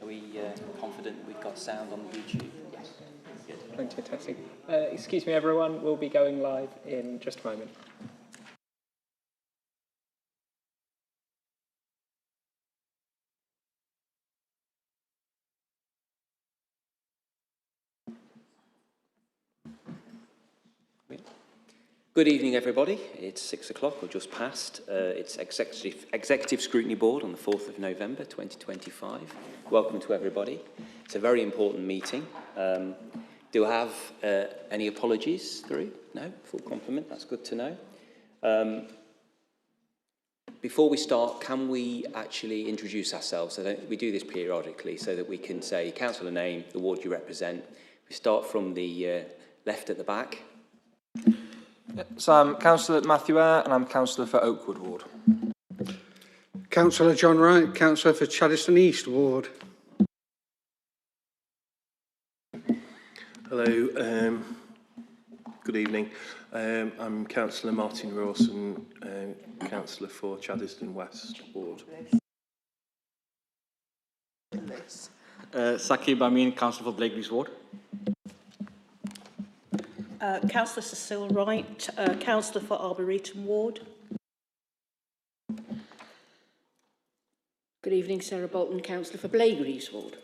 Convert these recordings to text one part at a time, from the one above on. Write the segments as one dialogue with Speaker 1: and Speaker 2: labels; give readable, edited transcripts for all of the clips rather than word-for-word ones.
Speaker 1: we confident we've got sound on YouTube? Yes. Good.
Speaker 2: Fantastic. Excuse me, everyone. We'll be going live in just a moment.
Speaker 1: Good evening, everybody. It's 6 o'clock, or just past. It's Executive Scrutiny Board on the 4th of November 2025. Welcome to everybody. It's a very important meeting. Do I have any apologies through? No? Full complement. That's good to know. Before we start, can we actually introduce ourselves? We do this periodically so that we can say councillor name, the ward you represent. We start from the left at the back.
Speaker 3: So I'm Councillor Matthew Eyre and I'm Councillor for Oakwood Ward.
Speaker 4: Councillor John Wright, Councillor for Chaddeston East Ward.
Speaker 5: Hello, good evening. I'm Councillor Martin Rawson, Councillor for Chaddeston West Ward.
Speaker 6: Saqib Amin, Councillor for Blakery's Ward.
Speaker 7: Councillor Cecile Wright, Councillor for Arboretum Ward.
Speaker 8: Good evening, Sarah Bolton, Councillor for Blakery's Ward.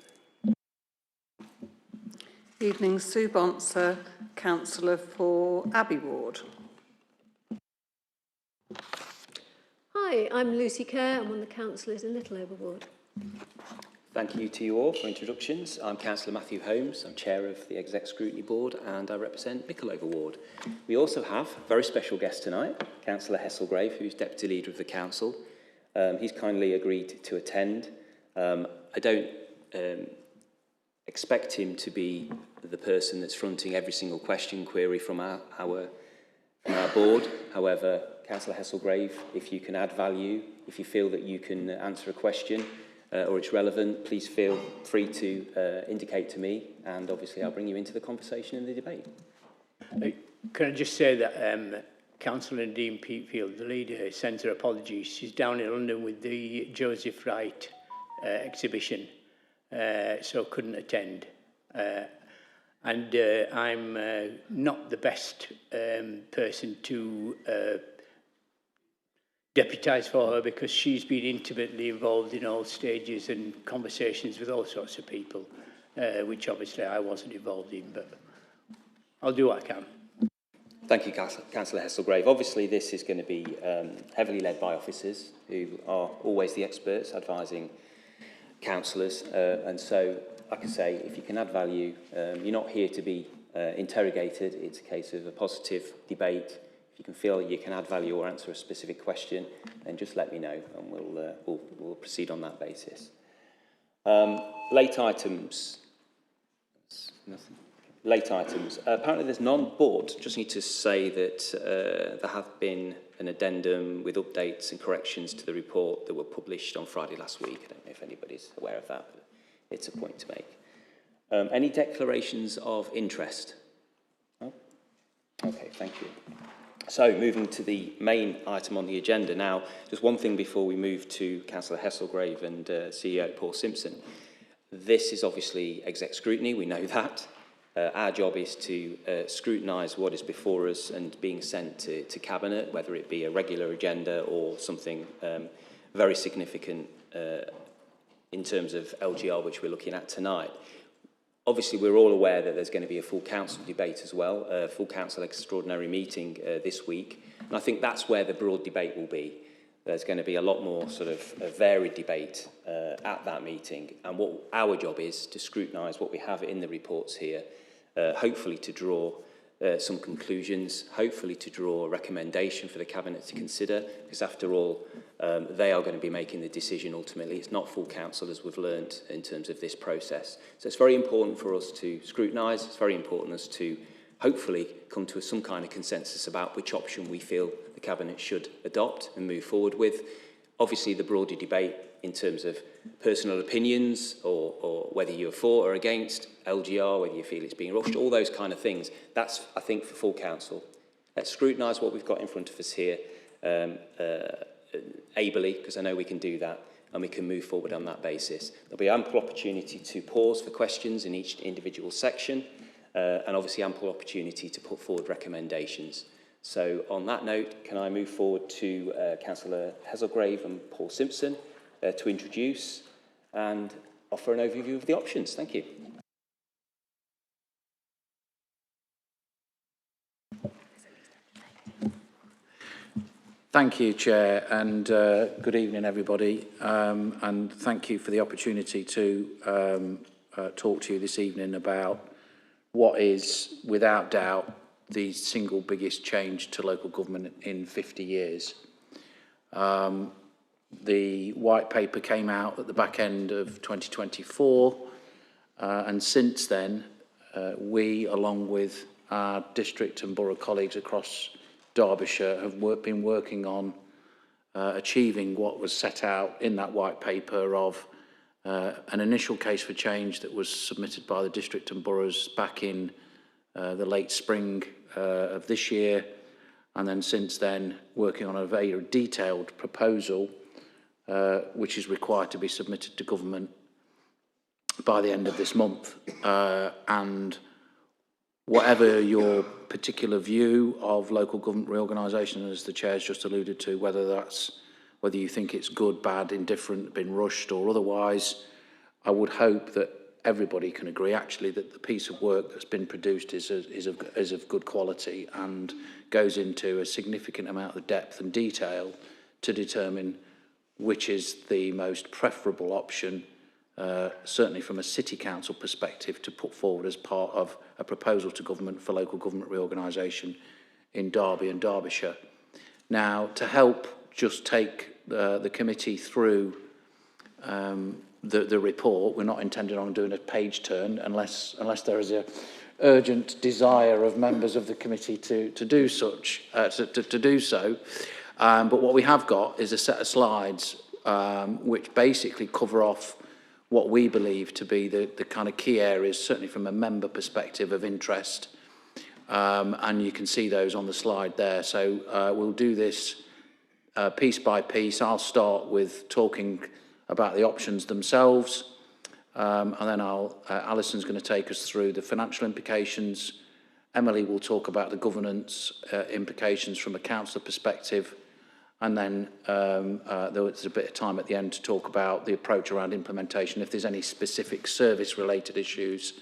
Speaker 9: Evening, Sue Bonser, Councillor for Abbey Ward.
Speaker 10: Hi, I'm Lucy Kerr. I'm one of the councillors in Littleover Ward.
Speaker 1: Thank you to you all for introductions. I'm Councillor Matthew Holmes. I'm Chair of the Exec Scrutiny Board and I represent Mickleover Ward. We also have a very special guest tonight, Councillor Hesselgrave, who's Deputy Leader of the Council. He's kindly agreed to attend. I don't expect him to be the person that's fronting every single question query from our board. However, Councillor Hesselgrave, if you can add value, if you feel that you can answer a question, or it's relevant, please feel free to indicate to me, and obviously I'll bring you into the conversation and the debate.
Speaker 11: Can I just say that Councillor Nadine Peatfield, the leader, sent her apologies. She's down in London with the Joseph Wright exhibition, so couldn't attend. And I'm not the best person to deputise for her because she's been intimately involved in all stages and conversations with all sorts of people, which obviously I wasn't involved in, but I'll do what I can.
Speaker 1: Thank you, Councillor Hesselgrave. Obviously, this is going to be heavily led by officers who are always the experts advising councillors. And so, like I say, if you can add value, you're not here to be interrogated. It's a case of a positive debate. If you can feel that you can add value or answer a specific question, then just let me know and we'll proceed on that basis. Late items. Nothing. Late items. Apparently there's none, but just need to say that there have been an addendum with updates and corrections to the report that were published on Friday last week. I don't know if anybody's aware of that, but it's a point to make. Any declarations of interest? No? Okay, thank you. So, moving to the main item on the agenda now, just one thing before we move to Councillor Hesselgrave and CEO Paul Simpson. This is obviously exec scrutiny, we know that. Our job is to scrutinise what is before us and being sent to Cabinet, whether it be a regular agenda or something very significant in terms of LGR, which we're looking at tonight. Obviously, we're all aware that there's going to be a full council debate as well, a full council extraordinary meeting this week. And I think that's where the broad debate will be. There's going to be a lot more sort of varied debate at that meeting. And what our job is to scrutinise what we have in the reports here, hopefully to draw some conclusions, hopefully to draw a recommendation for the Cabinet to consider, because after all, they are going to be making the decision ultimately. It's not full council, as we've learned in terms of this process. So it's very important for us to scrutinise. It's very important for us to hopefully come to some kind of consensus about which option we feel the Cabinet should adopt and move forward with. Obviously, the broader debate in terms of personal opinions or whether you're for or against LGR, whether you feel it's being rushed, all those kind of things, that's, I think, for full council. Let's scrutinise what we've got in front of us here ably, because I know we can do that, and we can move forward on that basis. There'll be ample opportunity to pause for questions in each individual section, and obviously ample opportunity to put forward recommendations. So on that note, can I move forward to Councillor Hazelgrave and Paul Simpson to introduce and offer an overview of the options. Thank you.
Speaker 6: Thank you, Chair, and good evening, everybody. And thank you for the opportunity to talk to you this evening about what is, without doubt, the single biggest change to local government in 50 years. The white paper came out at the back end of 2024, and since then, we, along with our district and borough colleagues across Derbyshire, have been working on achieving what was set out in that white paper of an initial case for change that was submitted by the district and boroughs back in the late spring of this year, and then since then working on a very detailed proposal which is required to be submitted to government by the end of this month. And whatever your particular view of local government reorganisation, as the Chair's just alluded to, whether you think it's good, bad, indifferent, been rushed or otherwise, I would hope that everybody can agree actually that the piece of work that's been produced is of good quality and goes into a significant amount of depth and detail to determine which is the most preferable option, certainly from a city council perspective, to put forward as part of a proposal to government for local government reorganisation in Derby and Derbyshire. Now, to help just take the committee through the report, we're not intending on doing a page turn unless there is a urgent desire of members of the committee to do such, to do so. But what we have got is a set of slides which basically cover off what we believe to be the kind of key areas, certainly from a member perspective, of interest. And you can see those on the slide there. So we'll do this piece by piece. I'll start with talking about the options themselves, and then Alison's going to take us through the financial implications. Emily will talk about the governance implications from a councillor perspective, and then there's a bit of time at the end to talk about the approach around implementation, if there's any specific service-related issues,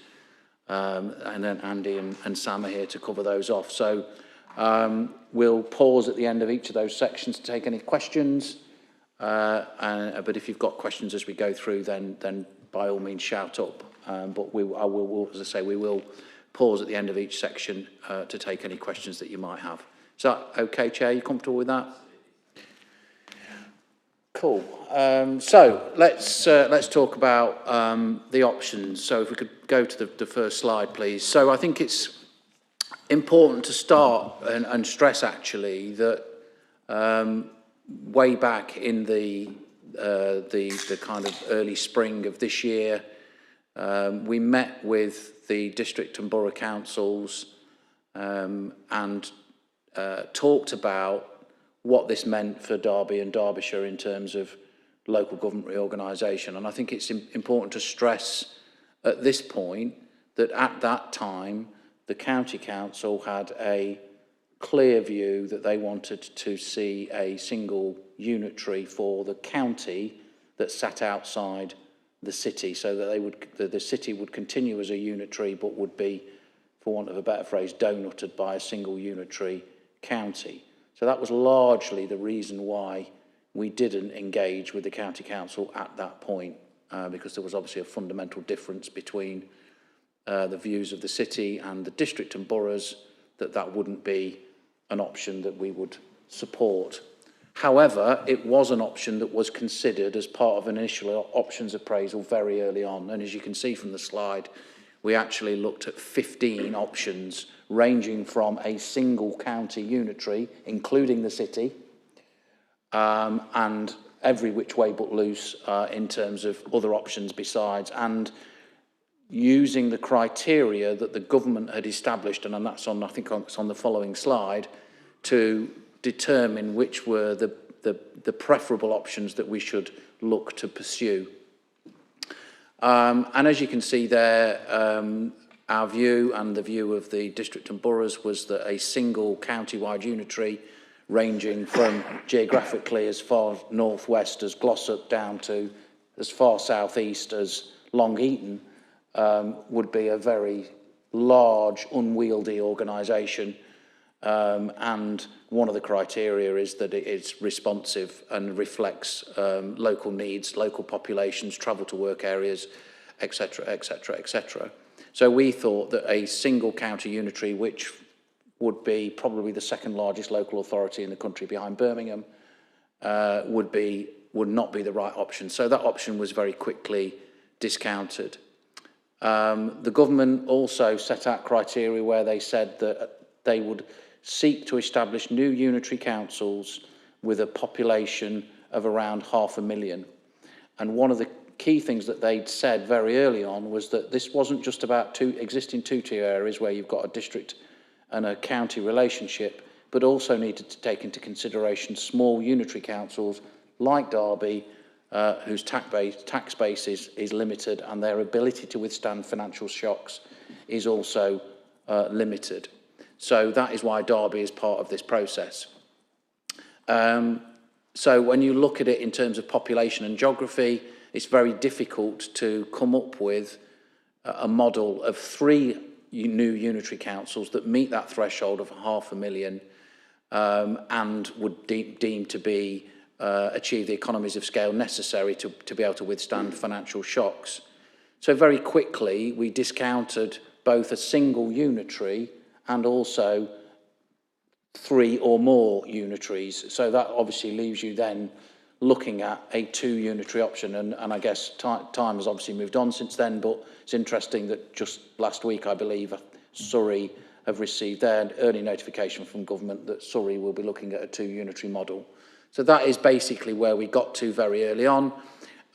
Speaker 6: and then Andy and Sam are here to cover those off. So we'll pause at the end of each of those sections to take any questions, but if you've got questions as we go through, then by all means shout up. But as I say, we will pause at the end of each section to take any questions that you might have. Is that okay, Chair? You comfortable with that? Cool. So let's talk about the options. So if we could go to the first slide, please. So I think it's important to start and stress actually that way back in the kind of early spring of this year, we met with the district and borough councils and talked about what this meant for Derby and Derbyshire in terms of local government reorganisation. And I think it's important to stress at this point that at that time, the county council had a clear view that they wanted to see a single unitary for the county that sat outside the city, so that the city would continue as a unitary but would be, for want of a better phrase, donutted by a single unitary county. So that was largely the reason why we didn't engage with the county council at that point, because there was obviously a fundamental difference between the views of the city and the district and boroughs, that wouldn't be an option that we would support. However, it was an option that was considered as part of an initial options appraisal very early on. And as you can see from the slide, we actually looked at 15 options ranging from a single county unitary, including the city, and every which way but loose in terms of other options besides, and using the criteria that the government had established, and that's on, I think it's on the following slide, to determine which were the the preferable options that we should look to pursue. And as you can see there, our view and the view of the district and boroughs was that a single county-wide unitary ranging from geographically as far northwest as Glossop down to as far southeast as Long Eaton would be a very large, unwieldy organisation. And one of the criteria is that it is responsive and reflects local needs, local populations, travel to work areas, etc., etc., etc. So we thought that a single county unitary, which would be probably the second largest local authority in the country behind Birmingham, would not be the right option. So that option was very quickly discounted. The government also set out criteria where they said that they would seek to establish new unitary councils with a population of around 500,000. And one of the key things that they'd said very early on was that this wasn't just about existing two-tier areas where you've got a district and a county relationship, but also needed to take into consideration small unitary councils like Derby, whose tax base is limited and their ability to withstand financial shocks is also limited. So that is why Derby is part of this process. So when you look at it in terms of population and geography, it's very difficult to come up with a model of 3 new unitary councils that meet that threshold of 500,000 and would deem to be achieve the economies of scale necessary to be able to withstand financial shocks. So very quickly we discounted both a single unitary and also 3 or more unitaries. So that obviously leaves you then looking at a 2 unitary option, and I guess time has obviously moved on since then, but it's interesting that just last week, I believe, Surrey have received their early notification from government that Surrey will be looking at a 2 unitary model. So that is basically where we got to very early on,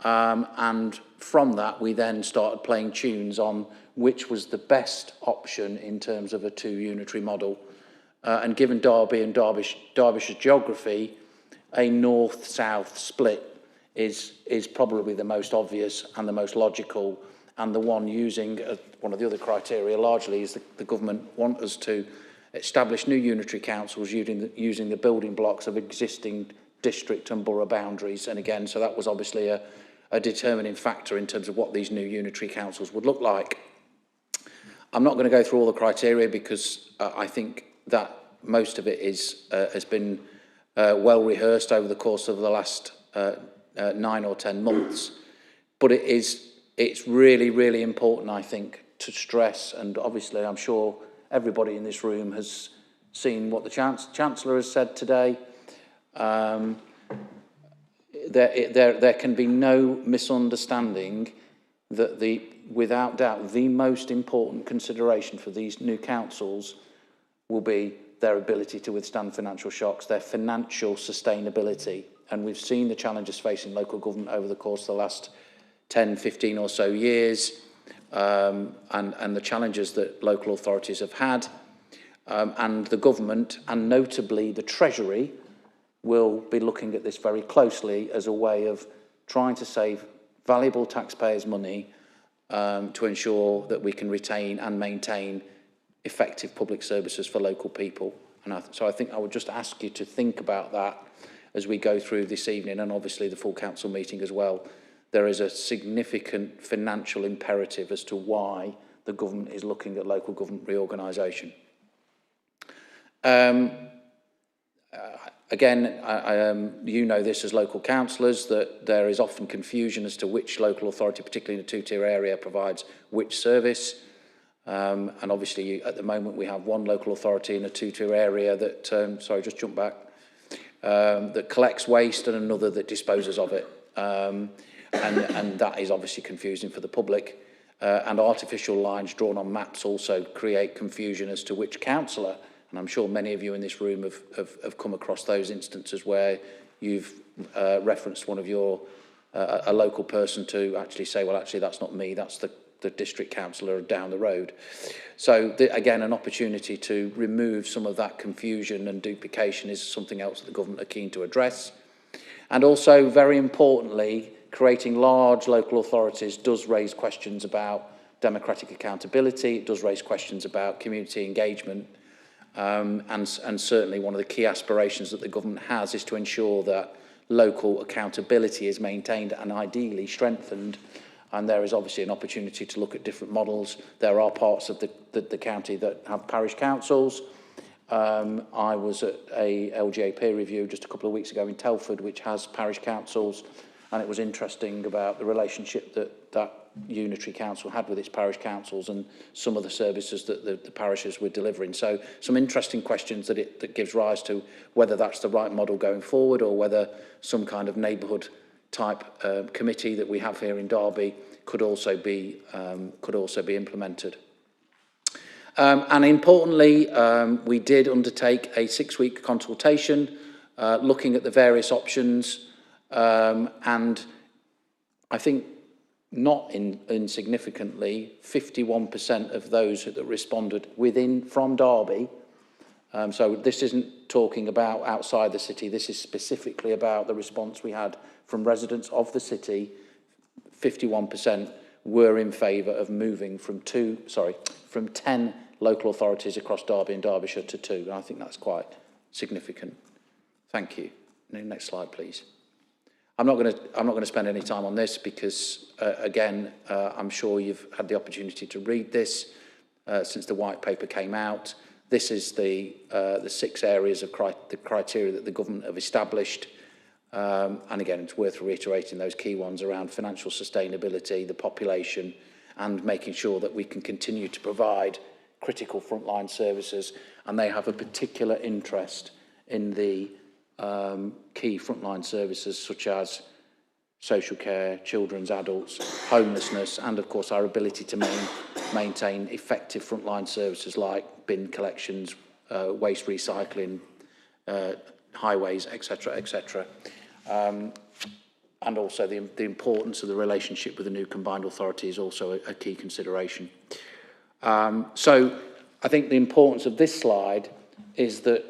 Speaker 6: and from that we then started playing tunes on which was the best option in terms of a 2 unitary model. And given Derby and Derbyshire's geography, a north-south split is probably the most obvious and the most logical, and the one using one of the other criteria largely is the government want us to establish new unitary councils using the building blocks of existing district and borough boundaries. And again, so that was obviously a determining factor in terms of what these new unitary councils would look like. I'm not going to go through all the criteria because I think that most of it has been well rehearsed over the course of the last 9 or 10 months. But it's really, really important, I think, to stress, and obviously I'm sure everybody in this room has seen what the Chancellor has said today. There can be no misunderstanding that without doubt, the most important consideration for these new councils will be their ability to withstand financial shocks, their financial sustainability. And we've seen the challenges facing local government over the course of the last 10, 15 or so years, and the challenges that local authorities have had. And the government, and notably the Treasury, will be looking at this very closely as a way of trying to save valuable taxpayers' money to ensure that we can retain and maintain effective public services for local people. And so I think I would just ask you to think about that as we go through this evening, and obviously the full council meeting as well. There is a significant financial imperative as to why the government is looking at local government reorganisation. Again, you know this as local councillors, that there is often confusion as to which local authority, particularly in a 2-tier area, provides which service. And obviously, at the moment, we have one local authority in a 2-tier area that, sorry, just jump back, that collects waste and another that disposes of it. And that is obviously confusing for the public. And artificial lines drawn on maps also create confusion as to which councillor, and I'm sure many of you in this room have come across those instances where you've referenced one of your, a local person to actually say, well, actually, that's not me, that's the district councillor down the road. So again, an opportunity to remove some of that confusion and duplication is something else that the government are keen to address. And also, very importantly, creating large local authorities does raise questions about democratic accountability. It does raise questions about community engagement. And certainly one of the key aspirations that the government has is to ensure that local accountability is maintained and ideally strengthened. And there is obviously an opportunity to look at different models. There are parts of the county that have parish councils. I was at a LGA peer review just a couple of weeks ago in Telford, which has parish councils, and it was interesting about the relationship that unitary council had with its parish councils and some of the services that the parishes were delivering. So some interesting questions that gives rise to whether that's the right model going forward, or whether some kind of neighbourhood type committee that we have here in Derby could also be implemented. And importantly, we did undertake a 6-week consultation looking at the various options, and I think not insignificantly, 51% of those that responded from Derby. So this isn't talking about outside the city, this is specifically about the response we had from residents of the city. 51% were in favour of moving from 10 local authorities across Derby and Derbyshire to 2. And I think that's quite significant. Thank you. Next slide, please. I'm not going to spend any time on this because, again, I'm sure you've had the opportunity to read this since the white paper came out. This is the 6 areas of the criteria that the government have established. And again, it's worth reiterating those key ones around financial sustainability, the population, and making sure that we can continue to provide critical frontline services. And they have a particular interest in the key frontline services such as social care, children's, adults, homelessness, and of course our ability to maintain effective frontline services like bin collections, waste recycling, highways, etc., etc. And also the importance of the relationship with the new combined authority is also a key consideration. So I think the importance of this slide is that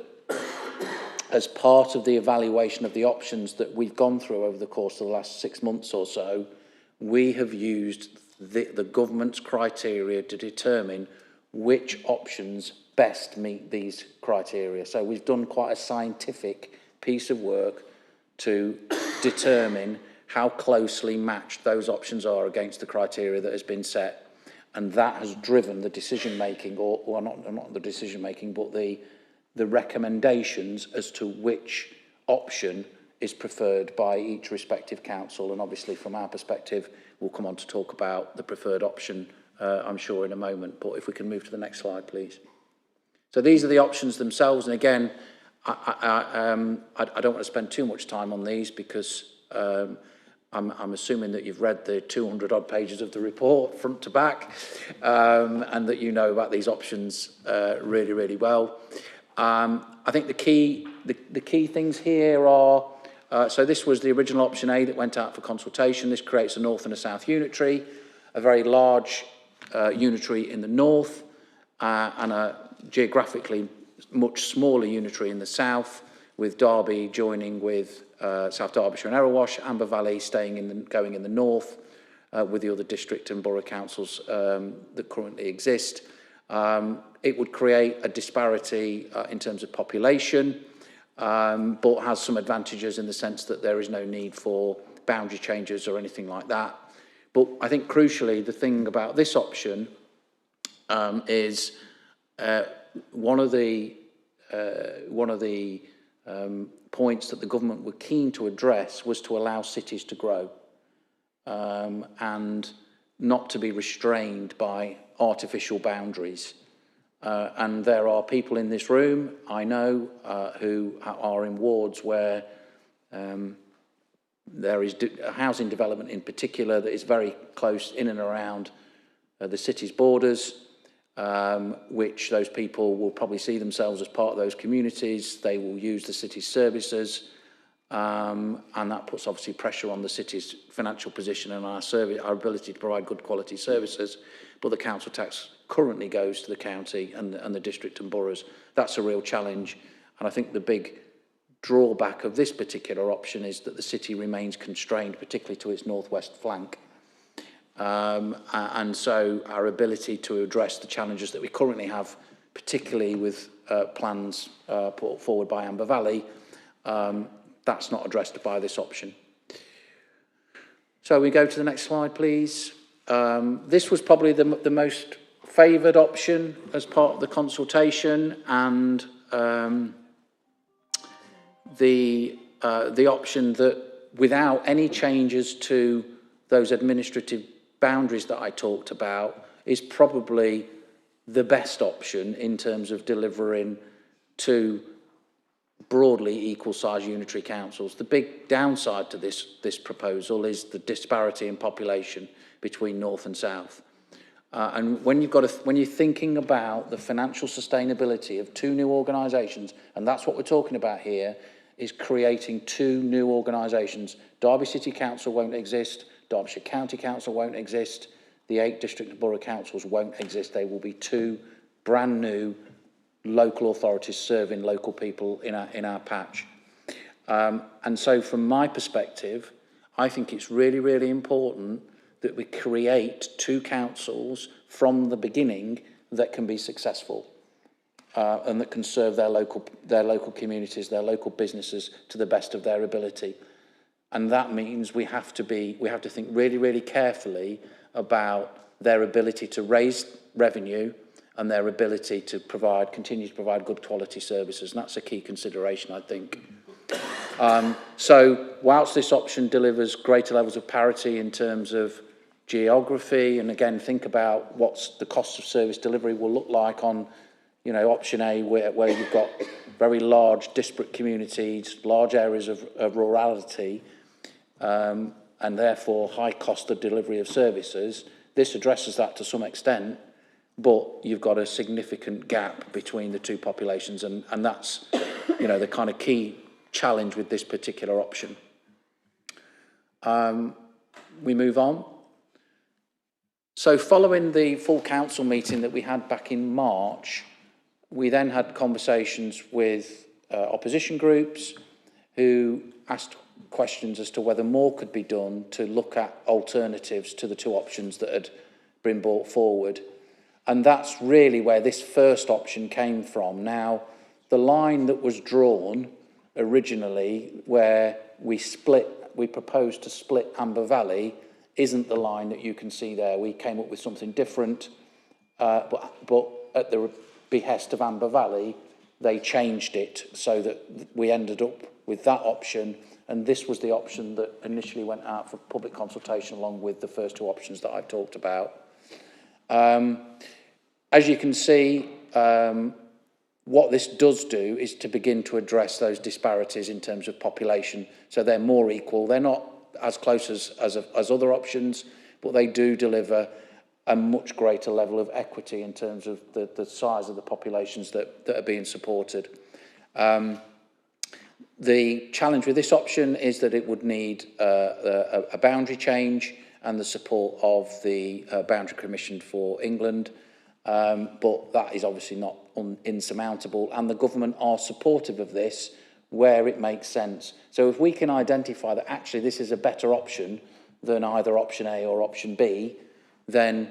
Speaker 6: as part of the evaluation of the options that we've gone through over the course of the last 6 months or so, we have used the government's criteria to determine which options best meet these criteria. So we've done quite a scientific piece of work to determine how closely matched those options are against the criteria that has been set. And that has driven the decision-making, or not the decision-making, but the recommendations as to which option is preferred by each respective council. And obviously from our perspective, we'll come on to talk about the preferred option, I'm sure, in a moment. But if we can move to the next slide, please. So these are the options themselves. And again, I don't want to spend too much time on these because I'm assuming that you've read the 200 odd pages of the report front to back, and that you know about these options really, really well. I think the key things here are, so this was the original option A that went out for consultation. This creates a north and a south unitary, a very large unitary in the north, and a geographically much smaller unitary in the south, with Derby joining with South Derbyshire and Erewash, Amber Valley going in the north, with the other district and borough councils that currently exist. It would create a disparity in terms of population, but has some advantages in the sense that there is no need for boundary changes or anything like that. But I think crucially, the thing about this option is one of the points that the government were keen to address was to allow cities to grow and not to be restrained by artificial boundaries. And there are people in this room, I know, who are in wards where there is housing development in particular that is very close in and around the city's borders, which those people will probably see themselves as part of those communities. They will use the city's services, and that puts obviously pressure on the city's financial position and our ability to provide good quality services. But the council tax currently goes to the county and the district and boroughs. That's a real challenge, and I think the big drawback of this particular option is that the city remains constrained, particularly to its northwest flank. And so our ability to address the challenges that we currently have, particularly with plans put forward by Amber Valley, that's not addressed by this option. So we go to the next slide, please. This was probably the most favoured option as part of the consultation, and the option that, without any changes to those administrative boundaries that I talked about, is probably the best option in terms of delivering to broadly equal-sized unitary councils. The big downside to this proposal is the disparity in population between north and south. And when you're thinking about the financial sustainability of two new organisations, and that's what we're talking about here, is creating two new organisations. Derby City Council won't exist, Derbyshire County Council won't exist, the 8 district and borough councils won't exist. They will be two brand new local authorities serving local people in our patch. And so from my perspective, I think it's really, really important that we create two councils from the beginning that can be successful and that can serve their local communities, their local businesses to the best of their ability. And that means we have to think really, really carefully about their ability to raise revenue and their ability to continue to provide good quality services. And that's a key consideration, I think. So whilst this option delivers greater levels of parity in terms of geography, and again, think about what the cost of service delivery will look like on, option A, where you've got very large disparate communities, large areas of rurality, and therefore high cost of delivery of services. This addresses that to some extent, but you've got a significant gap between the two populations, and that's, the kind of key challenge with this particular option. We move on. So following the full council meeting that we had back in March, we then had conversations with opposition groups who asked questions as to whether more could be done to look at alternatives to the two options that had been brought forward. And that's really where this first option came from. Now, the line that was drawn originally, where we proposed to split Amber Valley, isn't the line that you can see there. We came up with something different, but at the behest of Amber Valley, they changed it so that we ended up with that option, and this was the option that initially went out for public consultation along with the first two options that I've talked about. As you can see, what this does do is to begin to address those disparities in terms of population. So they're more equal. They're not as close as other options, but they do deliver a much greater level of equity in terms of the size of the populations that are being supported. The challenge with this option is that it would need a boundary change and the support of the Boundary Commission for England, but that is obviously not insurmountable, and the government are supportive of this where it makes sense. So if we can identify that actually this is a better option than either option A or option B, then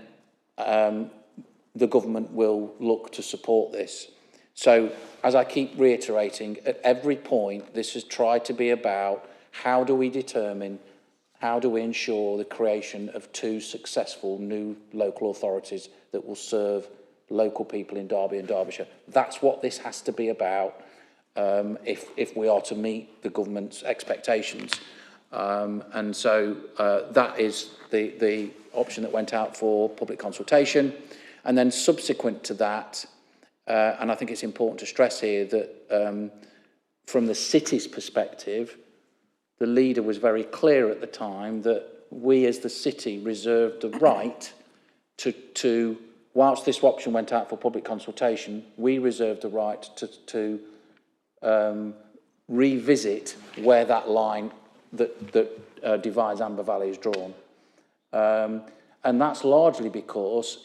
Speaker 6: the government will look to support this. So as I keep reiterating, at every point this has tried to be about how do we ensure the creation of two successful new local authorities that will serve local people in Derby and Derbyshire. That's what this has to be about if we are to meet the government's expectations. And so that is the option that went out for public consultation. And then subsequent to that, and I think it's important to stress here that from the city's perspective, the leader was very clear at the time that we as the city reserved the right to whilst this option went out for public consultation, we reserved the right to revisit where that line that divides Amber Valley is drawn. And that's largely because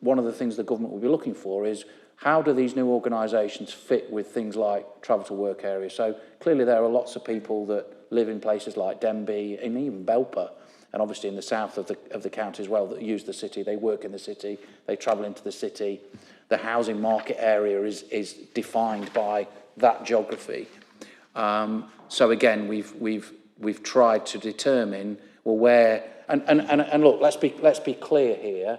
Speaker 6: one of the things the government will be looking for is how do these new organisations fit with things like travel to work areas? So clearly there are lots of people that live in places like Denbigh and even Belper, and obviously in the south of the county as well, that use the city. They work in the city, they travel into the city. The housing market area is defined by that geography. So again, we've tried to determine, well, where, and look, let's be clear here.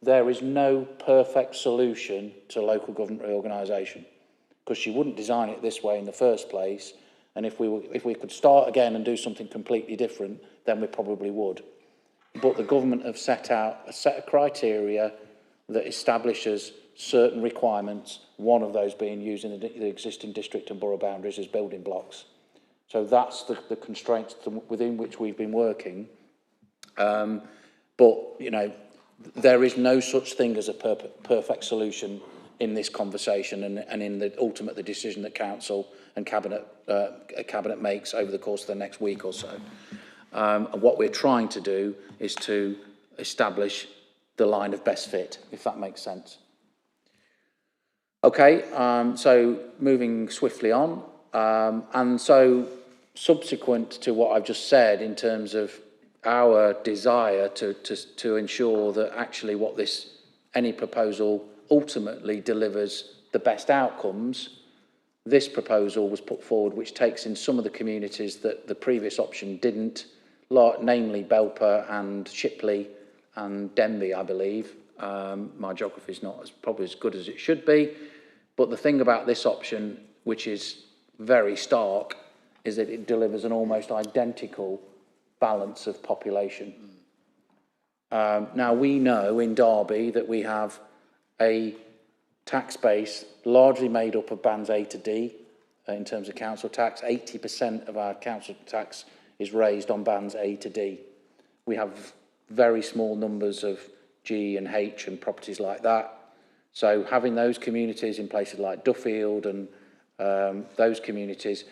Speaker 6: There is no perfect solution to local government reorganisation, because you wouldn't design it this way in the first place. And if we could start again and do something completely different, then we probably would. But the government have set out a set of criteria that establishes certain requirements, one of those being using the existing district and borough boundaries as building blocks. So that's the constraints within which we've been working. But, you know, there is no such thing as a perfect solution in this conversation and in the ultimate decision that council and cabinet makes over the course of the next week or so. And what we're trying to do is to establish the line of best fit, if that makes sense. Okay, so moving swiftly on, and so subsequent to what I've just said in terms of our desire to ensure that actually any proposal ultimately delivers the best outcomes, this proposal was put forward which takes in some of the communities that the previous option didn't, namely Belper and Shipley and Denbigh, I believe. My geography is not probably as good as it should be, but the thing about this option, which is very stark, is that it delivers an almost identical balance of population. Now we know in Derby that we have a tax base largely made up of bands A to D in terms of council tax. 80% of our council tax is raised on bands A to D. We have very small numbers of G and H and properties like that. So having those communities in places like Duffield and those communities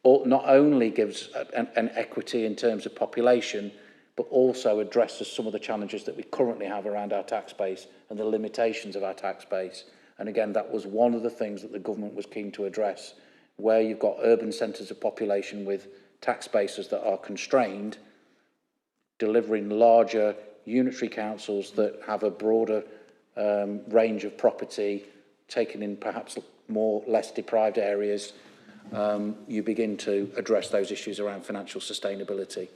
Speaker 6: not only gives an equity in terms of population, but also addresses some of the challenges that we currently have around our tax base and the limitations of our tax base. And again, that was one of the things that the government was keen to address, where you've got urban centres of population with tax bases that are constrained, delivering larger unitary councils that have a broader range of property, taken in perhaps less deprived areas, you begin to address those issues around financial sustainability.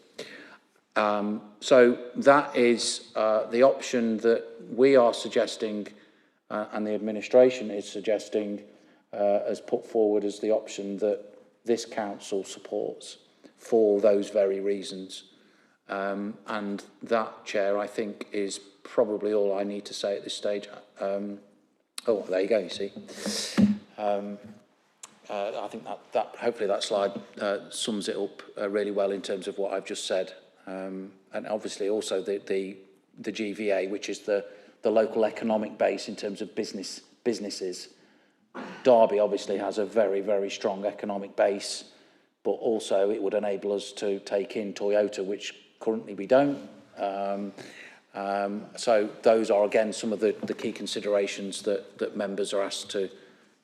Speaker 6: So that is the option that we are suggesting and the administration is suggesting as put forward as the option that this council supports for those very reasons. And that, Chair, I think is probably all I need to say at this stage. Oh, there you go, you see. I think that hopefully that slide sums it up really well in terms of what I've just said. And obviously also the GVA, which is the local economic base in terms of businesses. Derby obviously has a very, very strong economic base, but also it would enable us to take in Toyota, which currently we don't. So those are again some of the key considerations that members are asked to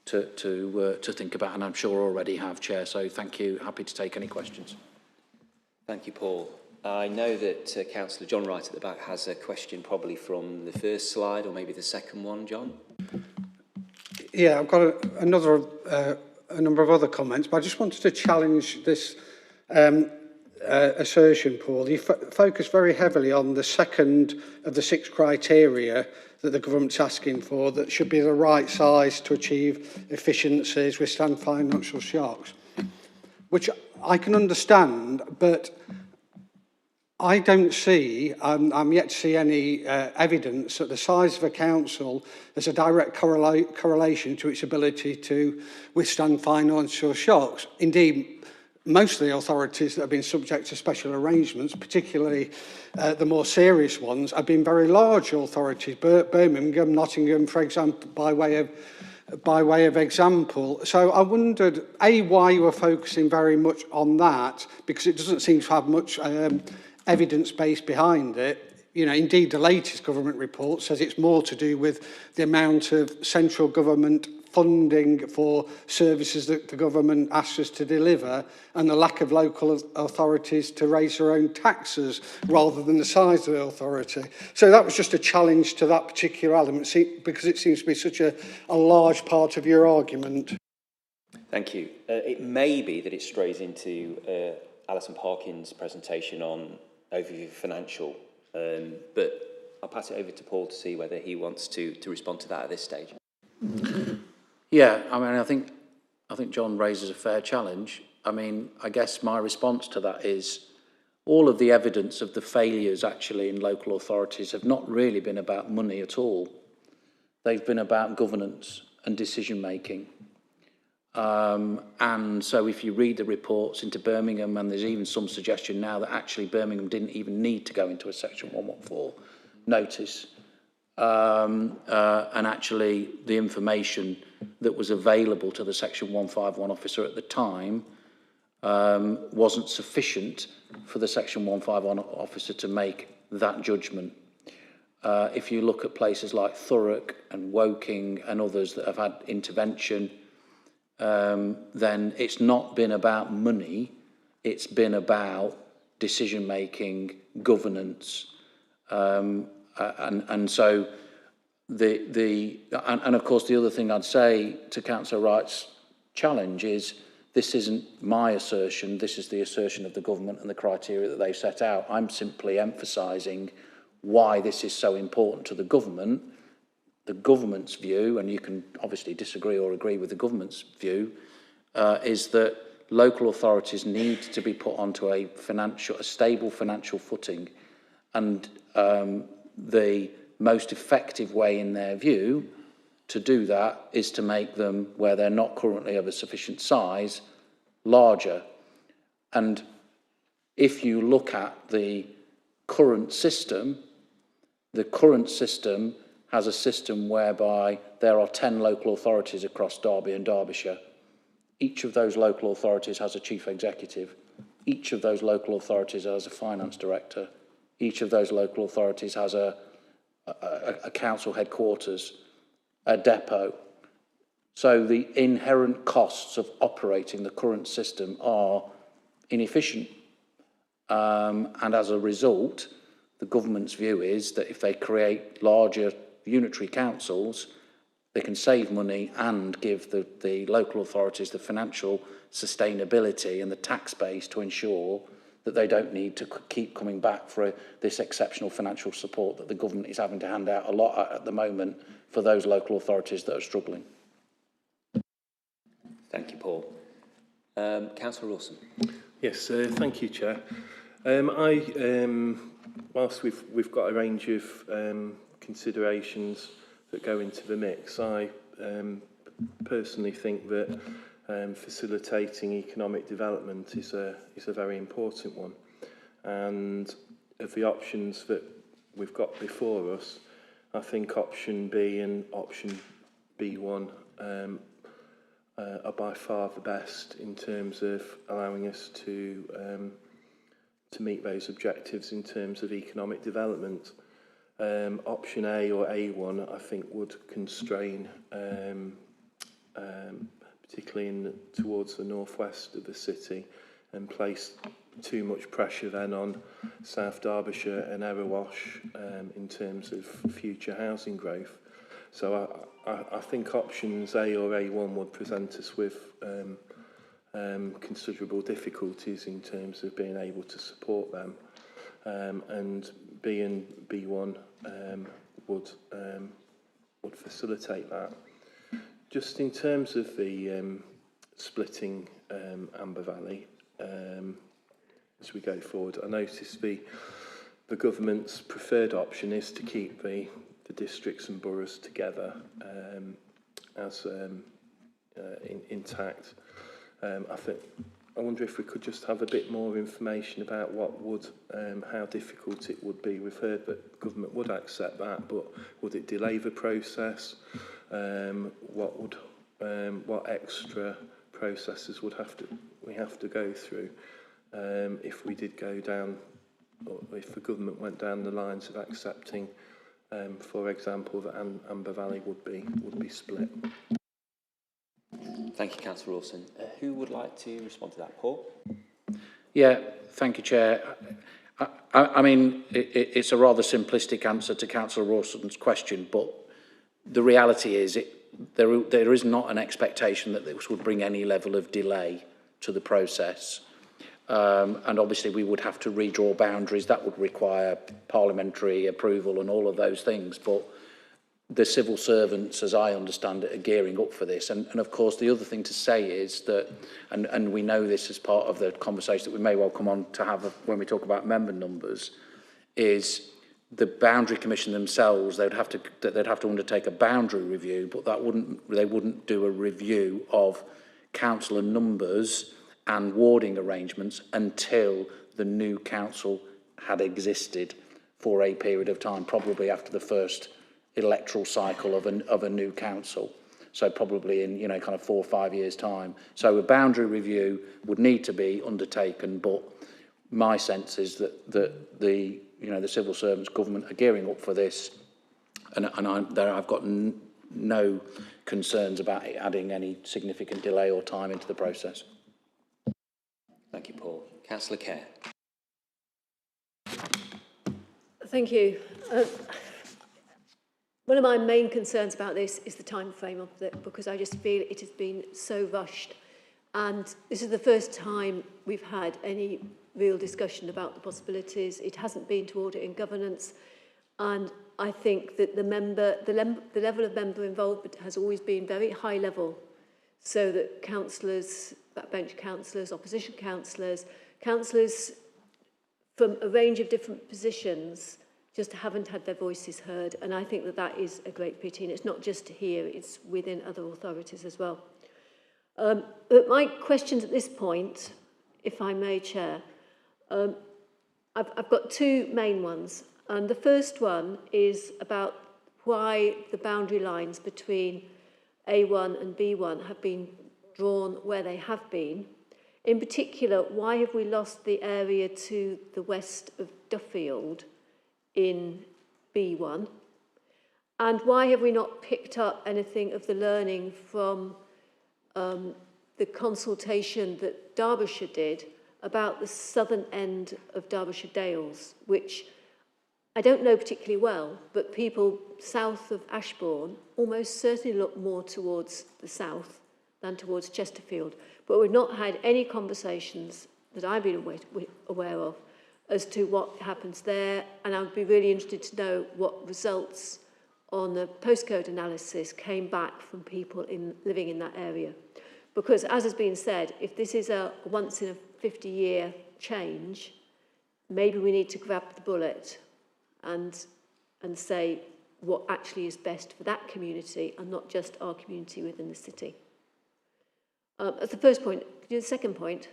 Speaker 6: think about, and I'm sure already have, Chair. So thank you. Happy to take any questions.
Speaker 1: Thank you, Paul. I know that Councillor John Wright at the back has a question probably from the first slide or maybe the second one, John.
Speaker 4: Yeah, I've got a number of other comments, but I just wanted to challenge this assertion, Paul. You focus very heavily on the second of the 6 criteria that the government's asking for, that should be the right size to achieve efficiencies, withstand financial shocks, which I can understand, but I don't see, I'm yet to see any evidence that the size of a council has a direct correlation to its ability to withstand financial shocks. Indeed, most of the authorities that have been subject to special arrangements, particularly the more serious ones, have been very large authorities. Birmingham, Nottingham, for example, by way of example. So I wondered, A, why you were focusing very much on that, because it doesn't seem to have much evidence base behind it. indeed the latest government report says it's more to do with the amount of central government funding for services that the government asks us to deliver and the lack of local authorities to raise their own taxes rather than the size of the authority. So that was just a challenge to that particular element because it seems to be such a large part of your argument.
Speaker 1: Thank you. It may be that it strays into Alison Parkin's presentation on overview financial, but I'll pass it over to Paul to see whether he wants to respond to that at this stage.
Speaker 6: Yeah, I mean, I think John raises a fair challenge. I mean, I guess my response to that is all of the evidence of the failures actually in local authorities have not really been about money at all. They've been about governance and decision making. And so if you read the reports into Birmingham, and there's even some suggestion now that actually Birmingham didn't even need to go into a Section 114 notice. And actually the information that was available to the Section 151 officer at the time wasn't sufficient for the Section 151 officer to make that judgment. If you look at places like Thurrock and Woking and others that have had intervention, then it's not been about money, it's been about decision making, governance, and so and of course the other thing I'd say to Councillor Wright's challenge is this isn't my assertion, this is the assertion of the government and the criteria that they've set out. I'm simply emphasising why this is so important to the government. The government's view, and you can obviously disagree or agree with the government's view, is that local authorities need to be put onto a stable financial footing, and the most effective way in their view to do that is to make them, where they're not currently of a sufficient size, larger. And if you look at the current system has a system whereby there are 10 local authorities across Derby and Derbyshire. Each of those local authorities has a chief executive. Each of those local authorities has a finance director. Each of those local authorities has a council headquarters, a depot. So the inherent costs of operating the current system are inefficient. And as a result, the government's view is that if they create larger unitary councils, they can save money and give the local authorities the financial sustainability and the tax base to ensure that they don't need to keep coming back for this exceptional financial support that the government is having to hand out a lot at the moment for those local authorities that are struggling.
Speaker 1: Thank you, Paul. Councillor Rawson.
Speaker 5: Yes, thank you, Chair. Whilst we've got a range of considerations that go into the mix, I personally think that facilitating economic development is a very important one. And of the options that we've got before us, I think option B and option B1 are by far the best in terms of allowing us to meet those objectives in terms of economic development. Option A or A1, I think, would constrain, particularly towards the northwest of the city, and place too much pressure then on South Derbyshire and Erewash in terms of future housing growth. So I think options A or A1 would present us with considerable difficulties in terms of being able to support them, and B and B1 would facilitate that. Just in terms of the splitting Amber Valley as we go forward, I noticed the government's preferred option is to keep the districts and boroughs together as intact. I wonder if we could just have a bit more information about what would, how difficult it would be. We've heard that government would accept that, but would it delay the process? What extra processes would we have to go through if we did go down or if the government went down the lines of accepting, for example, that Amber Valley would be split.
Speaker 1: Thank you, Councillor Rawson. Who would like to respond to that? Paul?
Speaker 6: Yeah, thank you, Chair. I mean, it's a rather simplistic answer to Councillor Rawson's question, but the reality is there is not an expectation that this would bring any level of delay to the process. And obviously we would have to redraw boundaries. That would require parliamentary approval and all of those things. But the civil servants, as I understand it, are gearing up for this. And of course, the other thing to say is that, and we know this as part of the conversation that we may well come on to have when we talk about member numbers, is the Boundary Commission themselves, they'd have to undertake a boundary review, but they wouldn't do a review of councillor numbers and warding arrangements until the new council had existed for a period of time, probably after the first electoral cycle of a new council. So probably in, kind of 4 or 5 years' time. So a boundary review would need to be undertaken, but my sense is that the civil servants government are gearing up for this, and I've got no concerns about it adding any significant delay or time into the process.
Speaker 1: Thank you, Paul. Councillor Kerr.
Speaker 10: Thank you. One of my main concerns about this is the time frame of it, because I just feel it has been so rushed. And this is the first time we've had any real discussion about the possibilities. It hasn't been to order in governance. And I think that the level of member involvement has always been very high level, so that councillors, backbench councillors, opposition councillors from a range of different positions just haven't had their voices heard. And I think that that is a great pity. And it's not just here, it's within other authorities as well. But my questions at this point, if I may, Chair, I've got two main ones. And the first one is about why the boundary lines between A1 and B1 have been drawn where they have been. In particular, why have we lost the area to the west of Duffield in B1? And why have we not picked up anything of the learning from the consultation that Derbyshire did about the southern end of Derbyshire Dales, which I don't know particularly well, but people south of Ashbourne almost certainly look more towards the south than towards Chesterfield. But we've not had any conversations that I've been aware of as to what happens there, and I would be really interested to know what results on the postcode analysis came back from people living in that area. Because as has been said, if this is a once in a 50-year change, maybe we need to grab the bullet and say what actually is best for that community and not just our community within the city. That's the first point. Could you do the second point?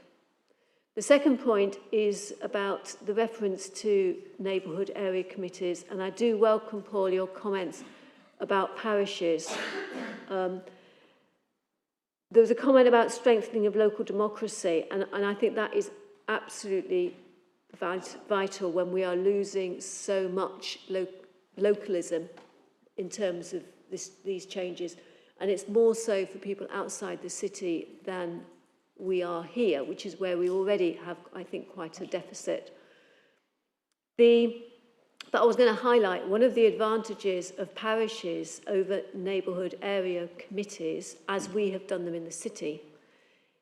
Speaker 10: The second point is about the reference to neighbourhood area committees, and I do welcome, Paul, your comments about parishes. There was a comment about strengthening of local democracy, and I think that is absolutely vital when we are losing so much localism in terms of these changes. And it's more so for people outside the city than we are here, which is where we already have, I think, quite a deficit. But I was going to highlight one of the advantages of parishes over neighbourhood area committees, as we have done them in the city,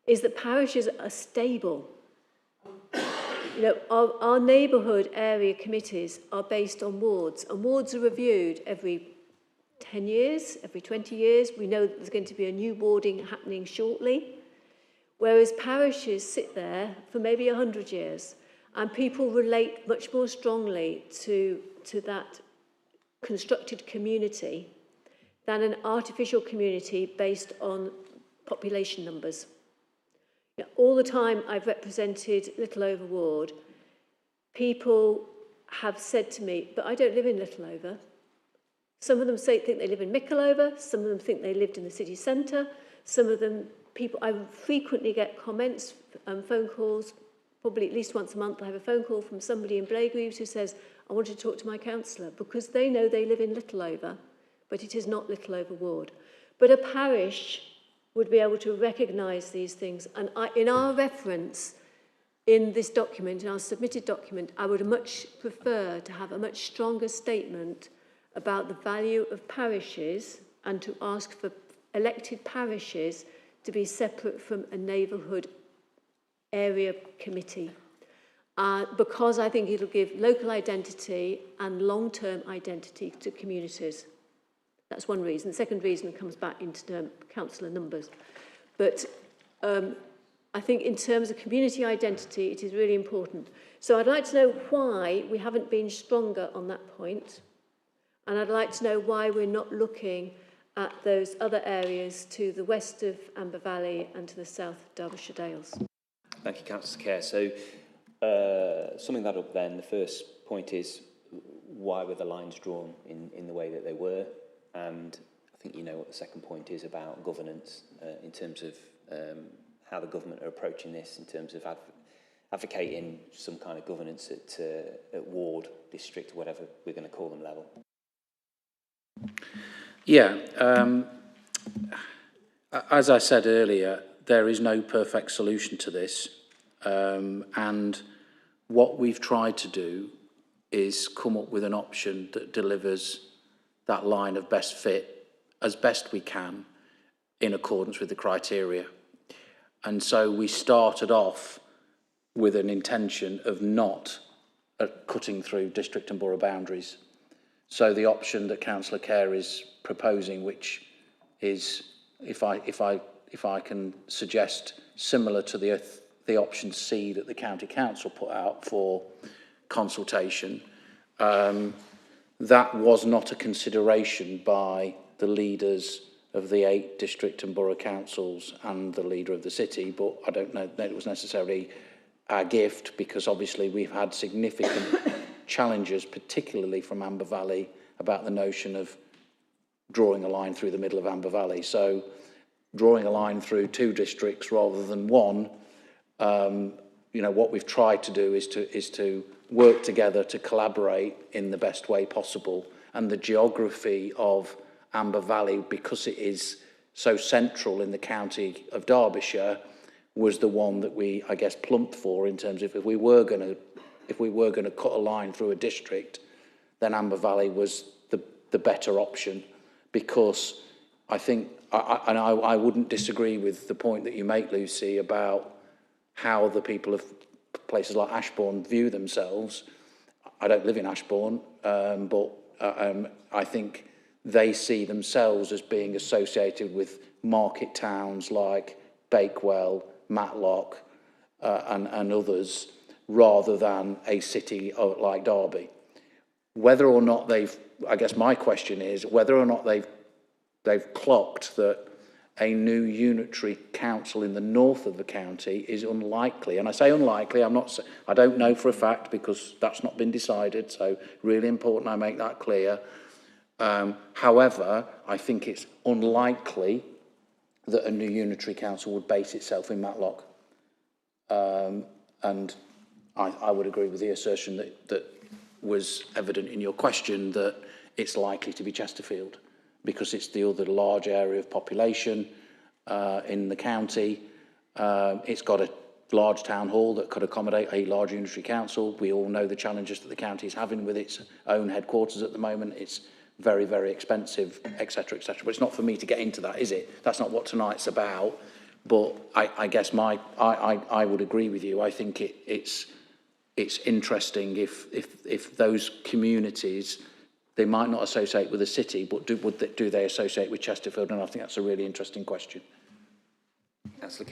Speaker 10: is that parishes are stable. Our neighbourhood area committees are based on wards, and wards are reviewed every 10 years, every 20 years. We know that there's going to be a new warding happening shortly, whereas parishes sit there for maybe 100 years, and people relate much more strongly to that constructed community than an artificial community based on population numbers. All the time I've represented Littleover Ward, people have said to me, but I don't live in Littleover. Some of them think they live in Mickleover, some of them think they lived in the city centre, some of them, I frequently get comments and phone calls probably at least once a month, I have a phone call from somebody in Blaegreaves who says, I want to talk to my councillor, because they know they live in Littleover, but it is not Littleover ward. But a parish would be able to recognise these things. And in our reference, in this document, in our submitted document, I would much prefer to have a much stronger statement about the value of parishes and to ask for elected parishes to be separate from a neighbourhood area committee. Because I think it'll give local identity and long-term identity to communities. That's one reason. The second reason comes back into councillor numbers. But I think in terms of community identity, it is really important. So I'd like to know why we haven't been stronger on that point. And I'd like to know why we're not looking at those other areas to the west of Amber Valley and to the south of Derbyshire Dales.
Speaker 1: Thank you, Councillor Kerr. So, summing that up then, the first point is why were the lines drawn in the way that they were? And I think you know what the second point is about governance in terms of how the government are approaching this in terms of advocating some kind of governance at ward, district, whatever we're going to call them level.
Speaker 6: Yeah, as I said earlier, there is no perfect solution to this. And what we've tried to do is come up with an option that delivers that line of best fit as best we can in accordance with the criteria. And so we started off with an intention of not cutting through district and borough boundaries. So the option that Councillor Kerr is proposing, which is, if I can suggest, similar to the option C that the County Council put out for consultation, that was not a consideration by the leaders of the 8 district and borough councils and the leader of the city, but I don't know that it was necessarily our gift, because obviously we've had significant challenges, particularly from Amber Valley, about the notion of drawing a line through the middle of Amber Valley. So drawing a line through 2 districts rather than 1, you know, what we've tried to do is to work together to collaborate in the best way possible. And the geography of Amber Valley, because it is so central in the county of Derbyshire, was the one that we, I guess, plumped for in terms of if we were going to cut a line through a district, then Amber Valley was the better option, because I think, I wouldn't disagree with the point that you make, Lucy, about how the people of places like Ashbourne view themselves. I don't live in Ashbourne, but I think they see themselves as being associated with market towns like Bakewell, Matlock, and others, rather than a city like Derby. Whether or not I guess my question is whether or not they've clocked that a new unitary council in the north of the county is unlikely. And I say unlikely, I don't know for a fact, because that's not been decided, so really important I make that clear. However, I think it's unlikely that a new unitary council would base itself in Matlock. And I would agree with the assertion that was evident in your question, that it's likely to be Chesterfield, because it's the other large area of population in the county. It's got a large town hall that could accommodate a large unitary council. We all know the challenges that the county is having with its own headquarters at the moment. It's very, very expensive, etc., etc. But it's not for me to get into that, is it? That's not what tonight's about. But I guess I would agree with you. I think it's interesting if those communities, they might not associate with a city, but do they associate with Chesterfield? And I think that's a really interesting question.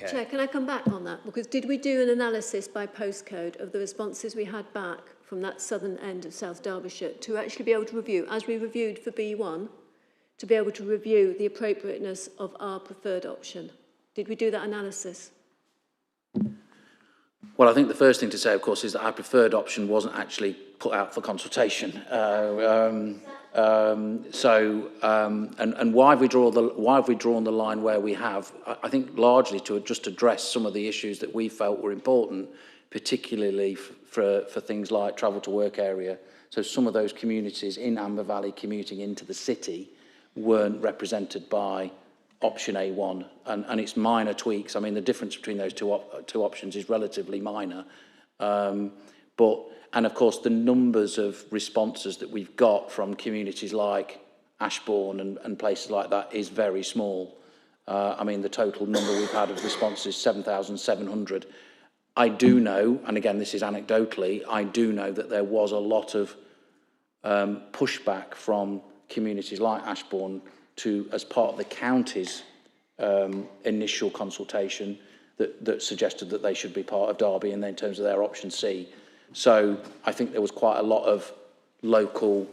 Speaker 10: Chair, can I come back on that? Because did we do an analysis by postcode of the responses we had back from that southern end of South Derbyshire to actually be able to review, as we reviewed for B1, to be able to review the appropriateness of our preferred option? Did we do that analysis?
Speaker 6: Well, I think the first thing to say, of course, is that our preferred option wasn't actually put out for consultation. And why have we drawn the line where we have? I think largely to just address some of the issues that we felt were important. particularly for things like travel to work area. So some of those communities in Amber Valley commuting into the city weren't represented by option A1, and it's minor tweaks. I mean, the difference between those two options is relatively minor. And of course, the numbers of responses that we've got from communities like Ashbourne and places like that is very small. I mean, the total number we've had of responses is 7,700. I do know, and again, this is anecdotally, I do know that there was a lot of pushback from communities like Ashbourne as part of the county's initial consultation that suggested that they should be part of Derby in terms of their option C. So I think there was quite a lot of local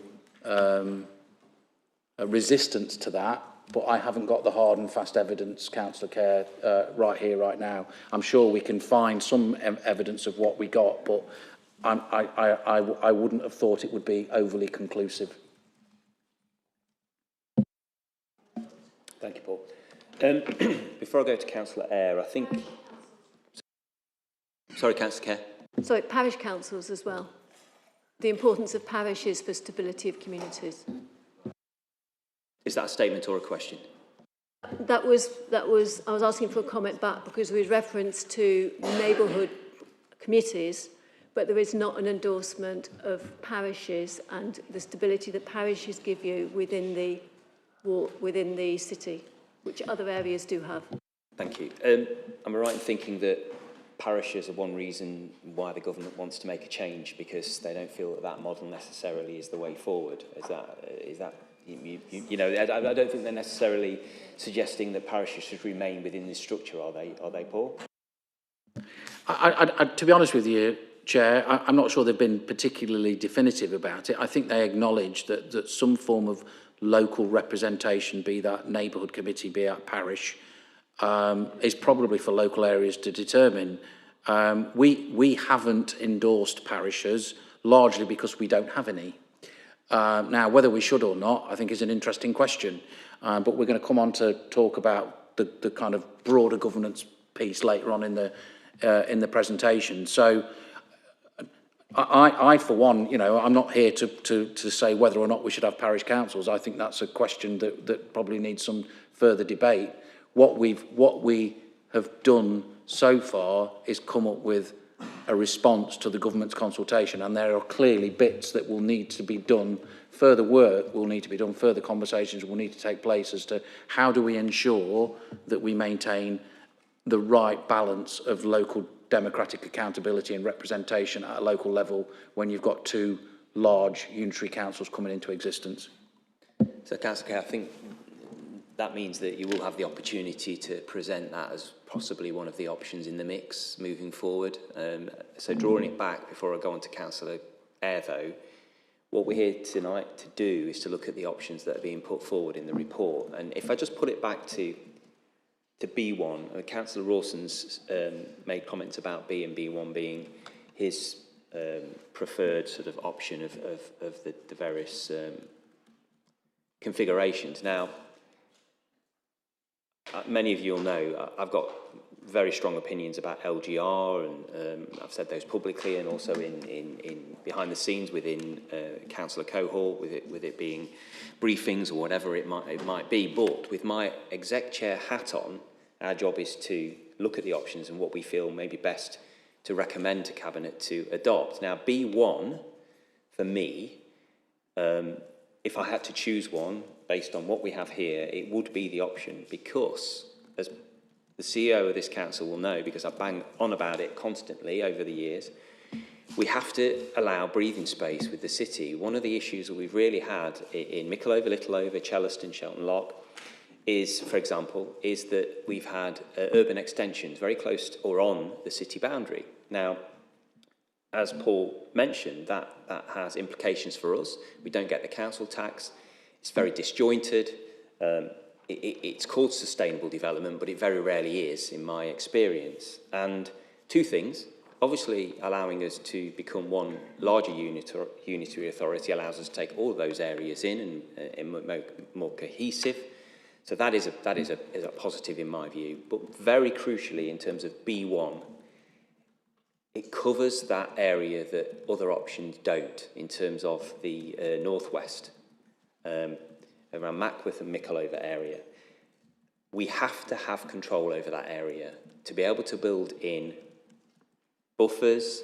Speaker 6: resistance to that, but I haven't got the hard and fast evidence, Councillor Kerr, right here, right now. I'm sure we can find some evidence of what we got, but I wouldn't have thought it would be overly conclusive.
Speaker 1: Thank you, Paul. Before I go to Councillor Eyre, I think... Sorry, Councillor Kerr.
Speaker 10: Sorry, parish councils as well. The importance of parishes for stability of communities.
Speaker 1: Is that a statement or a question?
Speaker 10: I was asking for a comment back because there was reference to neighbourhood committees, but there is not an endorsement of parishes and the stability that parishes give you within the city, which other areas do have.
Speaker 1: Thank you. Am I right in thinking that parishes are one reason why the government wants to make a change, because they don't feel that that model necessarily is the way forward? Is that you know, I don't think they're necessarily suggesting that parishes should remain within this structure, are they, Paul?
Speaker 6: To be honest with you, Chair, I'm not sure they've been particularly definitive about it. I think they acknowledge that some form of local representation, be that neighbourhood committee, be that parish, is probably for local areas to determine. We haven't endorsed parishes, largely because we don't have any. Now, whether we should or not, I think is an interesting question. But we're going to come on to talk about the kind of broader governance piece later on in the presentation. So I, for one, you know, I'm not here to say whether or not we should have parish councils. I think that's a question that probably needs some further debate. What we have done so far is come up with a response to the government's consultation, and there are clearly bits that will need to be done, further work will need to be done, further conversations will need to take place as to how do we ensure that we maintain the right balance of local democratic accountability and representation at a local level when you've got two large unitary councils coming into existence.
Speaker 1: So, Councillor Kerr, I think that means that you will have the opportunity to present that as possibly one of the options in the mix moving forward. So drawing it back before I go on to Councillor Eyre, though, what we're here tonight to do is to look at the options that are being put forward in the report. And if I just put it back to B1, Councillor Rawson's made comments about B and B1 being his preferred sort of option of the various configurations. Now, many of you will know I've got very strong opinions about LGR, and I've said those publicly and also in behind the scenes within councillor cohort, with it being briefings or whatever it might be. But with my exec chair hat on, our job is to look at the options and what we feel may be best to recommend to Cabinet to adopt. Now, B1 for me, if I had to choose one, based on what we have here, it would be the option, because, as the CEO of this council will know, because I bang on about it constantly over the years, we have to allow breathing space with the city. One of the issues that we've really had in Mickleover, Littleover, Chellaston, Shelton Lock is, for example, is that we've had urban extensions very close to, or on the city boundary. Now, as Paul mentioned, that has implications for us. We don't get the council tax. It's very disjointed. It's called sustainable development, but it very rarely is, in my experience. And two things. Obviously, allowing us to become one larger unitary authority allows us to take all of those areas in and make more cohesive. So that is a positive in my view. But very crucially, in terms of B1, it covers that area that other options don't in terms of the northwest, around Mackworth and Mickleover area. We have to have control over that area to be able to build in buffers,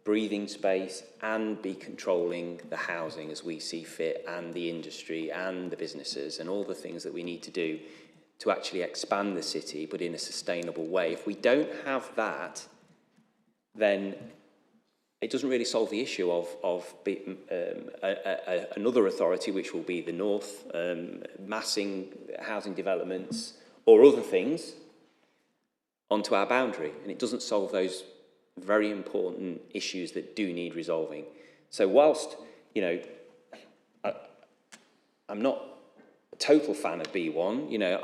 Speaker 1: breathing space, and be controlling the housing as we see fit, and the industry and the businesses and all the things that we need to do to actually expand the city, but in a sustainable way. If we don't have that, then it doesn't really solve the issue of another authority, which will be the North, massing housing developments or other things onto our boundary. And it doesn't solve those very important issues that do need resolving. So whilst, you know, I'm not a total fan of B1, you know,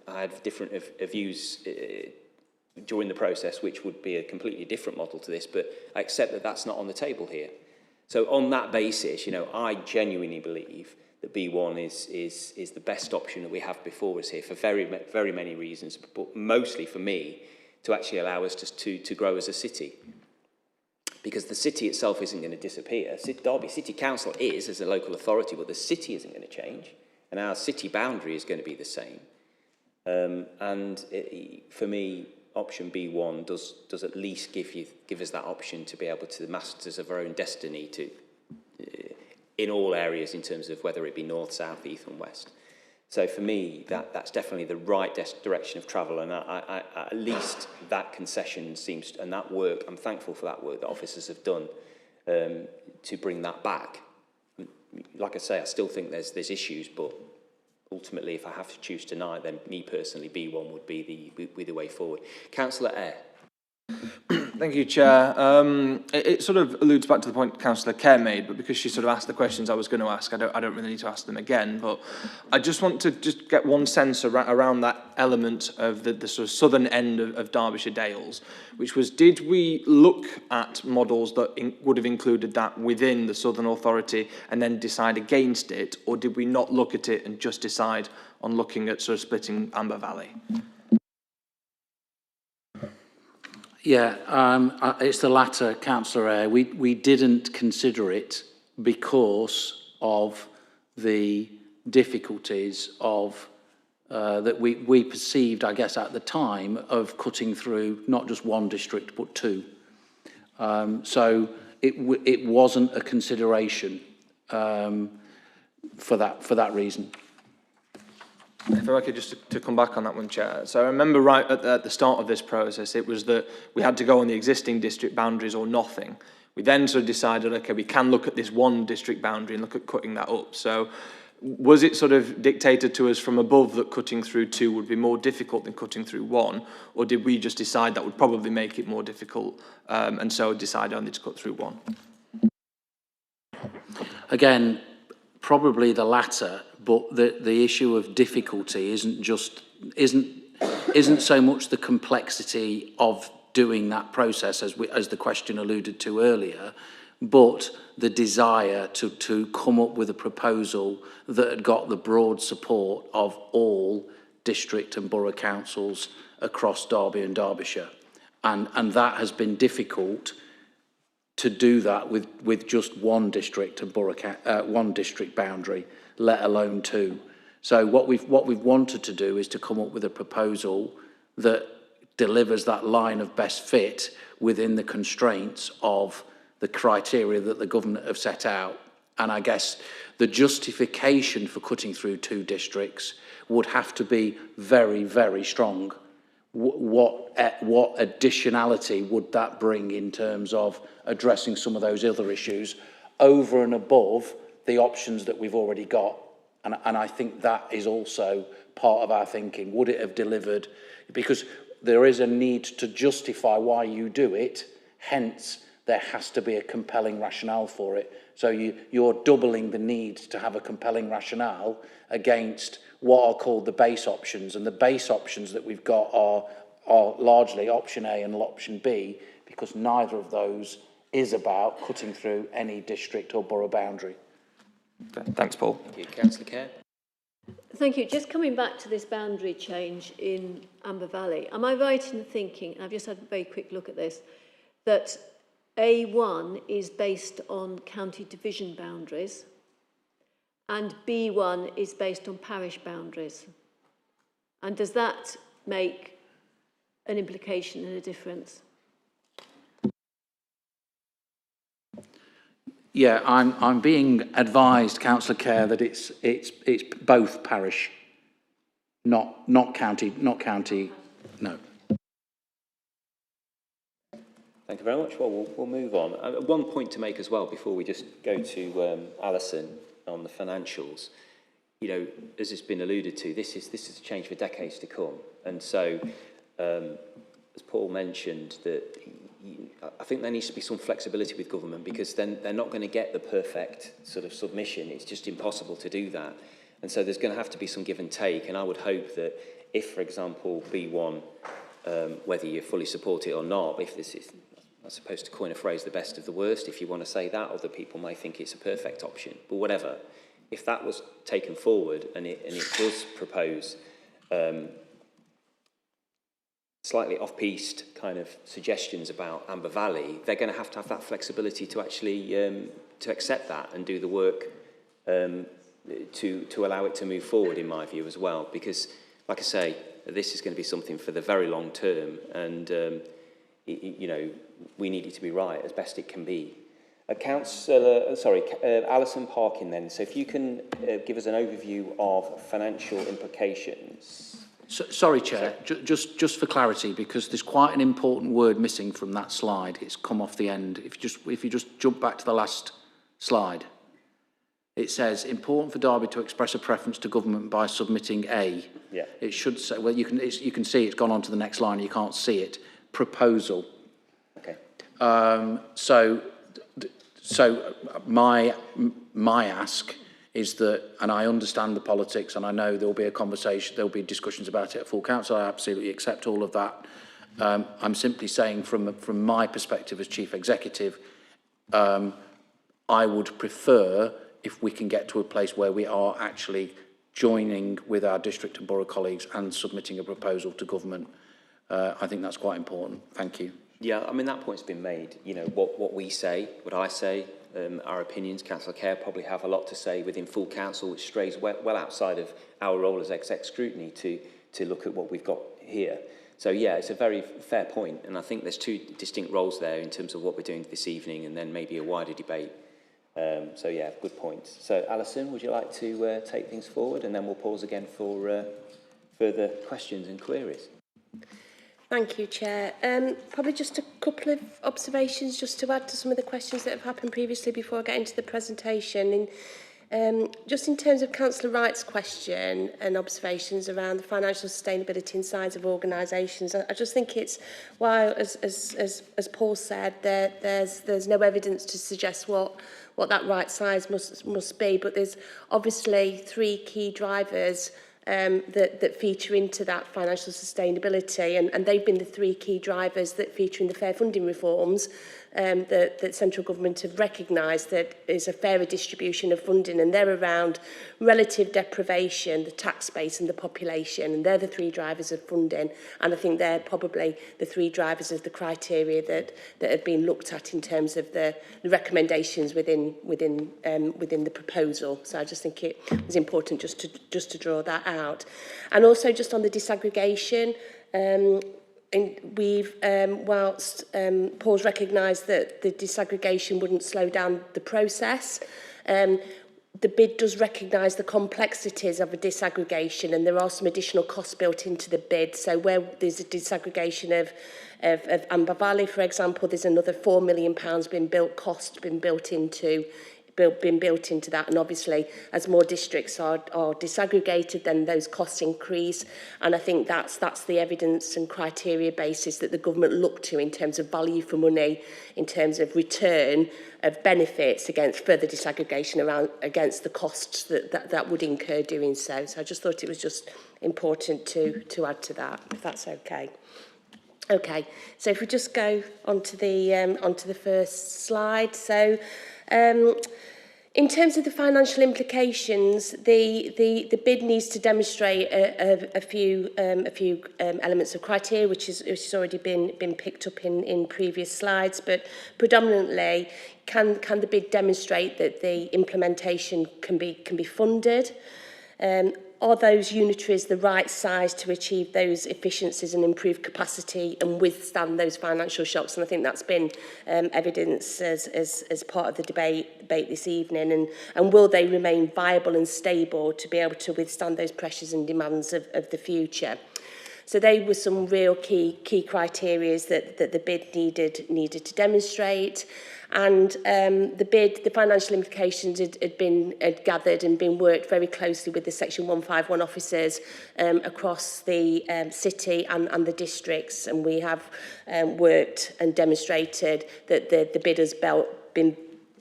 Speaker 1: I had different views during the process, which would be a completely different model to this, but I accept that that's not on the table here. So on that basis, you know, I genuinely believe that B1 is the best option that we have before us here for very, very many reasons, but mostly for me, to actually allow us to grow as a city. Because the city itself isn't going to disappear. Derby City Council is, as a local authority, but the city isn't going to change. And our city boundary is going to be the same. For me, option B1 does at least give us that option to be able to the masters of our own destiny to in all areas in terms of whether it be north, south, east and west. So for me, that's definitely the right direction of travel, and I at least that concession seems, and that work, I'm thankful for that work that officers have done to bring that back. Like I say, I still think there's issues, but ultimately, if I have to choose tonight, then me personally, B1 would be the way forward. Councillor Eyre.
Speaker 3: Thank you, Chair. It sort of alludes back to the point Councillor Kerr made, but because she sort of asked the questions I was going to ask, I don't really need to ask them again. But I just want to just get one sense around that element of the sort of southern end of Derbyshire Dales, which was, did we look at models that would have included that within the Southern Authority and then decide against it, or did we not look at it and just decide on looking at sort of splitting Amber Valley?
Speaker 6: Yeah, it's the latter, Councillor Eyre. We didn't consider it because of the difficulties of that we perceived, I guess, at the time of cutting through not just one district but two. So it wasn't a consideration for that reason.
Speaker 3: If I could just to come back on that one, Chair. So I remember right at the start of this process, it was that we had to go on the existing district boundaries or nothing. We then sort of decided, okay, we can look at this one district boundary and look at cutting that up. So was it sort of dictated to us from above that cutting through two would be more difficult than cutting through one? Or did we just decide that would probably make it more difficult and so decide only to cut through one?
Speaker 6: Again, probably the latter, but the issue of difficulty isn't so much the complexity of doing that process as the question alluded to earlier, but the desire to come up with a proposal that had got the broad support of all district and borough councils across Derby and Derbyshire, and that has been difficult to do that with just one district and borough one district boundary, let alone two. So what we've wanted to do is to come up with a proposal that delivers that line of best fit within the constraints of the criteria that the government have set out. And I guess the justification for cutting through two districts would have to be very, very strong. What additionality would that bring in terms of addressing some of those other issues over and above the options that we've already got? And I think that is also part of our thinking. Would it have delivered? Because there is a need to justify why you do it, hence there has to be a compelling rationale for it. So you're doubling the need to have a compelling rationale against what are called the base options. And the base options that we've got are largely option A and option B, because neither of those is about cutting through any district or borough boundary.
Speaker 3: Okay, thanks, Paul.
Speaker 1: Thank you. Councillor Kerr.
Speaker 10: Thank you. Just coming back to this boundary change in Amber Valley, am I right in thinking, and I've just had a very quick look at this, that A1 is based on county division boundaries and B1 is based on parish boundaries. And does that make an implication and a difference?
Speaker 6: Yeah, I'm being advised, Councillor Kerr, that it's both parish, not county, no.
Speaker 1: Thank you very much. Well, we'll move on. One point to make as well before we just go to Alison on the financials. You know, as it's been alluded to, this is a change for decades to come, and so as Paul mentioned, that I think there needs to be some flexibility with government, because then they're not going to get the perfect sort of submission. It's just impossible to do that, and so there's going to have to be some give and take. And I would hope that if, for example, B1, whether you fully support it or not, if this is, I suppose, to coin a phrase, the best of the worst, if you want to say that, other people may think it's a perfect option, but whatever. If that was taken forward and it does propose slightly off-piste kind of suggestions about Amber Valley, they're going to have that flexibility to actually to accept that and do the work to allow it to move forward, in my view, as well. Because, like I say, this is going to be something for the very long term, and you know, we need it to be right as best it can be. Alison Parkin then, so if you can give us an overview of financial implications.
Speaker 6: Sorry, Chair, just for clarity, because there's quite an important word missing from that slide. It's come off the end. If you just jump back to the last slide, it says, important for Derby to express a preference to government by submitting a.
Speaker 1: Yeah.
Speaker 6: It should say, well, you can see it's gone on to the next line, you can't see it, proposal.
Speaker 1: Okay.
Speaker 6: So my ask is that, and I understand the politics, and I know there'll be a conversation, there'll be discussions about it at full council. I absolutely accept all of that. I'm simply saying from my perspective as Chief Executive, I would prefer if we can get to a place where we are actually joining with our district and borough colleagues and submitting a proposal to government. I think that's quite important. Thank you.
Speaker 1: Yeah, I mean, that point's been made. You know, what we say, what I say, our opinions, Councillor Kerr probably have a lot to say within full council, which strays well outside of our role as exec scrutiny to look at what we've got here. So, yeah, it's a very fair point, and I think there's two distinct roles there in terms of what we're doing this evening and then maybe a wider debate. So, yeah, good points. So, Alison, would you like to take things forward, and then we'll pause again for further questions and queries.
Speaker 12: Thank you, Chair. Probably just a couple of observations just to add to some of the questions that have happened previously before I get into the presentation. Just in terms of Councillor Wright's question and observations around the financial sustainability and size of organisations, I just think it's, while, as Paul said, there's no evidence to suggest what that right size must be, but there's obviously three key drivers that feature into that financial sustainability, and they've been the three key drivers that feature in the fair funding reforms that central government have recognised that is a fairer distribution of funding, and they're around relative deprivation, the tax base and the population, and they're the three drivers of funding, and I think they're probably the three drivers of the criteria that have been looked at in terms of the recommendations within the proposal. So I just think it was important just to draw that out. And also just on the disaggregation, and we've, whilst Paul's recognised that the disaggregation wouldn't slow down the process, the bid does recognise the complexities of a disaggregation, and there are some additional costs built into the bid. So where there's a disaggregation of Amber Valley, for example, there's another £4 million been built into that, and obviously as more districts are disaggregated, then those costs increase, and I think that's the evidence and criteria basis that the government look to in terms of value for money, in terms of return of benefits against further disaggregation against the costs that would incur doing so. So I just thought it was just important to add to that, if that's okay. Okay, so if we just go onto the first slide. So In terms of the financial implications, the bid needs to demonstrate a few elements of criteria, which has already been picked up in previous slides, but predominantly, can the bid demonstrate that the implementation can be funded? Are those unitaries the right size to achieve those efficiencies and improve capacity and withstand those financial shocks? And I think that's been evidenced as part of the debate this evening. And will they remain viable and stable to be able to withstand those pressures and demands of the future? So they were some real key criteria that the bid needed to demonstrate. And the financial implications had gathered and been worked very closely with the Section 151 officers across the city and the districts. And we have worked and demonstrated that the bid has been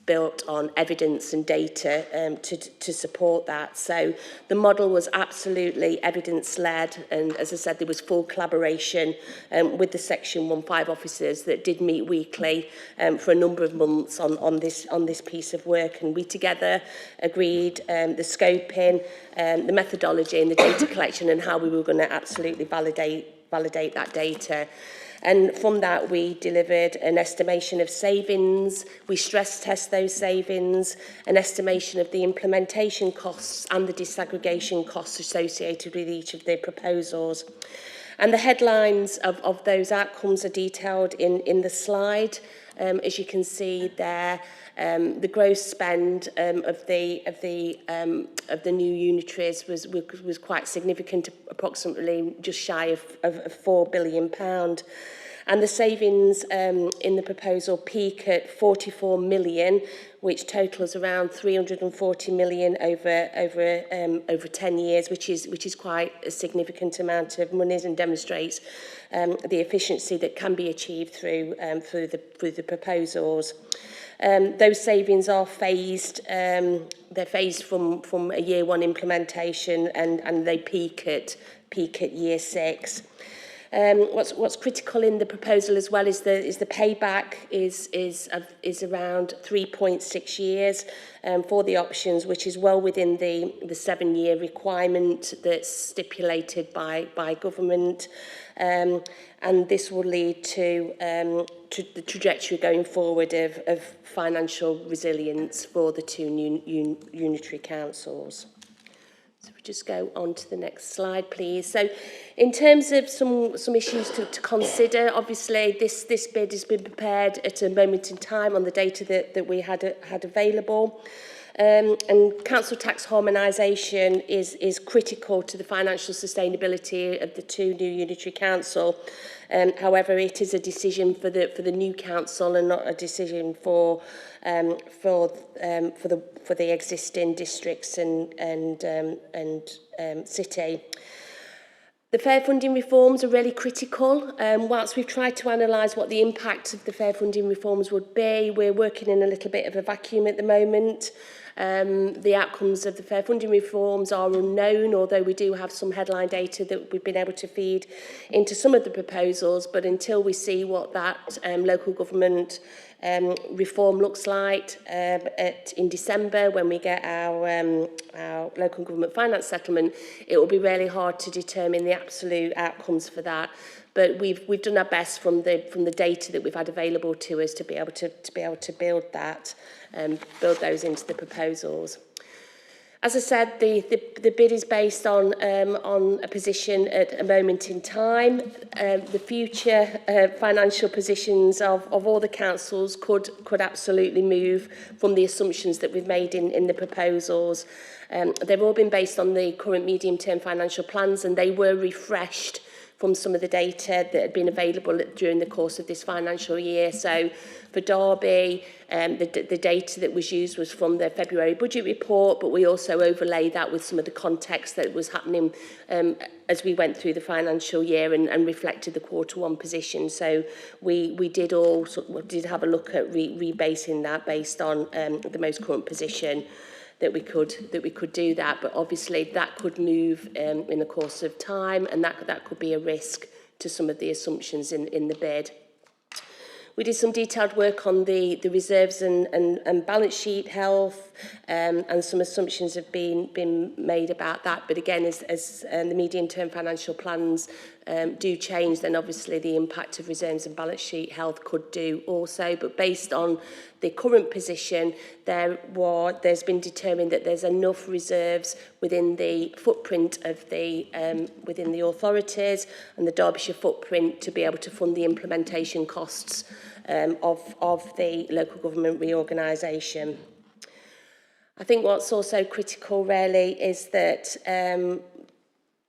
Speaker 12: built on evidence and data to support that. So the model was absolutely evidence-led, and as I said, there was full collaboration with the Section 15 officers that did meet weekly for a number of months on this piece of work, and we together agreed the scoping, the methodology and the data collection and how we were going to absolutely validate that data. And from that, we delivered an estimation of savings. We stress test those savings, an estimation of the implementation costs and the disaggregation costs associated with each of the proposals. And the headlines of those outcomes are detailed in the slide. As you can see there, the gross spend of the new unitaries was quite significant, approximately just shy of £4 billion. And the savings in the proposal peak at 44 million, which totals around 340 million over 10 years, which is quite a significant amount of money and demonstrates the efficiency that can be achieved through the proposals. Those savings are phased. They're phased from a year one implementation, and they peak at year 6. What's critical in the proposal as well is the payback is around 3.6 years for the options, which is well within the 7-year requirement that's stipulated by government. And this will lead to the trajectory going forward of financial resilience for the two unitary councils. So we just go on to the next slide, please. So in terms of some issues to consider, obviously this bid has been prepared at a moment in time on the data that we had available. And council tax harmonisation is critical to the financial sustainability of the two new unitary council. However, it is a decision for the new council and not a decision for the existing districts and city. The fair funding reforms are really critical. Whilst we've tried to analyse what the impact of the fair funding reforms would be, we're working in a little bit of a vacuum at the moment. The outcomes of the fair funding reforms are unknown, although we do have some headline data that we've been able to feed into some of the proposals. But until we see what that local government reform looks like in December, when we get our local government finance settlement, it will be really hard to determine the absolute outcomes for that. But we've done our best from the data that we've had available to us to be able to build that, build those into the proposals. As I said, the bid is based on a position at a moment in time. The future financial positions of all the councils could absolutely move from the assumptions that we've made in the proposals. They've all been based on the current medium-term financial plans, and they were refreshed from some of the data that had been available during the course of this financial year. So for Derby, the data that was used was from the February budget report, but we also overlay that with some of the context that was happening as we went through the financial year and reflected the Q1 position. So we did have a look at rebasing that based on the most current position that we could do that, but obviously that could move in the course of time, and that could be a risk to some of the assumptions in the bid. We did some detailed work on the reserves and balance sheet health, and some assumptions have been made about that. But again, as the medium-term financial plans do change, then obviously the impact of reserves and balance sheet health could do also. But based on the current position, there's been determined that there's enough reserves within the footprint of within the authorities and the Derbyshire footprint to be able to fund the implementation costs of the local government reorganisation. I think what's also critical really is that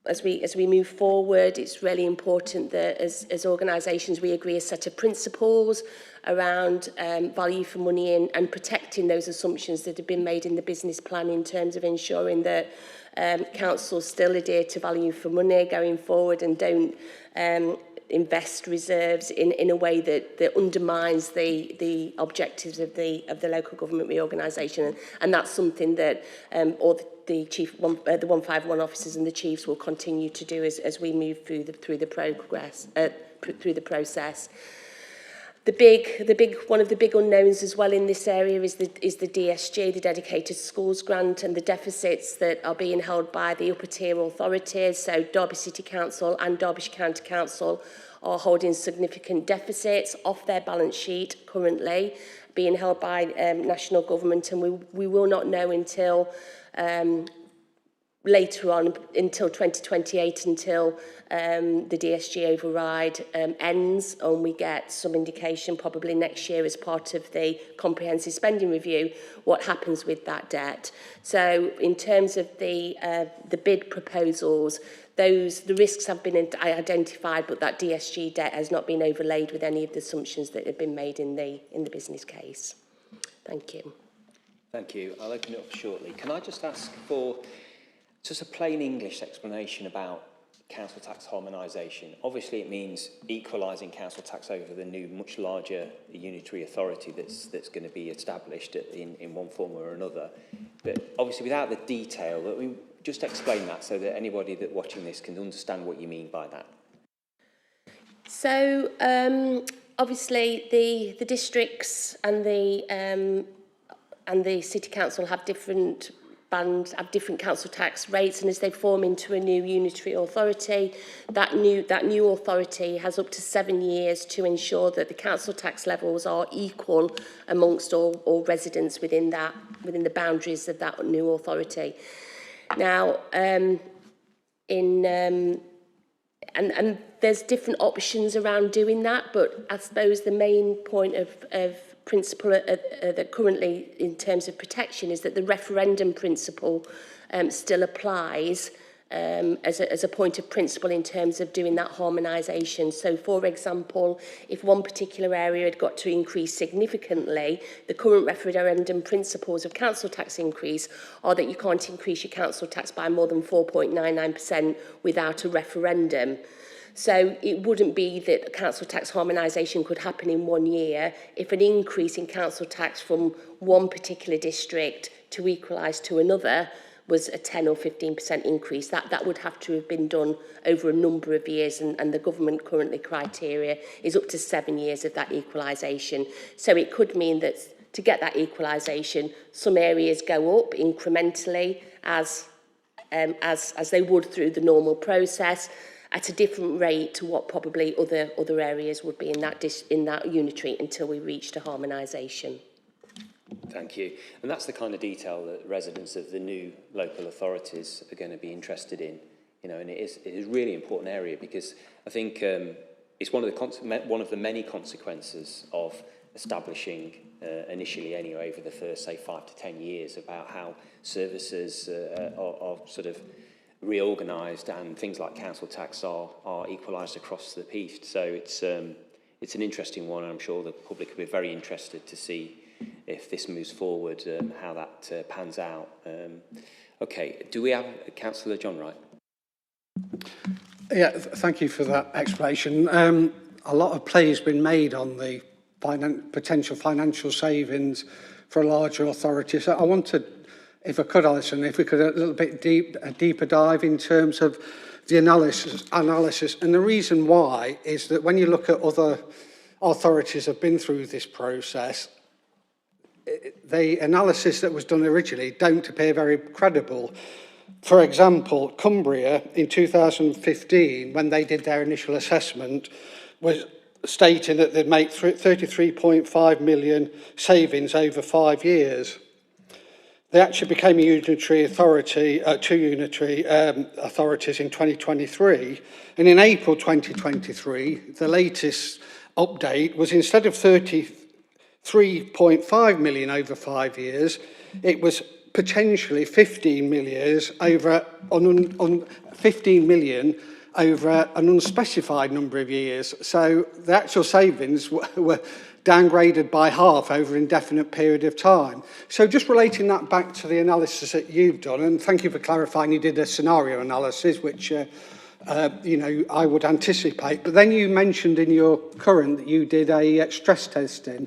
Speaker 12: as we move forward, it's really important that as organisations we agree a set of principles around value for money and protecting those assumptions that have been made in the business plan in terms of ensuring that councils still adhere to value for money going forward and don't invest reserves in a way that undermines the objectives of the local government reorganisation, and that's something that all the 151 officers and the chiefs will continue to do as we move through the process. One of the big unknowns as well in this area is the DSG, the Dedicated Schools Grant, and the deficits that are being held by the upper tier authorities. So Derby City Council and Derbyshire County Council are holding significant deficits off their balance sheet currently, being held by national government, and we will not know until later on, until 2028, until the DSG override ends, and we get some indication probably next year as part of the comprehensive spending review what happens with that debt. So in terms of the bid proposals, the risks have been identified, but that DSG debt has not been overlaid with any of the assumptions that have been made in the business case. Thank you.
Speaker 1: Thank you. I'll open it up shortly. Can I just ask for just a plain English explanation about council tax harmonisation? Obviously, it means equalising council tax over the new, much larger unitary authority that's going to be established in one form or another. But obviously, without the detail, that we just explain that so that anybody that watching this can understand what you mean by that.
Speaker 12: So, obviously, the districts and the city council have different bands, have different council tax rates, and as they form into a new unitary authority, that new authority has up to 7 years to ensure that the council tax levels are equal amongst all residents within the boundaries of that new authority. Now, and there's different options around doing that, but I suppose the main point of principle that currently in terms of protection is that the referendum principle still applies as a point of principle in terms of doing that harmonisation. So, for example, if one particular area had got to increase significantly, the current referendum principles of council tax increase are that you can't increase your council tax by more than 4.99% without a referendum. So it wouldn't be that council tax harmonisation could happen in 1 year. If an increase in council tax from one particular district to equalise to another was a 10 or 15% increase, that would have to have been done over a number of years, and the government currently criteria is up to 7 years of that equalisation. So it could mean that to get that equalisation, some areas go up incrementally as they would through the normal process, at a different rate to what probably other areas would be in that unitary until we reached a harmonisation.
Speaker 1: Thank you. And that's the kind of detail that residents of the new local authorities are going to be interested in. You know, and it is a really important area because I think it's one of the many consequences of establishing initially anyway over the first say 5 to 10 years about how services are sort of reorganised and things like council tax are equalised across the piece. So it's an interesting one, and I'm sure the public will be very interested to see if this moves forward, how that pans out. Okay, do we have Councillor John Wright?
Speaker 4: Yeah, thank you for that explanation. A lot of play has been made on the potential financial savings for a larger authority. So I wanted, if I could, Alison, if we could a little bit a deeper dive in terms of the analysis. And the reason why is that when you look at other authorities have been through this process, the analysis that was done originally don't appear very credible. For example, Cumbria in 2015, when they did their initial assessment, was stating that they'd make 33.5 million savings over 5 years. They actually became a unitary authority, two unitary authorities in 2023. And in April 2023, the latest update was, instead of 33.5 million over 5 years, it was potentially 15 million over an unspecified number of years. So the actual savings were downgraded by half over an indefinite period of time. So just relating that back to the analysis that you've done, and thank you for clarifying you did a scenario analysis, which I would anticipate. But then you mentioned in your current that you did a stress testing.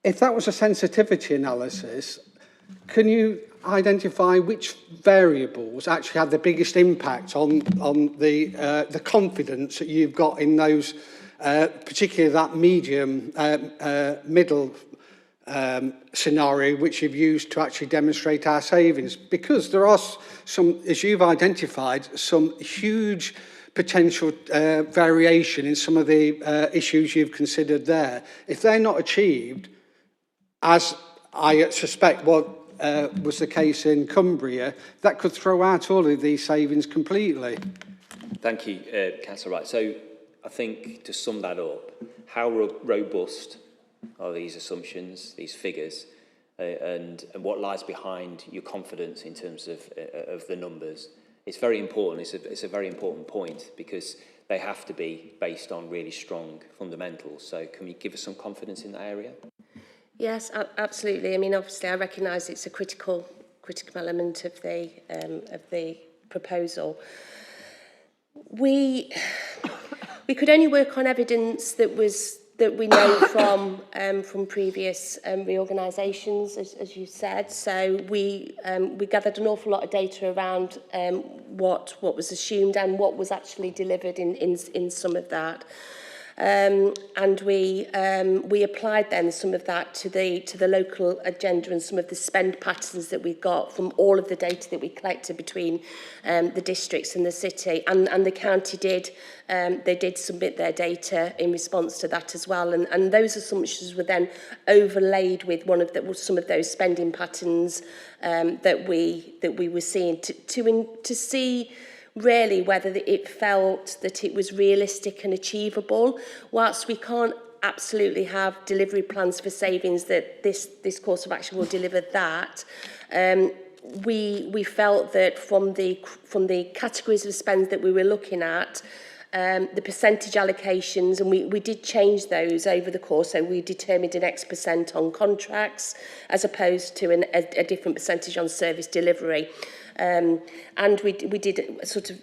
Speaker 4: If that was a sensitivity analysis, can you identify which variables actually had the biggest impact on the confidence that you've got in those, particularly that middle scenario which you've used to actually demonstrate our savings? Because there are some, as you've identified, some huge potential variation in some of the issues you've considered there. If they're not achieved, as I suspect what was the case in Cumbria, that could throw out all of these savings completely.
Speaker 1: Thank you, Councillor Wright. So I think, to sum that up, how robust are these assumptions, these figures, and what lies behind your confidence in terms of the numbers? It's very important. It's a very important point, because they have to be based on really strong fundamentals. So can you give us some confidence in that area?
Speaker 12: Yes, absolutely. I mean, obviously, I recognise it's a critical element of the proposal. We could only work on evidence that we know from previous reorganisations, as you said. So we gathered an awful lot of data around what was assumed and what was actually delivered in some of that. And we applied then some of that to the local agenda and some of the spend patterns that we got from all of the data that we collected between the districts and the city, and the county did submit their data in response to that as well, and those assumptions were then overlaid with some of those spending patterns that we were seeing to see really whether it felt that it was realistic and achievable. Whilst we can't absolutely have delivery plans for savings that this course of action will deliver that, we felt that from the categories of spend that we were looking at, the percentage allocations, and we did change those over the course, so we determined an X percent on contracts as opposed to a different percentage on service delivery. And we did sort of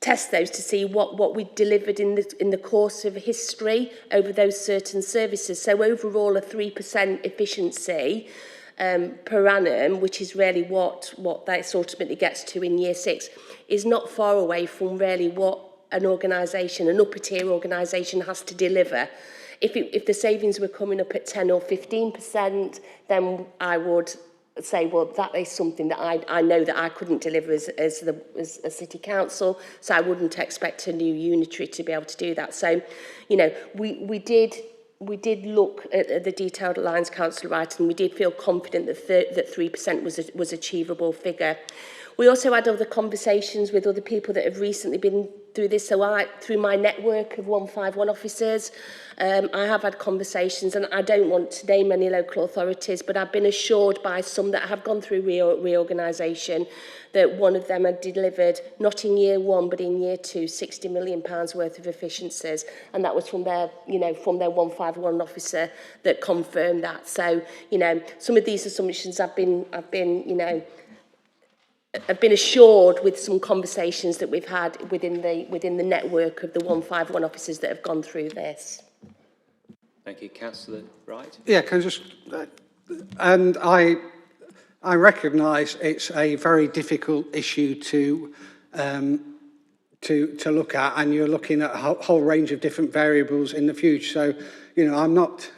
Speaker 12: test those to see what we delivered in the course of history over those certain services. So overall, a 3% efficiency per annum, which is really what that ultimately gets to in year 6, is not far away from really what an organisation, an upper tier organisation, has to deliver. If the savings were coming up at 10 or 15%, then I would say, well, that is something that I know that I couldn't deliver as a city council, so I wouldn't expect a new unitary to be able to do that. So, you know, we did look at the detailed lines, Councillor Wright, and we did feel confident that 3% was achievable figure. We also had other conversations with other people that have recently been through this. So through my network of 151 officers, I have had conversations, and I don't want to name any local authorities, but I've been assured by some that have gone through reorganisation that one of them had delivered, not in year 1, but in year 2, £60 million worth of efficiencies. And that was from their 151 officer that confirmed that. So, you know, some of these assumptions have been assured with some conversations that we've had within the network of the 151 officers that have gone through this.
Speaker 1: Thank you. Councillor Wright?
Speaker 4: Yeah, can I just... and I recognise it's a very difficult issue to to look at, and you're looking at a whole range of different variables in the future. So, you know, I'm not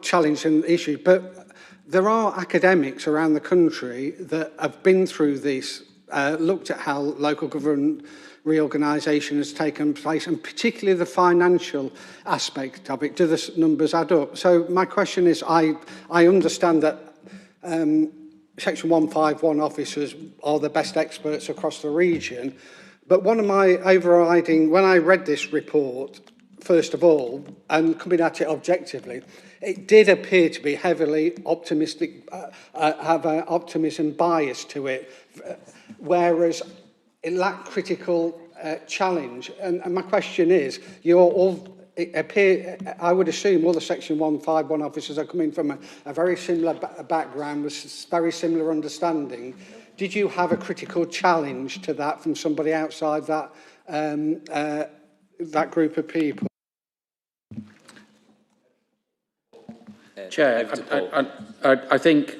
Speaker 4: challenging the issue, but there are academics around the country that have been through this, looked at how local government reorganisation has taken place, and particularly the financial aspect of it. Do the numbers add up? So my question is, I understand that Section 151 officers are the best experts across the region, but one of my overriding, when I read this report, first of all, and coming at it objectively, it did appear to be heavily optimistic, have an optimism bias to it, whereas it lacked critical challenge. And my question is, I would assume all the Section 151 officers are coming from a very similar background with very similar understanding. Did you have a critical challenge to that from somebody outside that that group of people?
Speaker 6: Chair, I think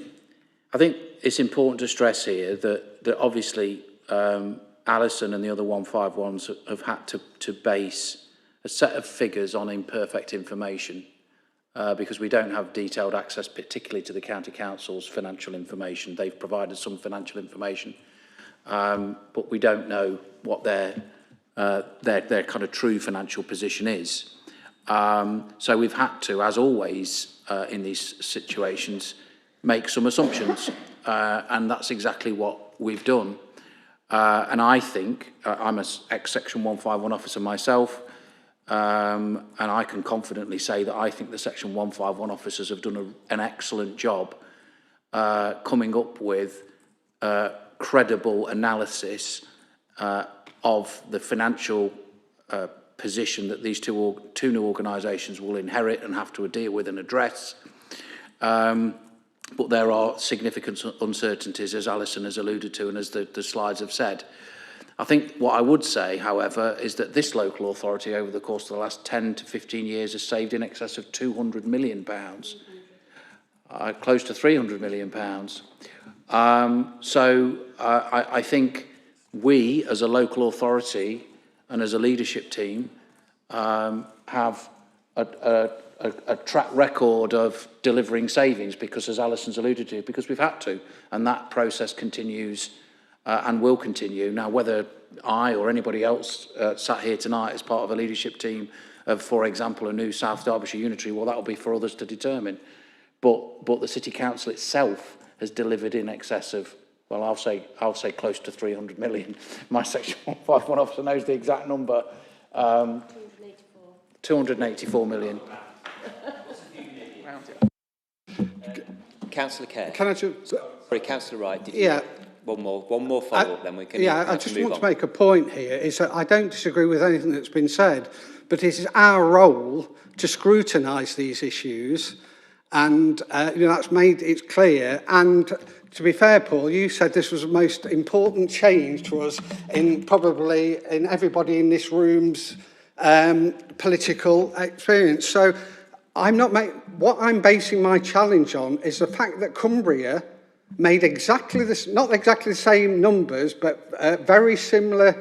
Speaker 6: it's important to stress here that obviously Alison and the other 151s have had to base a set of figures on imperfect information because we don't have detailed access, particularly to the county council's financial information. They've provided some financial information, but we don't know what their kind of true financial position is. So we've had to, as always in these situations, make some assumptions, and that's exactly what we've done. And I think, I'm an ex-Section 151 officer myself, and I can confidently say that I think the Section 151 officers have done an excellent job coming up with credible analysis of the financial position that these two new organisations will inherit and have to deal with and address. But there are significant uncertainties, as Alison has alluded to and as the slides have said. I think what I would say, however, is that this local authority over the course of the last 10 to 15 years has saved in excess of £200 million, close to £300 million. So I think we, as a local authority and as a leadership team, have a track record of delivering savings because, as Alison's alluded to, because we've had to, and that process continues and will continue. Now, whether I or anybody else sat here tonight as part of a leadership team of, for example, a new South Derbyshire unitary, well, that will be for others to determine. But the City Council itself has delivered in excess of, well, I'll say close to 300 million. My Section 151 officer knows the exact number. 284 million.
Speaker 1: Councillor Kerr.
Speaker 4: Can I just...
Speaker 1: Sorry, Councillor Wright, did
Speaker 4: yeah.
Speaker 1: One more follow-up, then we can.
Speaker 4: Yeah, I just want to make a point here. Is that I don't disagree with anything that's been said, but it is our role to scrutinise these issues, and that's made it clear. And to be fair, Paul, you said this was the most important change to us in everybody in this room's political experience. So what I'm basing my challenge on is the fact that Cumbria made exactly this, not exactly the same numbers, but very similar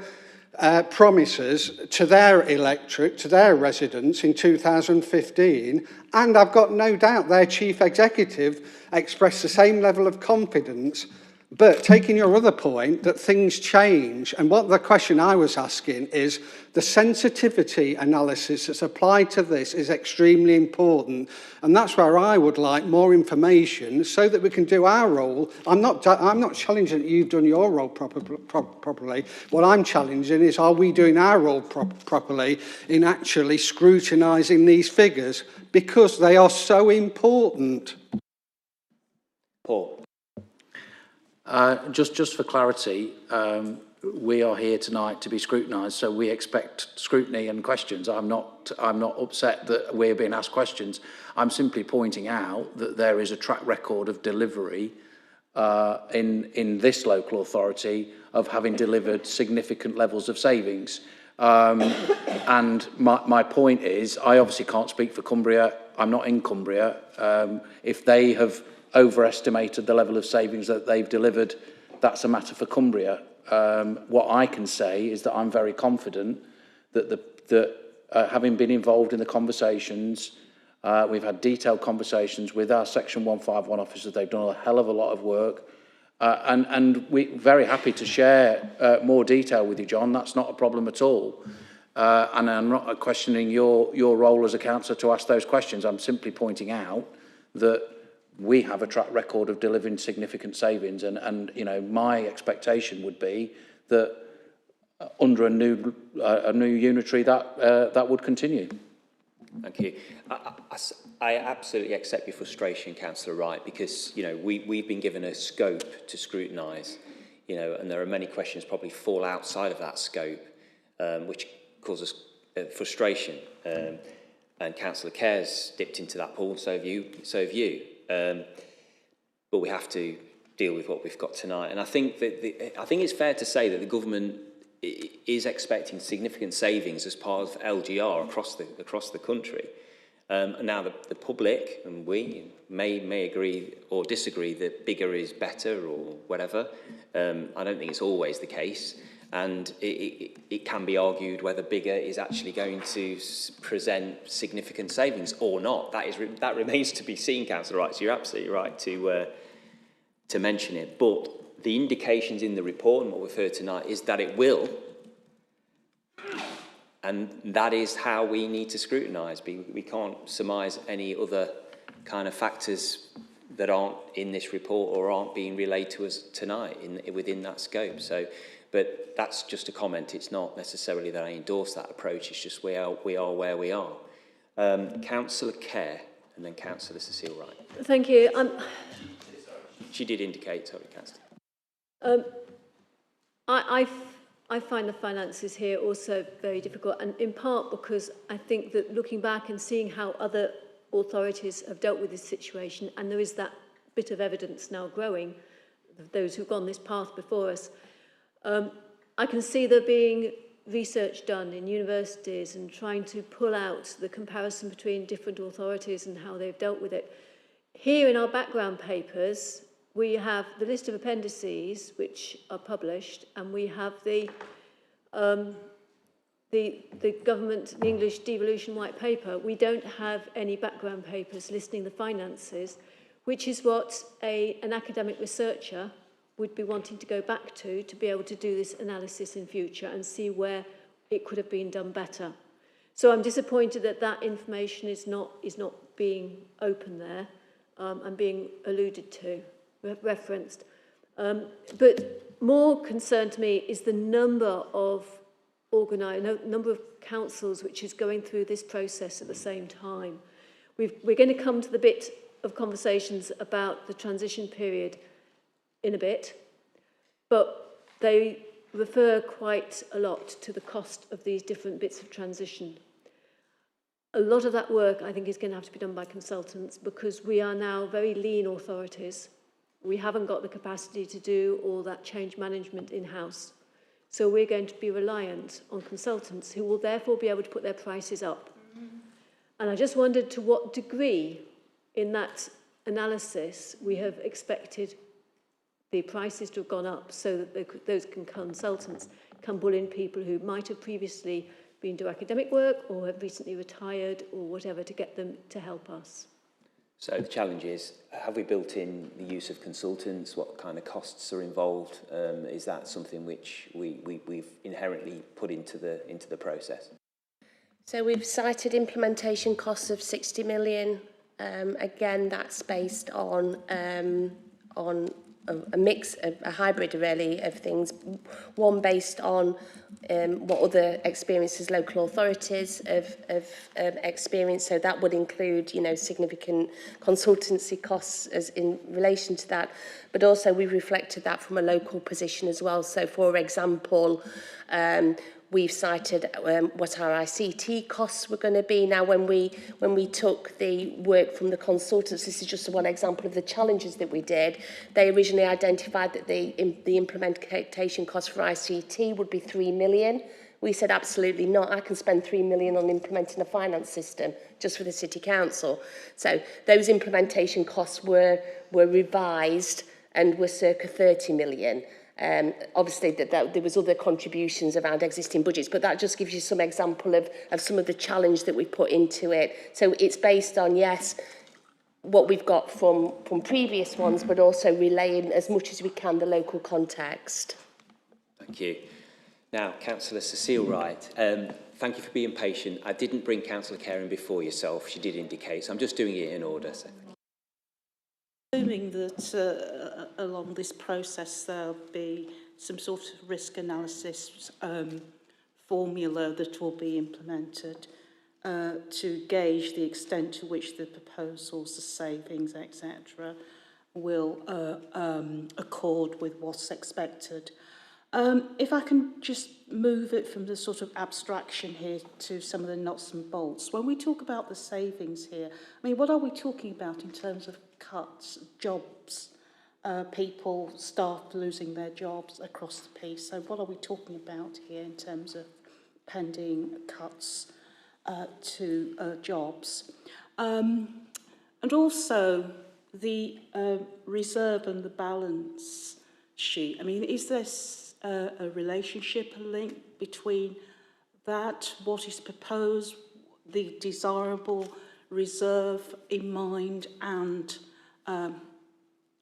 Speaker 4: promises to their electorate, to their residents in 2015. And I've got no doubt their chief executive expressed the same level of confidence. But taking your other point, that things change, and what the question I was asking is, the sensitivity analysis that's applied to this is extremely important, and that's where I would like more information so that we can do our role. I'm not challenging that you've done your role properly. What I'm challenging is, are we doing our role properly in actually scrutinising these figures, because they are so important.
Speaker 1: Paul.
Speaker 6: Just for clarity, we are here tonight to be scrutinised, so we expect scrutiny and questions. I'm not upset that we're being asked questions. I'm simply pointing out that there is a track record of delivery in this local authority of having delivered significant levels of savings. And my point is, I obviously can't speak for Cumbria. I'm not in Cumbria. If they have overestimated the level of savings that they've delivered, that's a matter for Cumbria. what I can say is that I'm very confident that having been involved in the conversations, we've had detailed conversations with our Section 151 officers. They've done a hell of a lot of work. And we're very happy to share more detail with you, John. That's not a problem at all. And I'm not questioning your role as a councillor to ask those questions. I'm simply pointing out that we have a track record of delivering significant savings. And you know, my expectation would be that under a new unitary that would continue.
Speaker 1: Thank you. I absolutely accept your frustration, Councillor Wright, because, you know, we've been given a scope to scrutinise, you know, and there are many questions probably fall outside of that scope, which causes frustration. And Councillor Kerr's dipped into that pool, so have you. But we have to deal with what we've got tonight. And I think that I think it's fair to say that the government is expecting significant savings as part of LGR across the country. Now the public and we may agree or disagree that bigger is better or whatever. I don't think it's always the case, and it can be argued whether bigger is actually going to present significant savings or not. That remains to be seen, Councillor Wright. So you're absolutely right to mention it, but the indications in the report and what we've heard tonight is that it will. And that is how we need to scrutinise. We can't surmise any other kind of factors that aren't in this report or aren't being relayed to us tonight within that scope. So, but that's just a comment. It's not necessarily that I endorse that approach. It's just we are where we are. Councillor Kerr and then Councillor Cecile Wright.
Speaker 10: Thank you.
Speaker 1: She did indicate, sorry, Councillor.
Speaker 10: I find the finances here also very difficult, and in part because I think that looking back and seeing how other authorities have dealt with this situation, and there is that bit of evidence now growing, of those who've gone this path before us, I can see there being research done in universities and trying to pull out the comparison between different authorities and how they've dealt with it. Here in our background papers, we have the list of appendices which are published, and we have the government, the English devolution white paper. We don't have any background papers listing the finances, which is what an academic researcher would be wanting to go back to be able to do this analysis in future and see where it could have been done better. So I'm disappointed that that information is not being open there and being alluded to. Referenced. But more concern to me is the number of councils which is going through this process at the same time. We're going to come to the bit of conversations about the transition period in a bit, but they refer quite a lot to the cost of these different bits of transition. A lot of that work, I think, is going to have to be done by consultants because we are now very lean authorities. We haven't got the capacity to do all that change management in-house. So we're going to be reliant on consultants who will therefore be able to put their prices up. And I just wondered to what degree in that analysis we have expected the prices to have gone up so that those consultants can pull in people who might have previously been doing academic work or have recently retired or whatever to get them to help us.
Speaker 1: So the challenge is, have we built in the use of consultants? What kind of costs are involved? Is that something which we've inherently put into the process?
Speaker 12: So we've cited implementation costs of 60 million. Again, that's based on a mix, a hybrid really of things. One based on what other experiences local authorities have experienced. So that would include, you know, significant consultancy costs as in relation to that. But also we reflected that from a local position as well. So for example, we've cited what our ICT costs were going to be. Now, when we took the work from the consultants, this is just one example of the challenges that we did. They originally identified that the implementation cost for ICT would be 3 million. We said absolutely not. I can spend 3 million on implementing a finance system just for the City Council. So those implementation costs were revised and were circa 30 million. Obviously, that there was other contributions around existing budgets, but that just gives you some example of some of the challenge that we put into it. So it's based on, yes, what we've got from previous ones, but also relaying as much as we can the local context.
Speaker 1: Thank you. Now, Councillor Cecile Wright, thank you for being patient. I didn't bring Councillor Kerr in before yourself. She did indicate, so I'm just doing it in order. So.
Speaker 7: Assuming that along this process there'll be some sort of risk analysis formula that will be implemented to gauge the extent to which the proposals, the savings, etc., will accord with what's expected. If I can just move it from the sort of abstraction here to some of the nuts and bolts. When we talk about the savings here, I mean, what are we talking about in terms of cuts, jobs, people, staff losing their jobs across the piece? So what are we talking about here in terms of pending cuts to jobs? And also the reserve and the balance sheet. I mean, is this a relationship, a link between that, what is proposed, the desirable reserve in mind, and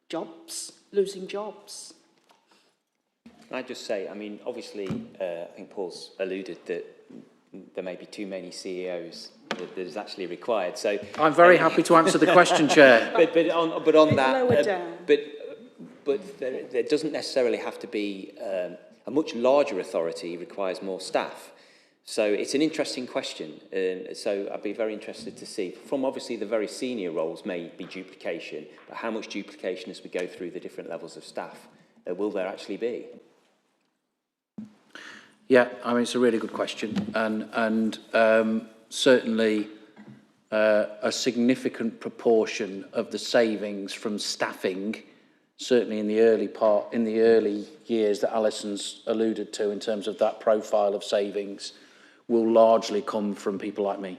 Speaker 7: jobs, losing jobs?
Speaker 1: Can I just say, I mean, obviously, I think Paul's alluded that there may be too many CEOs that is actually required. So
Speaker 6: I'm very happy to answer the question, Chair.
Speaker 1: But on that,
Speaker 7: lower down.
Speaker 1: But there doesn't necessarily have to be a much larger authority requires more staff. So it's an interesting question. So I'd be very interested to see, from obviously the very senior roles may be duplication, but how much duplication as we go through the different levels of staff will there actually be?
Speaker 6: Yeah, I mean, it's a really good question. And certainly a significant proportion of the savings from staffing, certainly in the early years that Alison's alluded to in terms of that profile of savings, will largely come from people like me.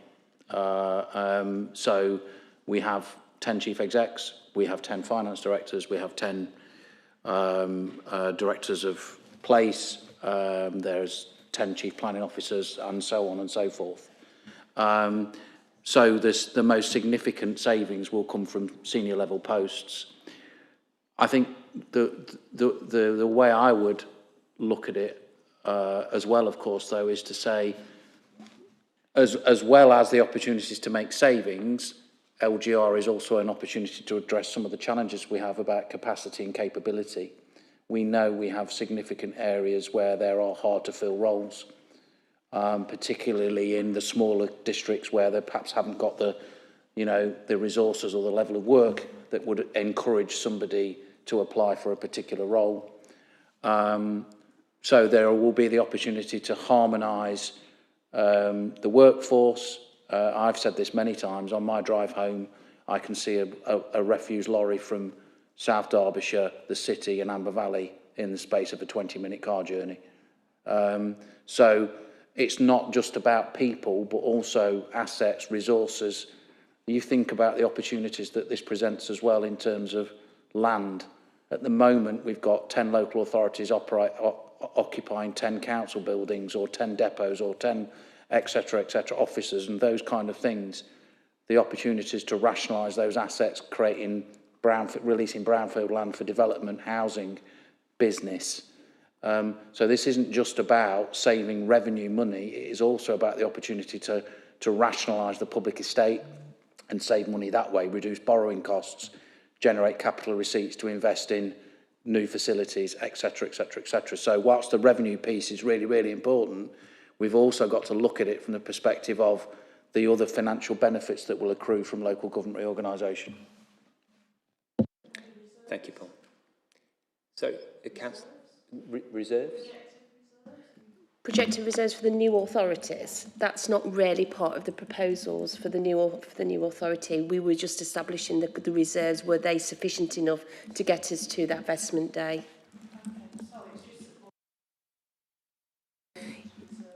Speaker 6: So we have 10 chief execs, we have 10 finance directors, we have 10 directors of place, there's 10 chief planning officers, and so on and so forth. So the most significant savings will come from senior level posts. I think the way I would look at it as well, of course, though, is to say, as well as the opportunities to make savings, LGR is also an opportunity to address some of the challenges we have about capacity and capability. We know we have significant areas where there are hard to fill roles, particularly in the smaller districts where they perhaps haven't got the resources or the level of work that would encourage somebody to apply for a particular role. So there will be the opportunity to harmonise the workforce. I've said this many times. On my drive home, I can see a refuse lorry from South Derbyshire, the city and Amber Valley in the space of a 20-minute car journey. So it's not just about people, but also assets, resources. You think about the opportunities that this presents as well in terms of land. At the moment, we've got 10 local authorities occupying 10 council buildings or 10 depots or 10 etc., offices and those kind of things. The opportunities to rationalise those assets, releasing brownfield land for development, housing, business. So this isn't just about saving revenue money, it is also about the opportunity to rationalise the public estate and save money that way, reduce borrowing costs, generate capital receipts to invest in new facilities, etc. So whilst the revenue piece is really, really important, we've also got to look at it from the perspective of the other financial benefits that will accrue from local government reorganisation.
Speaker 1: Thank you, Paul. So, reserves?
Speaker 12: Projected reserves for the new authorities. That's not really part of the proposals for the new authority. We were just establishing the reserves. Were they sufficient enough to get us to that vestment day?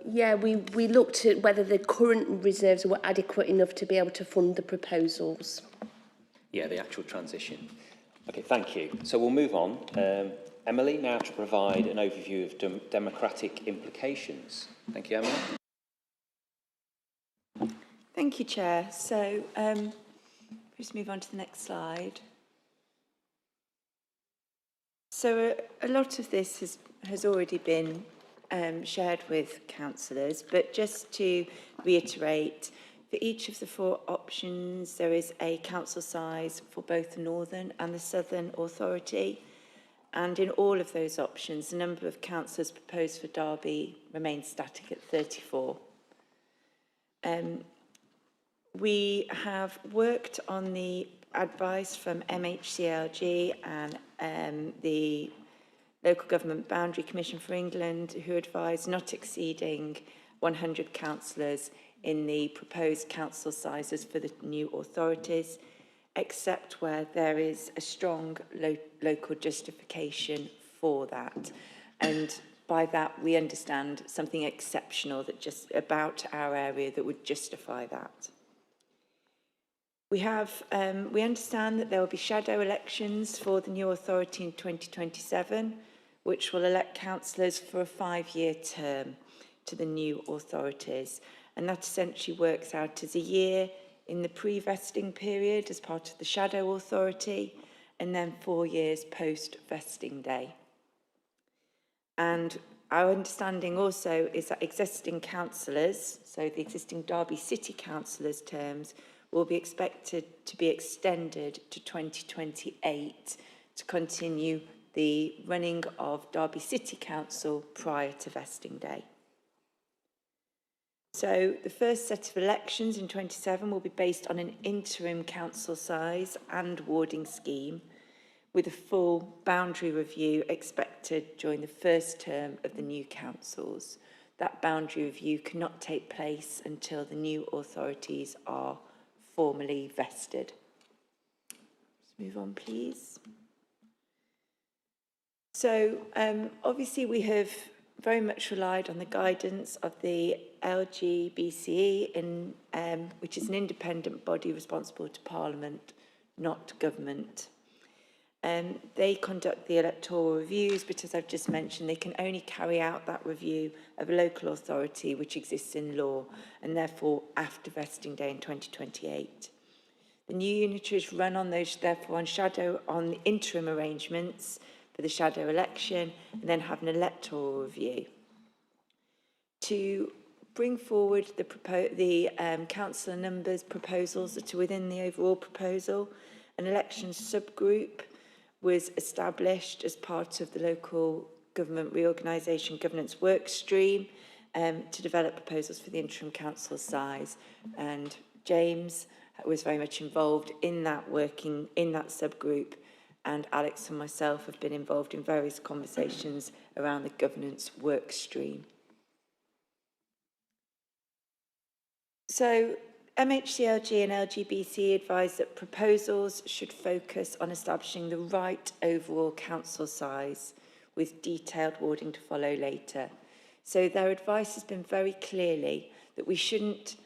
Speaker 12: Yeah, we looked at whether the current reserves were adequate enough to be able to fund the proposals.
Speaker 1: Yeah, the actual transition. Okay, thank you. So we'll move on. Emily now to provide an overview of democratic implications. Thank you, Emily.
Speaker 13: Thank you, Chair. So, just move on to the next slide. So, a lot of this has already been shared with councillors, but just to reiterate, for each of the 4 options, there is a council size for both the Northern and the Southern Authority. And in all of those options, the number of councillors proposed for Derby remains static at 34. We have worked on the advice from MHCLG and the Local Government Boundary Commission for England, who advised not exceeding 100 councillors in the proposed council sizes for the new authorities, except where there is a strong local justification for that. And by that, we understand something exceptional that just about our area that would justify that. We understand that there will be shadow elections for the new authority in 2027, which will elect councillors for a 5-year term to the new authorities. And that essentially works out as a year in the pre-vesting period as part of the shadow authority, and then 4 years post-vesting day. And our understanding also is that existing councillors, so the existing Derby City councillors' terms, will be expected to be extended to 2028 to continue the running of Derby City Council prior to vesting day. So the first set of elections in 27 will be based on an interim council size and warding scheme, with a full boundary review expected during the first term of the new councils. That boundary review cannot take place until the new authorities are formally vested. Let's move on, please. So obviously we have very much relied on the guidance of the LGBCE, which is an independent body responsible to Parliament, not government. They conduct the electoral reviews, but as I've just mentioned, they can only carry out that review of a local authority which exists in law, and therefore after vesting day in 2028. The new unitaries run on those, therefore, on the interim arrangements for the shadow election, and then have an electoral review. To bring forward the councillor numbers proposals that are within the overall proposal, an election subgroup was established as part of the local government reorganisation governance work stream to develop proposals for the interim council size. And James was very much involved in that working in that subgroup, and Alex and myself have been involved in various conversations around the governance work stream. So MHCLG and LGBC advise that proposals should focus on establishing the right overall council size, with detailed warding to follow later. So their advice has been very clearly that we shouldn't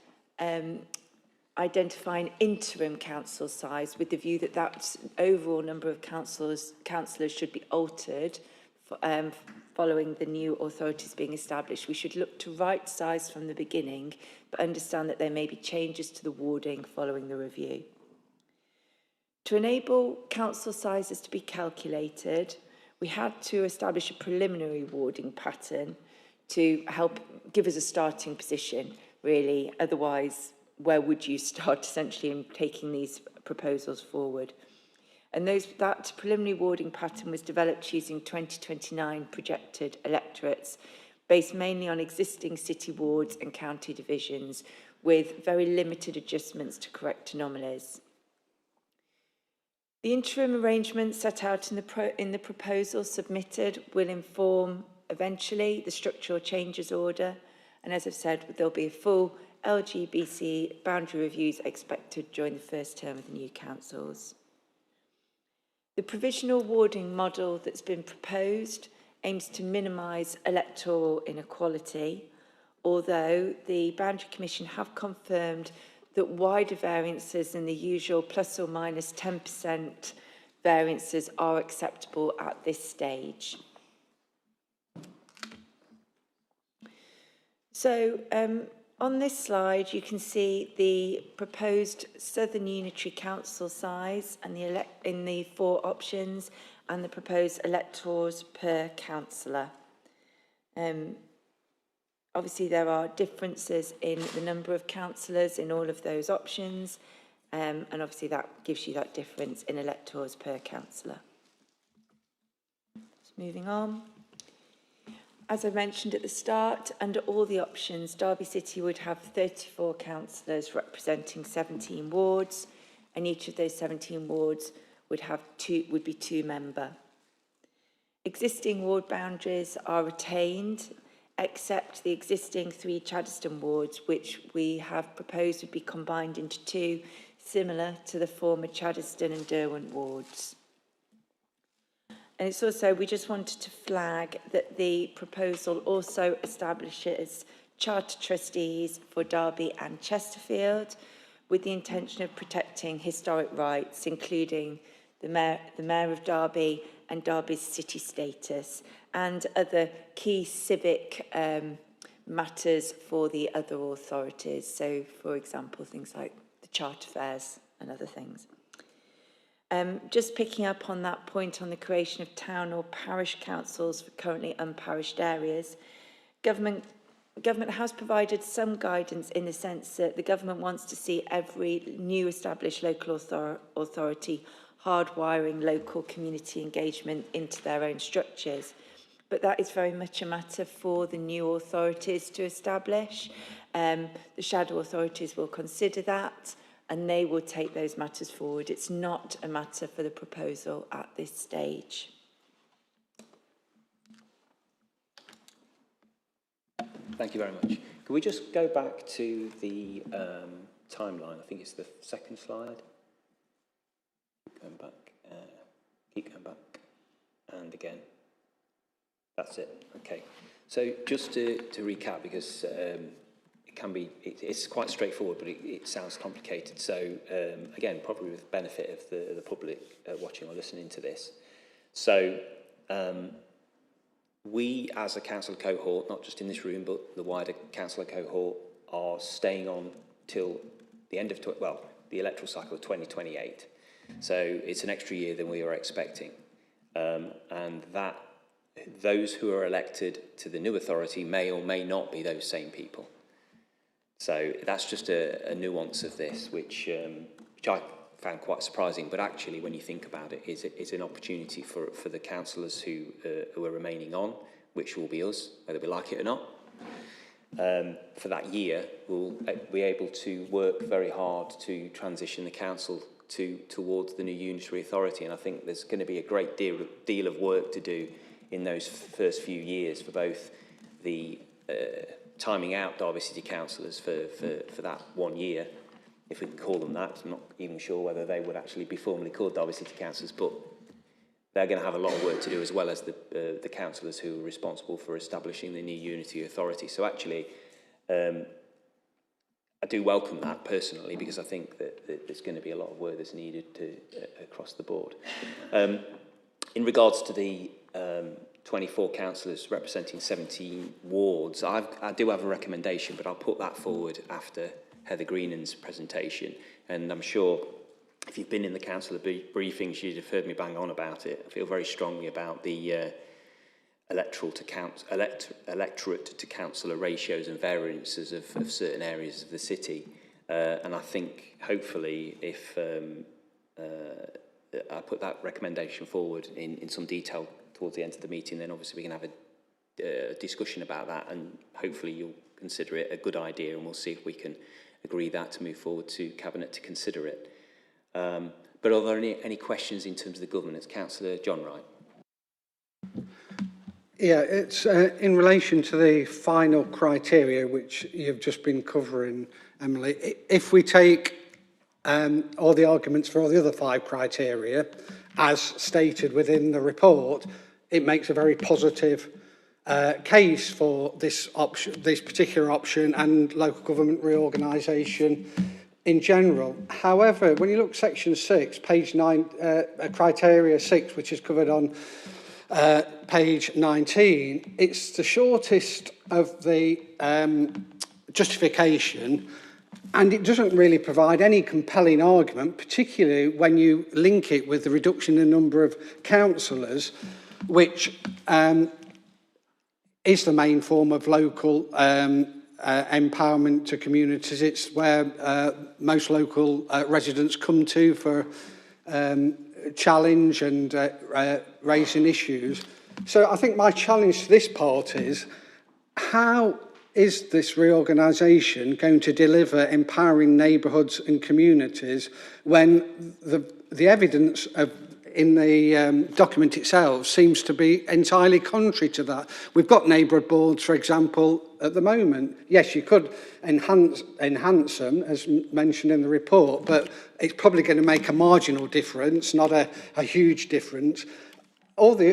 Speaker 13: identify an interim council size with the view that that overall number of councillors should be altered following the new authorities being established. We should look to right size from the beginning, but understand that there may be changes to the warding following the review. To enable council sizes to be calculated, we had to establish a preliminary warding pattern to help give us a starting position, really. Otherwise, where would you start essentially in taking these proposals forward? And that preliminary warding pattern was developed using 2029 projected electorates, based mainly on existing city wards and county divisions, with very limited adjustments to correct anomalies. The interim arrangements set out in the proposal submitted will inform eventually the structural changes order, and as I've said, there'll be a full LGBC boundary reviews expected during the first term of the new councils. The provisional warding model that's been proposed aims to minimise electoral inequality, although the Boundary Commission have confirmed that wider variances than the usual plus or minus 10% variances are acceptable at this stage. So on this slide, you can see the proposed Southern Unitary Council size and in the 4 options, and the proposed electors per councillor. Obviously, there are differences in the number of councillors in all of those options, and obviously that gives you that difference in electors per councillor. Just moving on. As I mentioned at the start, under all the options, Derby City would have 34 councillors representing 17 wards, and each of those 17 wards would be 2-member. Existing ward boundaries are retained, except the existing 3 Chaddeston wards, which we have proposed would be combined into 2, similar to the former Chaddeston and Derwent wards. And it's also, we just wanted to flag that the proposal also establishes charter trustees for Derby and Chesterfield, with the intention of protecting historic rights, including the Mayor of Derby and Derby's city status, and other key civic matters for the other authorities. So, for example, things like the charter fairs and other things. Just picking up on that point on the creation of town or parish councils for currently unparished areas, government has provided some guidance in the sense that the government wants to see every new established local authority hardwiring local community engagement into their own structures. But that is very much a matter for the new authorities to establish. The shadow authorities will consider that, and they will take those matters forward. It's not a matter for the proposal at this stage.
Speaker 1: Thank you very much. Can we just go back to the timeline? I think it's the 2nd slide. Keep going back, and again. That's it. Okay. So just to recap, because it can be, it's quite straightforward, but it sounds complicated. So again, probably with the benefit of the public watching or listening to this. So we, as a council cohort, not just in this room, but the wider council cohort, are staying on till the end of the electoral cycle of 2028. So it's an extra year than we were expecting, and that those who are elected to the new authority may or may not be those same people. So that's just a nuance of this, which I found quite surprising. But actually, when you think about it, is an opportunity for the councillors who are remaining on, which will be us, whether we like it or not. For that year, we'll be able to work very hard to transition the council towards the new unitary authority. And I think there's going to be a great deal of work to do in those first few years for both the timing out Derby City councillors for that 1 year, if we can call them that. I'm not even sure whether they would actually be formally called Derby City councillors, but they're going to have a lot of work to do, as well as the councillors who are responsible for establishing the new unity authority. So actually, I do welcome that personally, because I think that there's going to be a lot of work that's needed across the board. In regards to the 24 councillors representing 17 wards, I do have a recommendation, but I'll put that forward after Heather Greenan's presentation. And I'm sure if you've been in the councillor briefings, you'd have heard me bang on about it. I feel very strongly about the electorate to councillor ratios and variances of certain areas of the city. And I think, hopefully, if I put that recommendation forward in some detail towards the end of the meeting, then obviously we can have a discussion about that, and hopefully you'll consider it a good idea, and we'll see if we can agree that to move forward to Cabinet to consider it. But are there any questions in terms of the governance? Councillor John Wright.
Speaker 4: Yeah, it's in relation to the final criteria, which you've just been covering, Emily. If we take all the arguments for all the other 5 criteria, as stated within the report, it makes a very positive case for this particular option and local government reorganisation in general. However, when you look at section 6, page 9, criteria 6, which is covered on page 19, it's the shortest of the justification, and it doesn't really provide any compelling argument, particularly when you link it with the reduction in the number of councillors, which is the main form of local empowerment to communities. It's where most local residents come to for challenge and raising issues. So I think my challenge to this part is, how is this reorganisation going to deliver empowering neighbourhoods and communities when the evidence in the document itself seems to be entirely contrary to that? We've got neighbourhood boards, for example, at the moment. Yes, you could enhance them, as mentioned in the report, but it's probably going to make a marginal difference, not a huge difference. All the,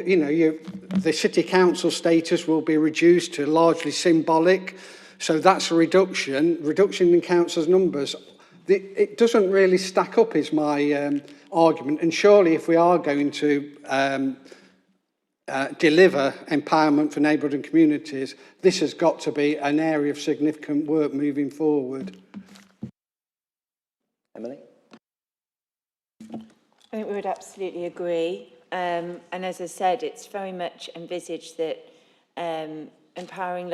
Speaker 4: the city council status will be reduced to largely symbolic, so that's a reduction in councillors' numbers. It doesn't really stack up, is my argument, and surely if we are going to deliver empowerment for neighbourhood and communities, this has got to be an area of significant work moving forward.
Speaker 1: Emily?
Speaker 13: I think we would absolutely agree. And as I said, it's very much envisaged that empowering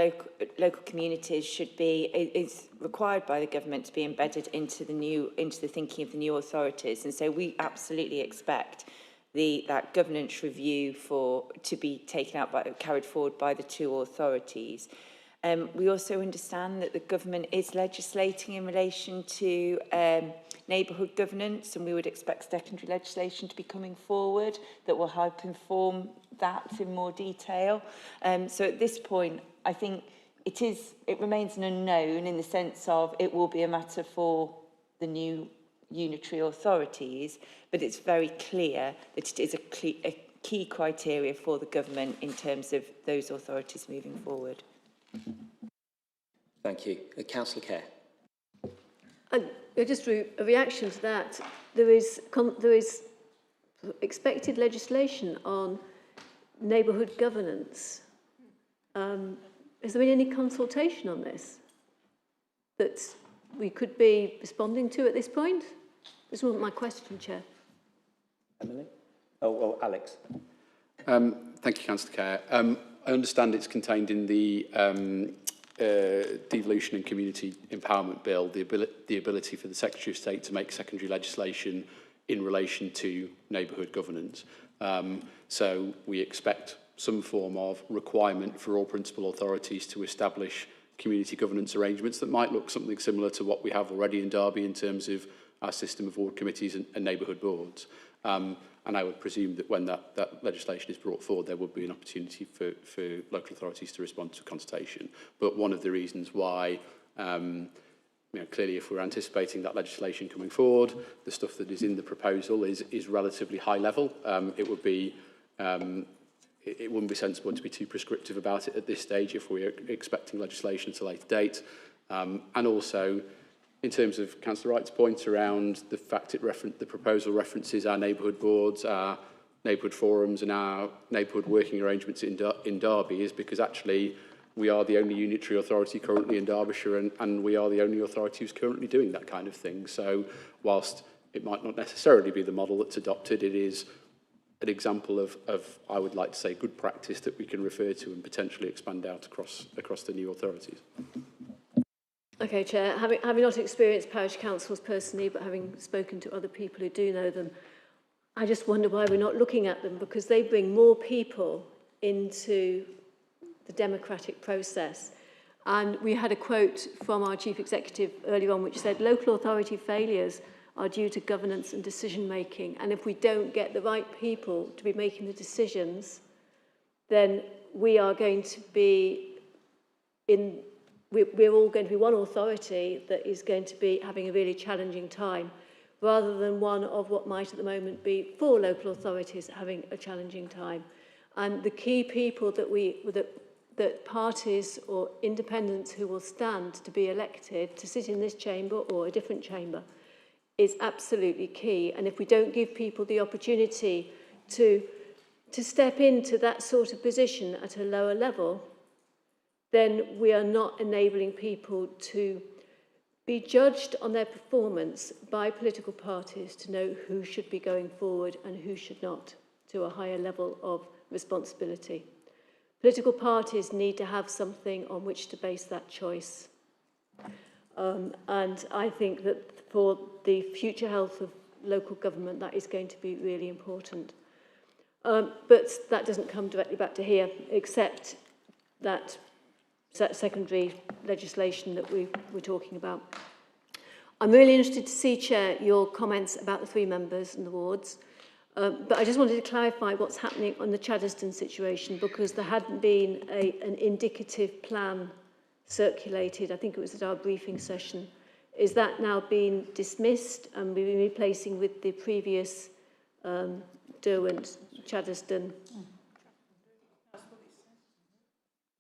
Speaker 13: local communities is required by the government to be embedded into the thinking of the new authorities. And so we absolutely expect that governance review to be carried forward by the two authorities. We also understand that the government is legislating in relation to neighbourhood governance, and we would expect secondary legislation to be coming forward that will help inform that in more detail. So at this point, I think it remains an unknown in the sense of it will be a matter for the new unitary authorities, but it's very clear that it is a key criteria for the government in terms of those authorities moving forward.
Speaker 1: Thank you. Councillor Kerr.
Speaker 10: And just a reaction to that, there is expected legislation on neighbourhood governance. Has there been any consultation on this that we could be responding to at this point? This wasn't my question, Chair.
Speaker 1: Emily? Oh, Alex.
Speaker 14: Thank you, Councillor Kerr. I understand it's contained in the Devolution and Community Empowerment Bill, the ability for the Secretary of State to make secondary legislation in relation to neighbourhood governance. So we expect some form of requirement for all principal authorities to establish community governance arrangements that might look something similar to what we have already in Derby in terms of our system of ward committees and neighbourhood boards. And I would presume that when that legislation is brought forward, there would be an opportunity for local authorities to respond to consultation. But one of the reasons why, clearly if we're anticipating that legislation coming forward, the stuff that is in the proposal is relatively high level. It wouldn't be sensible to be too prescriptive about it at this stage if we're expecting legislation at a later date. And also, in terms of Councillor Wright's point around the fact the proposal references our neighbourhood boards, our neighbourhood forums and our neighbourhood working arrangements in Derby is because actually we are the only unitary authority currently in Derbyshire and we are the only authority who's currently doing that kind of thing. So whilst it might not necessarily be the model that's adopted, it is an example of I would like to say, good practice that we can refer to and potentially expand out across the new authorities.
Speaker 10: Okay, Chair, having not experienced parish councils personally, but having spoken to other people who do know them, I just wonder why we're not looking at them, because they bring more people into the democratic process. And we had a quote from our Chief Executive earlier on which said, local authority failures are due to governance and decision making. And if we don't get the right people to be making the decisions, then we are going to be we're all going to be one authority that is going to be having a really challenging time, rather than one of what might at the moment be 4 local authorities having a challenging time. And the key people that that parties or independents who will stand to be elected to sit in this chamber or a different chamber is absolutely key. And if we don't give people the opportunity to step into that sort of position at a lower level, then we are not enabling people to be judged on their performance by political parties to know who should be going forward and who should not to a higher level of responsibility. Political parties need to have something on which to base that choice. And I think that for the future health of local government, that is going to be really important. But that doesn't come directly back to here, except that secondary legislation that we're talking about. I'm really interested to see, Chair, your comments about the 3 members and the wards. But I just wanted to clarify what's happening on the Chaddeston situation, because there hadn't been an indicative plan circulated. I think it was at our briefing session. Is that now being dismissed and we've been replacing with the previous Derwent, Chaddeston?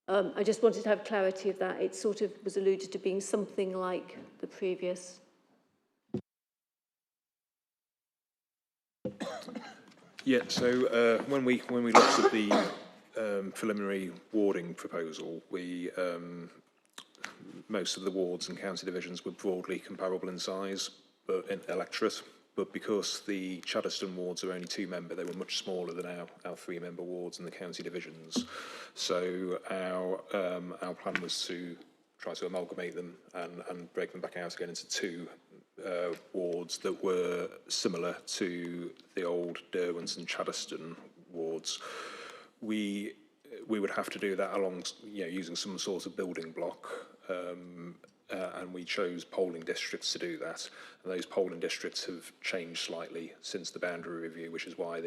Speaker 10: I just wanted to have clarity of that. It sort of was alluded to being something like the previous.
Speaker 15: Yeah, so when we looked at the preliminary warding proposal, most of the wards and county divisions were broadly comparable in size, but in electorate. But because the Chaddeston wards are only 2-member, they were much smaller than our 3-member wards in the county divisions. So our plan was to try to amalgamate them and break them back out again into 2 wards that were similar to the old Derwent and Chaddeston wards. We would have to do that along, using some sort of building block. And we chose polling districts to do that. And those polling districts have changed slightly since the boundary review, which is why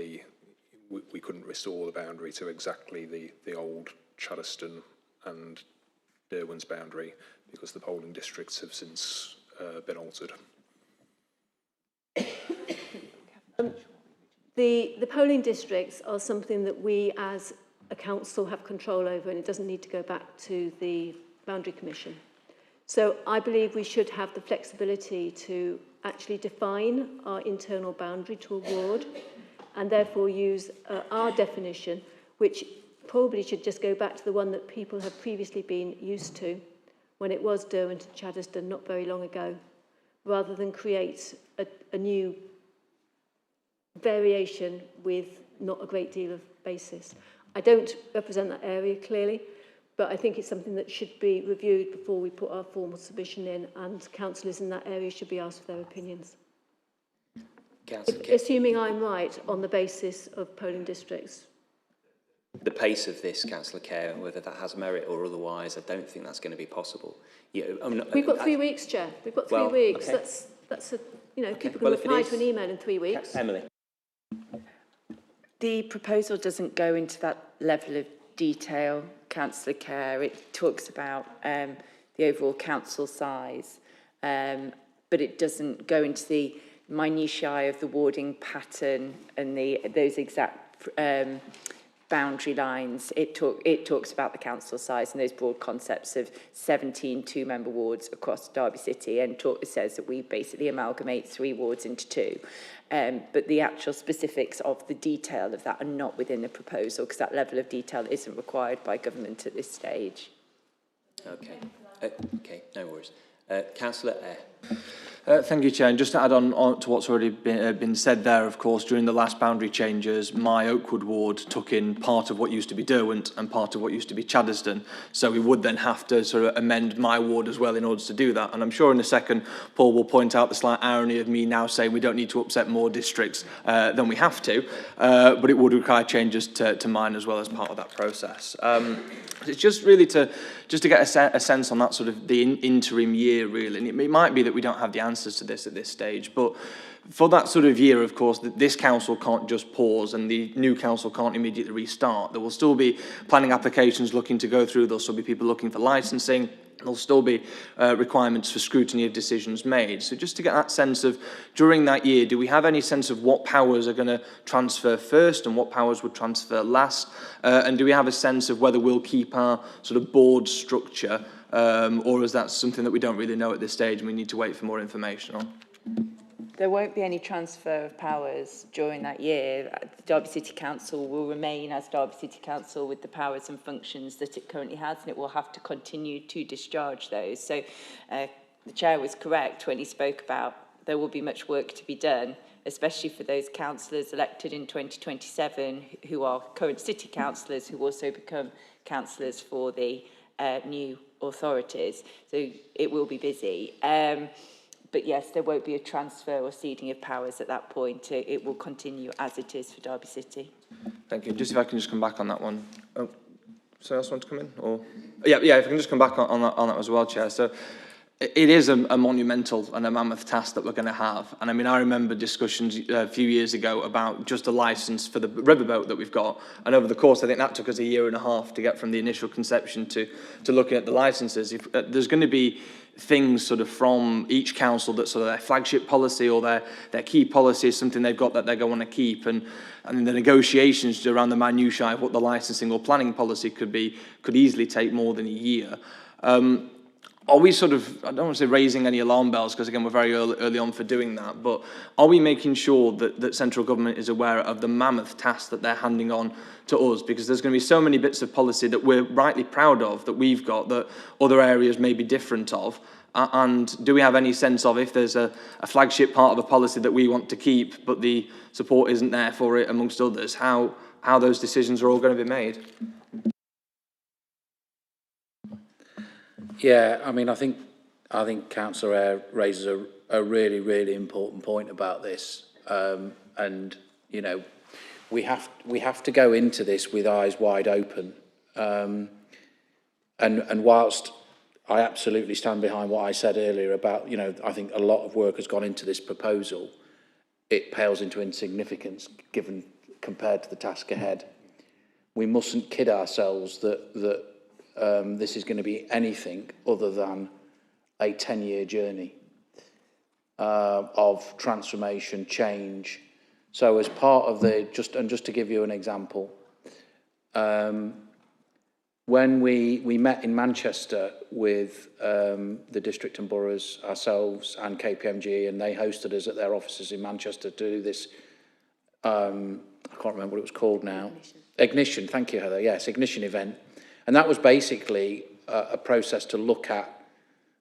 Speaker 15: we couldn't restore the boundary to exactly the old Chaddeston and Derwent's boundary, because the polling districts have since been altered.
Speaker 10: The polling districts are something that we as a council have control over, and it doesn't need to go back to the Boundary Commission. So I believe we should have the flexibility to actually define our internal boundary to a ward, and therefore use our definition, which probably should just go back to the one that people have previously been used to when it was Derwent and Chaddeston not very long ago, rather than create a new variation with not a great deal of basis. I don't represent that area clearly, but I think it's something that should be reviewed before we put our formal submission in, and councillors in that area should be asked for their opinions. Assuming I'm right on the basis of polling districts.
Speaker 1: The pace of this, Councillor Kerr, whether that has merit or otherwise, I don't think that's going to be possible.
Speaker 10: We've got 3 weeks, Chair. We've got 3 weeks. Okay. That's a, people can reply to an email in 3 weeks.
Speaker 1: Emily.
Speaker 13: The proposal doesn't go into that level of detail, Councillor Kerr. It talks about the overall council size, but it doesn't go into the minutiae of the warding pattern and those exact boundary lines. It talks about the council size and those broad concepts of 17 2-member wards across Derby City, and says that we basically amalgamate 3 wards into 2. But the actual specifics of the detail of that are not within the proposal, because that level of detail isn't required by government at this stage.
Speaker 1: Okay. Okay, no worries. Councillor Eyre.
Speaker 3: Thank you, Chair. And just to add on to what's already been said there, of course, during the last boundary changes, my Oakwood ward took in part of what used to be Derwent and part of what used to be Chaddeston. So we would then have to sort of amend my ward as well in order to do that. And I'm sure in a second, Paul will point out the slight irony of me now saying we don't need to upset more districts than we have to, but it would require changes to mine as well as part of that process. It's just really to get a sense on that sort of the interim year, really. And it might be that we don't have the answers to this at this stage, but for that sort of year, of course, this council can't just pause and the new council can't immediately restart. There will still be planning applications looking to go through. There'll still be people looking for licensing. There'll still be requirements for scrutiny of decisions made. So just to get that sense of, during that year, do we have any sense of what powers are going to transfer first and what powers would transfer last? And do we have a sense of whether we'll keep our sort of board structure, or is that something that we don't really know at this stage and we need to wait for more information on?
Speaker 13: There won't be any transfer of powers during that year. Derby City Council will remain as Derby City Council with the powers and functions that it currently has, and it will have to continue to discharge those. So the Chair was correct when he spoke about there will be much work to be done, especially for those councillors elected in 2027 who are current city councillors who also become councillors for the new authorities. So it will be busy. But yes, there won't be a transfer or ceding of powers at that point. It will continue as it is for Derby City.
Speaker 3: Thank you. Just if I can just come back on that one. Oh, someone else want to come in? Or yeah, if I can just come back on that as well, Chair. So it is a monumental and a mammoth task that we're going to have. And I mean, I remember discussions a few years ago about just a licence for the riverboat that we've got. And over the course, I think that took us 1.5 years to get from the initial conception to looking at the licences. If there's going to be things sort of from each council that sort of their flagship policy or their key policy is something they've got that they're going to keep. And the negotiations around the minutiae of what the licensing or planning policy could be could easily take more than a year. Are we sort of, I don't want to say raising any alarm bells, because again, we're very early on for doing that, but are we making sure that central government is aware of the mammoth task that they're handing on to us? Because there's going to be so many bits of policy that we're rightly proud of, that we've got, that other areas may be different of. And do we have any sense of, if there's a flagship part of a policy that we want to keep, but the support isn't there for it, amongst others, how those decisions are all going to be made?
Speaker 6: Yeah, I mean, I think Councillor Eyre raises a really, really important point about this, and you know, we have to go into this with eyes wide open, and whilst I absolutely stand behind what I said earlier about, you know, I think a lot of work has gone into this proposal, it pales into insignificance given compared to the task ahead. We mustn't kid ourselves that this is going to be anything other than a 10-year journey of transformation, change. So as part of just to give you an example, when we met in Manchester with the district and boroughs, ourselves and KPMG, and they hosted us at their offices in Manchester to do this, I can't remember what it was called now. Ignition, thank you, Heather. Yes, Ignition event. And that was basically a process to look at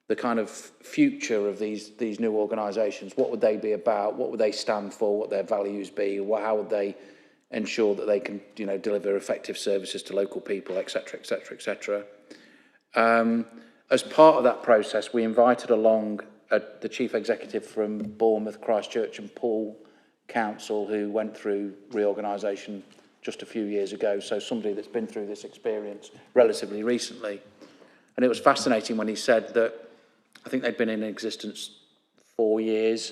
Speaker 6: the kind of future of these new organisations. What would they be about? What would they stand for? What would their values be? How would they ensure that they can, you know, deliver effective services to local people, etc., etc., etc. As part of that process, we invited along the chief executive from Bournemouth, Christchurch and Poole Council, who went through reorganisation just a few years ago, so somebody that's been through this experience relatively recently. And it was fascinating when he said that, I think they'd been in existence 4 years,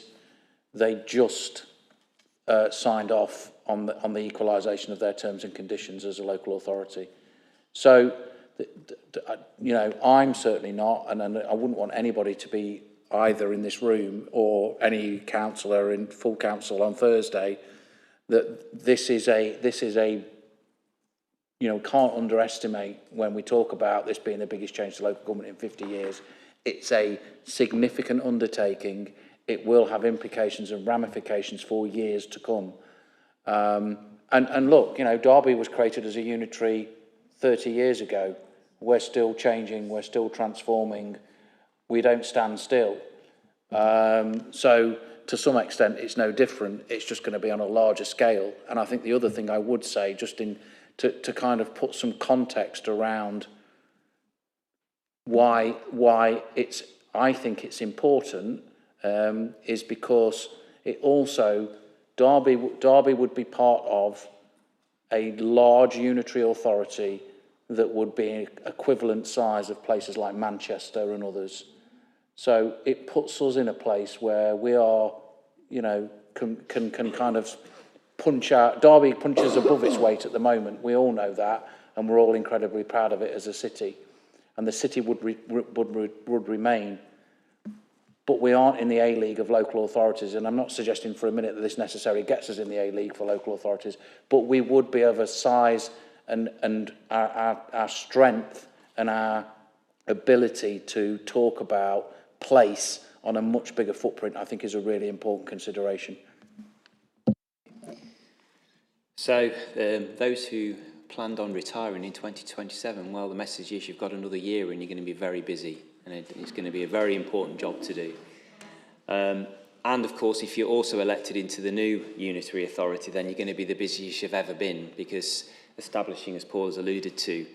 Speaker 6: they just signed off on the equalisation of their terms and conditions as a local authority. So, you know, I'm certainly not, and I wouldn't want anybody to be either in this room or any councillor in full council on Thursday, that this is a, you know, can't underestimate when we talk about this being the biggest change to local government in 50 years. It's a significant undertaking. It will have implications and ramifications for years to come. And look, you know, Derby was created as a unitary 30 years ago. We're still changing, we're still transforming. We don't stand still. So to some extent, it's no different. It's just going to be on a larger scale. And I think the other thing I would say, just to kind of put some context around why I think it's important, is because it also, Derby would be part of a large unitary authority that would be equivalent size of places like Manchester and others. So it puts us in a place where we are, you know, can kind of punch out. Derby punches above its weight at the moment. We all know that, and we're all incredibly proud of it as a city. And the city would remain. But we aren't in the A-League of local authorities, and I'm not suggesting for a minute that this necessarily gets us in the A-League for local authorities, but we would be of a size and our strength and our ability to talk about place on a much bigger footprint, I think, is a really important consideration.
Speaker 1: So those who planned on retiring in 2027, well, the message is you've got another year and you're going to be very busy, and it's going to be a very important job to do. And of course, if you're also elected into the new unitary authority, then you're going to be the busiest you've ever been, because establishing, as Paul has alluded to,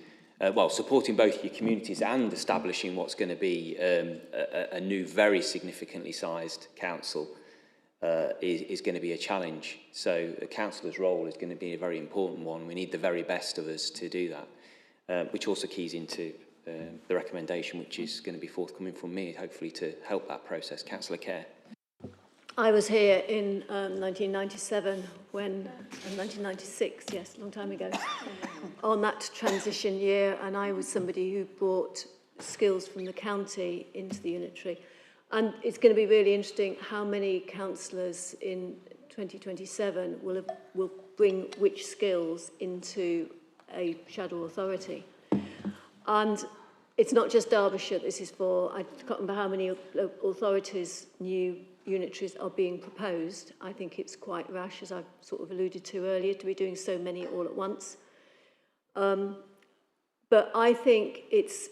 Speaker 1: supporting both your communities and establishing what's going to be a new, very significantly sized council is going to be a challenge. So a councillor's role is going to be a very important one. We need the very best of us to do that, which also keys into the recommendation, which is going to be forthcoming from me, hopefully to help that process. Councillor Kerr.
Speaker 10: I was here in 1997 when, 1996, yes, a long time ago, on that transition year, and I was somebody who brought skills from the county into the unitary. And it's going to be really interesting how many councillors in 2027 will bring which skills into a shadow authority. And it's not just Derbyshire this is for. I can't remember how many authorities, new unitaries, are being proposed. I think it's quite rash, as I've sort of alluded to earlier, to be doing so many all at once. But I think it's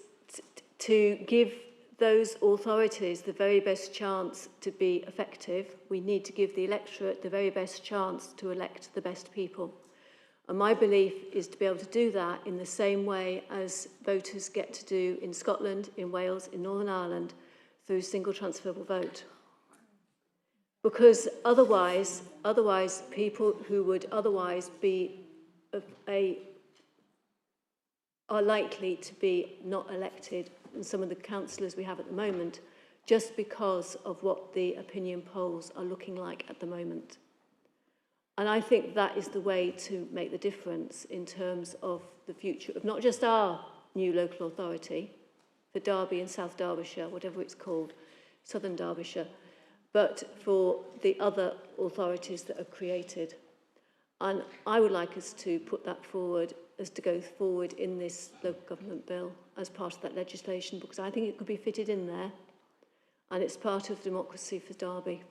Speaker 10: to give those authorities the very best chance to be effective. We need to give the electorate the very best chance to elect the best people. And my belief is to be able to do that in the same way as voters get to do in Scotland, in Wales, in Northern Ireland, through single transferable vote. Because otherwise people who would otherwise be are likely to be not elected, and some of the councillors we have at the moment, just because of what the opinion polls are looking like at the moment. And I think that is the way to make the difference in terms of the future of not just our new local authority, for Derby and South Derbyshire, whatever it's called, Southern Derbyshire, but for the other authorities that are created. And I would like us to put that forward, as to go forward in this local government bill as part of that legislation, because I think it could be fitted in there, and it's part of democracy for Derby.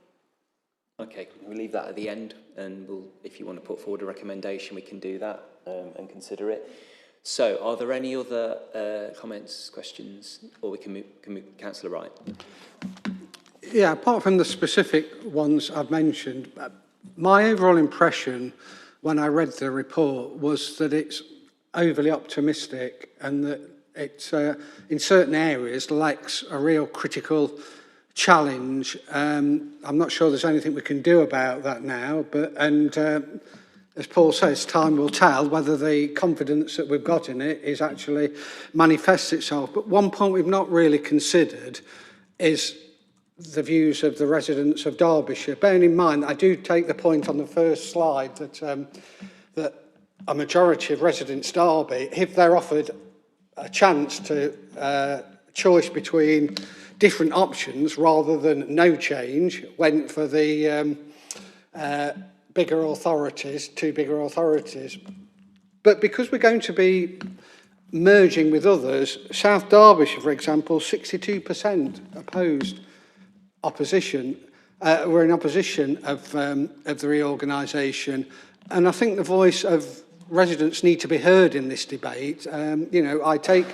Speaker 1: Okay, we'll leave that at the end, and if you want to put forward a recommendation, we can do that and consider it. So, are there any other comments, questions, or we can move Councillor Wright?
Speaker 4: Yeah, apart from the specific ones I've mentioned, my overall impression when I read the report was that it's overly optimistic and that it, in certain areas, lacks a real critical challenge. I'm not sure there's anything we can do about that now, but as Paul says, time will tell whether the confidence that we've got in it is actually manifests itself. But one point we've not really considered is the views of the residents of Derbyshire. Bearing in mind, I do take the point on the first slide that that a majority of residents Derby, if they're offered a chance to choice between different options rather than no change, went for the bigger authorities, two bigger authorities. But because we're going to be merging with others, South Derbyshire, for example, 62% opposed opposition. We're in opposition of the reorganisation, and I think the voice of residents need to be heard in this debate. You know, I take,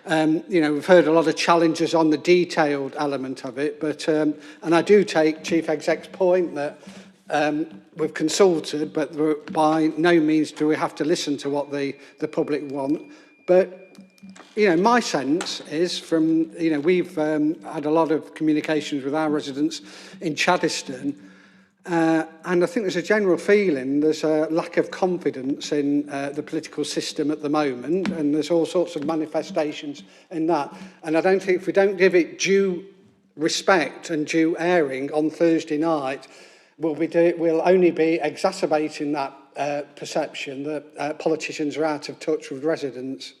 Speaker 4: you know, we've heard a lot of challenges on the detailed element of it, but and I do take Chief Exec's point that we've consulted, but by no means do we have to listen to what the public want. But you know, my sense is from, you know, we've had a lot of communications with our residents in Chaddeston, and I think there's a general feeling there's a lack of confidence in the political system at the moment, and there's all sorts of manifestations in that. And I don't think if we don't give it due respect and due airing on Thursday night, will only be exacerbating that perception that politicians are out of touch with residents.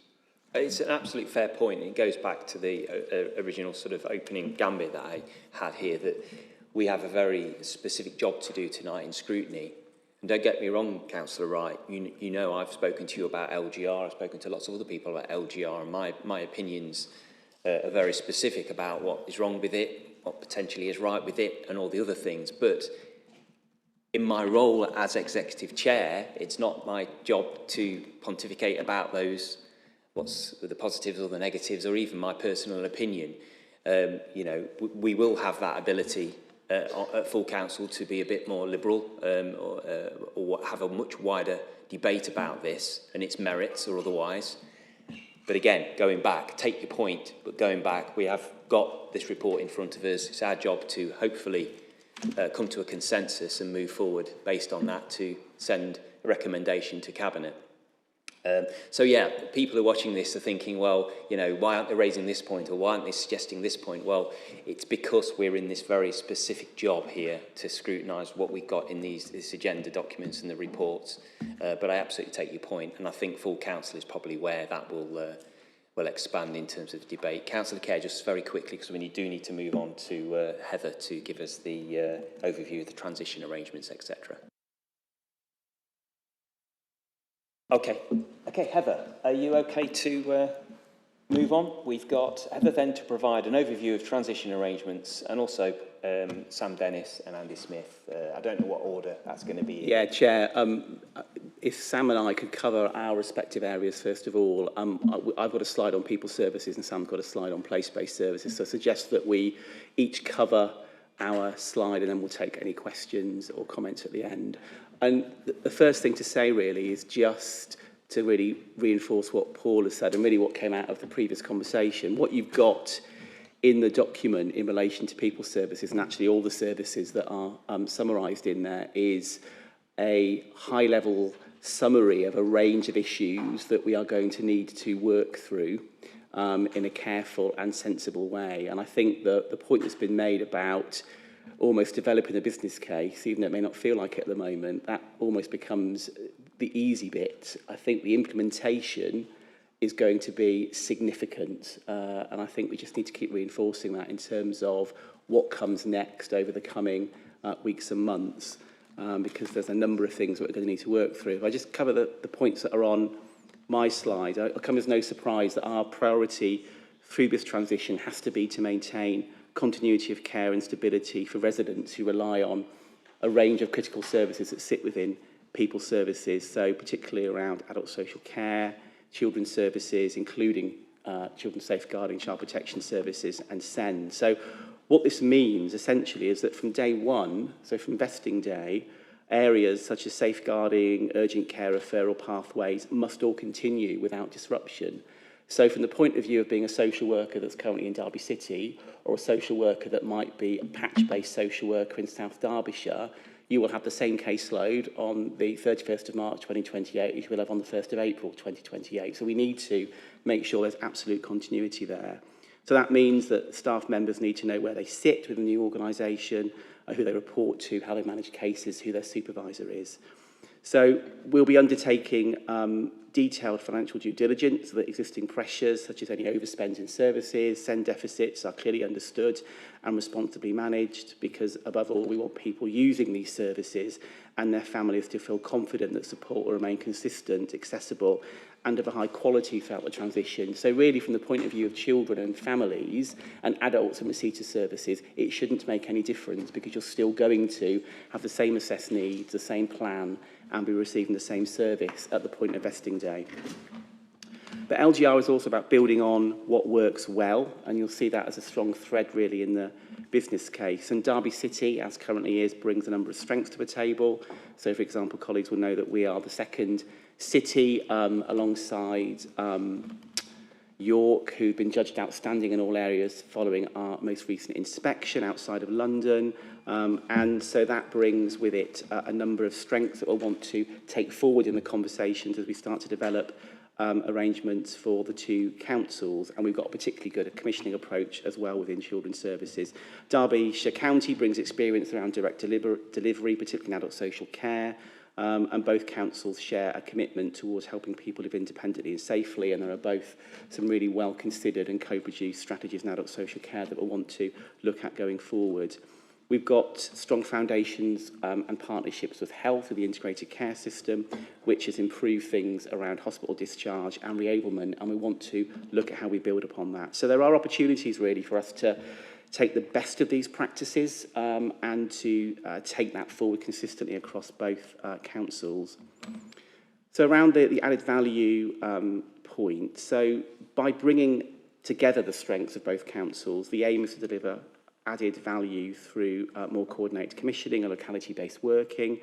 Speaker 1: It's an absolute fair point. It goes back to the original sort of opening gambit that I had here, that we have a very specific job to do tonight in scrutiny. And don't get me wrong, Councillor Wright, you know I've spoken to you about LGR, I've spoken to lots of other people about LGR, and my opinions are very specific about what is wrong with it, what potentially is right with it, and all the other things. But in my role as executive chair, it's not my job to pontificate about those, what's the positives or the negatives, or even my personal opinion. You know, we will have that ability at full council to be a bit more liberal or have a much wider debate about this and its merits or otherwise. But again, going back, take your point, but going back, we have got this report in front of us. It's our job to hopefully come to a consensus and move forward based on that to send a recommendation to Cabinet. So yeah, people who are watching this are thinking, well, you know, why aren't they raising this point, or why aren't they suggesting this point? Well, it's because we're in this very specific job here to scrutinise what we've got in these agenda documents and the reports. But I absolutely take your point, and I think full council is probably where that will expand in terms of debate. Councillor Kerr, just very quickly, because we do need to move on to Heather to give us the overview of the transition arrangements, etc. Okay, Heather, are you okay to move on? We've got Heather then to provide an overview of transition arrangements, and also Sam Dennis and Andy Smith. I don't know what order that's going to be in.
Speaker 16: Yeah, Chair, if Sam and I could cover our respective areas first of all. I've got a slide on people services and Sam's got a slide on place-based services, so I suggest that we each cover our slide and then we'll take any questions or comments at the end. And the first thing to say really is just to really reinforce what Paul has said and really what came out of the previous conversation. What you've got in the document in relation to people services, and actually all the services that are summarised in there, is a high-level summary of a range of issues that we are going to need to work through in a careful and sensible way. And I think that the point that's been made about almost developing a business case, even though it may not feel like it at the moment, that almost becomes the easy bit. I think the implementation is going to be significant, and I think we just need to keep reinforcing that in terms of what comes next over the coming weeks and months, because there's a number of things that we're going to need to work through. If I just cover the points that are on my slide, it'll come as no surprise that our priority through this transition has to be to maintain continuity of care and stability for residents who rely on a range of critical services that sit within people services, so particularly around adult social care, children's services, including children's safeguarding, child protection services and SEND. So what this means essentially is that from day one, so from vesting day, areas such as safeguarding, urgent care referral pathways must all continue without disruption. So from the point of view of being a social worker that's currently in Derby City, or a social worker that might be a patch-based social worker in South Derbyshire, you will have the same caseload on the 31st of March 2028 as you will have on the 1st of April 2028. So we need to make sure there's absolute continuity there. So that means that staff members need to know where they sit within the new organisation, who they report to, how they manage cases, who their supervisor is. So we'll be undertaking detailed financial due diligence so that existing pressures, such as any overspend in services, SEND deficits, are clearly understood and responsibly managed, because above all, we want people using these services and their families to feel confident that support will remain consistent, accessible, and of a high quality throughout the transition. So really, from the point of view of children and families and adults in receipt of services, it shouldn't make any difference, because you're still going to have the same assessed needs, the same plan, and be receiving the same service at the point of vesting day. But LGR is also about building on what works well, and you'll see that as a strong thread really in the business case. And Derby City, as currently is, brings a number of strengths to the table. So, for example, colleagues will know that we are the second city alongside York, who've been judged outstanding in all areas following our most recent inspection outside of London. And so that brings with it a number of strengths that we'll want to take forward in the conversations as we start to develop arrangements for the two councils, and we've got a particularly good commissioning approach as well within children's services. Derbyshire County brings experience around direct delivery, particularly in adult social care, and both councils share a commitment towards helping people live independently and safely, and there are both some really well considered and co-produced strategies in adult social care that we'll want to look at going forward. We've got strong foundations and partnerships with health, with the integrated care system, which has improved things around hospital discharge and reablement, and we want to look at how we build upon that. So there are opportunities really for us to take the best of these practices and to take that forward consistently across both councils. So around the added value point, so by bringing together the strengths of both councils, the aim is to deliver added value through more coordinated commissioning and locality-based working.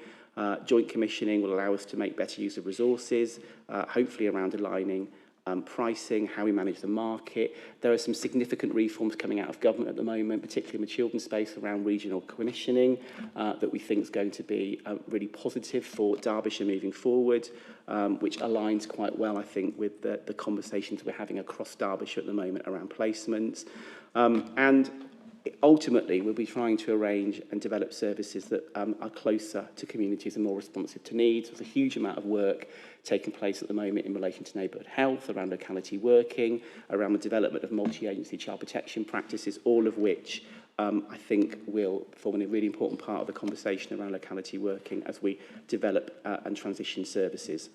Speaker 16: Joint commissioning will allow us to make better use of resources, hopefully around aligning pricing, how we manage the market. There are some significant reforms coming out of government at the moment, particularly in the children's space around regional commissioning, that we think is going to be really positive for Derbyshire moving forward, which aligns quite well, I think, with the conversations we're having across Derbyshire at the moment around placements. And ultimately, we'll be trying to arrange and develop services that are closer to communities and more responsive to needs. There's a huge amount of work taking place at the moment in relation to neighbourhood health, around locality working, around the development of multi-agency child protection practices, all of which I think will form a really important part of the conversation around locality working as we develop and transition services.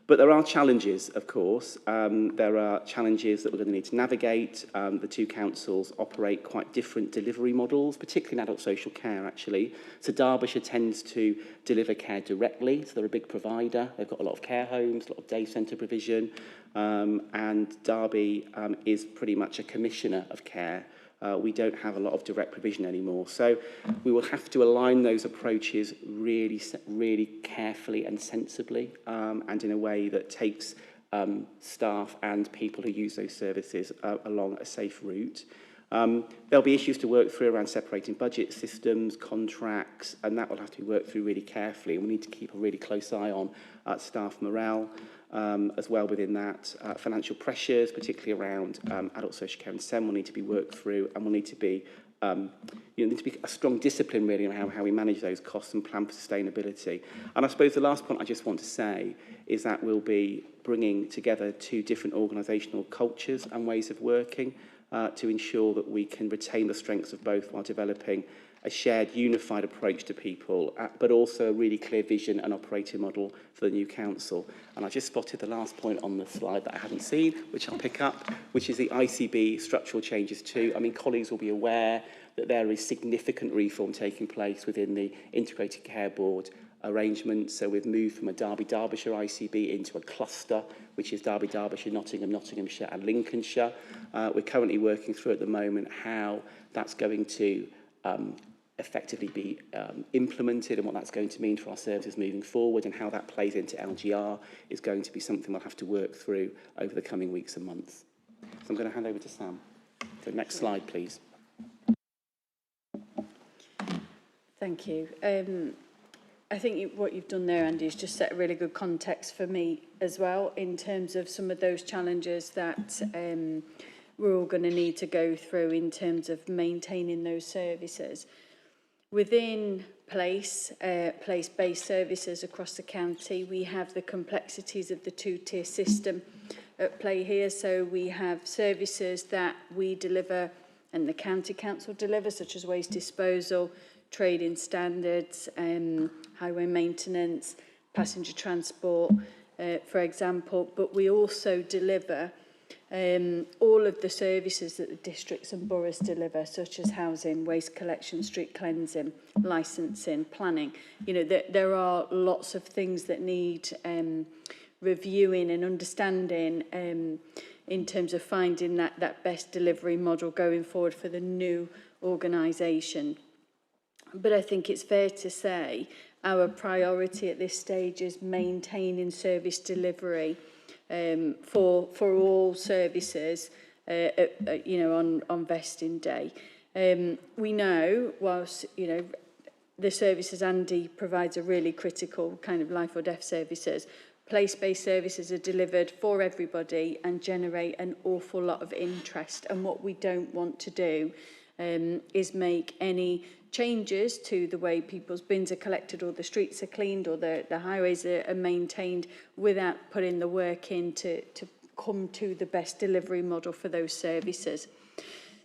Speaker 16: But there are challenges, of course. There are challenges that we're going to need to navigate. The two councils operate quite different delivery models, particularly in adult social care, actually. So Derbyshire tends to deliver care directly, so they're a big provider. They've got a lot of care homes, a lot of day centre provision, and Derby is pretty much a commissioner of care. We don't have a lot of direct provision anymore. So we will have to align those approaches really carefully and sensibly, and in a way that takes staff and people who use those services along a safe route. There'll be issues to work through around separating budget systems, contracts, and that will have to be worked through really carefully. And we need to keep a really close eye on staff morale. As well within that, financial pressures, particularly around adult social care and SEN, will need to be worked through, and will need to be, need to be a strong discipline really on how we manage those costs and plan for sustainability. And I suppose the last point I just want to say is that we'll be bringing together two different organisational cultures and ways of working to ensure that we can retain the strengths of both while developing a shared, unified approach to people, but also a really clear vision and operating model for the new council. And I just spotted the last point on the slide that I hadn't seen, which I'll pick up, which is the ICB structural changes too. I mean, colleagues will be aware that there is significant reform taking place within the Integrated Care Board arrangement. So we've moved from a Derbyshire ICB into a cluster, which is Derbyshire, Nottinghamshire and Lincolnshire. We're currently working through at the moment how that's going to effectively be implemented and what that's going to mean for our services moving forward, and how that plays into LGR is going to be something we'll have to work through over the coming weeks and months. So I'm going to hand over to Sam. So next slide, please.
Speaker 9: Thank you. I think what you've done there, Andy, is just set a really good context for me as well in terms of some of those challenges that we're all going to need to go through in terms of maintaining those services. Within place-based services across the county, we have the complexities of the two-tier system at play here. So we have services that we deliver and the county council deliver, such as waste disposal, trading standards, highway maintenance, passenger transport, for example. But we also deliver all of the services that the districts and boroughs deliver, such as housing, waste collection, street cleansing, licensing, planning. You know, there are lots of things that need reviewing and understanding in terms of finding that best delivery model going forward for the new organisation. But I think it's fair to say our priority at this stage is maintaining service delivery for all services, on vesting day. We know, whilst, the services Andy provides are really critical kind of life or death services, place-based services are delivered for everybody and generate an awful lot of interest. And what we don't want to do is make any changes to the way people's bins are collected or the streets are cleaned or the highways are maintained without putting the work in to come to the best delivery model for those services.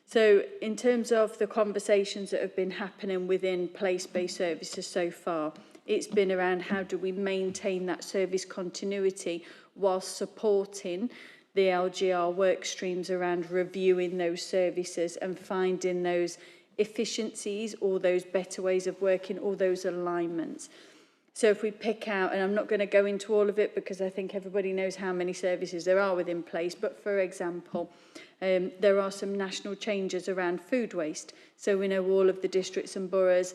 Speaker 9: So in terms of the conversations that have been happening within place-based services so far, it's been around how do we maintain that service continuity whilst supporting the LGR work streams around reviewing those services and finding those efficiencies or those better ways of working or those alignments. So if we pick out, and I'm not going to go into all of it because I think everybody knows how many services there are within place, but for example, there are some national changes around food waste. So we know all of the districts and boroughs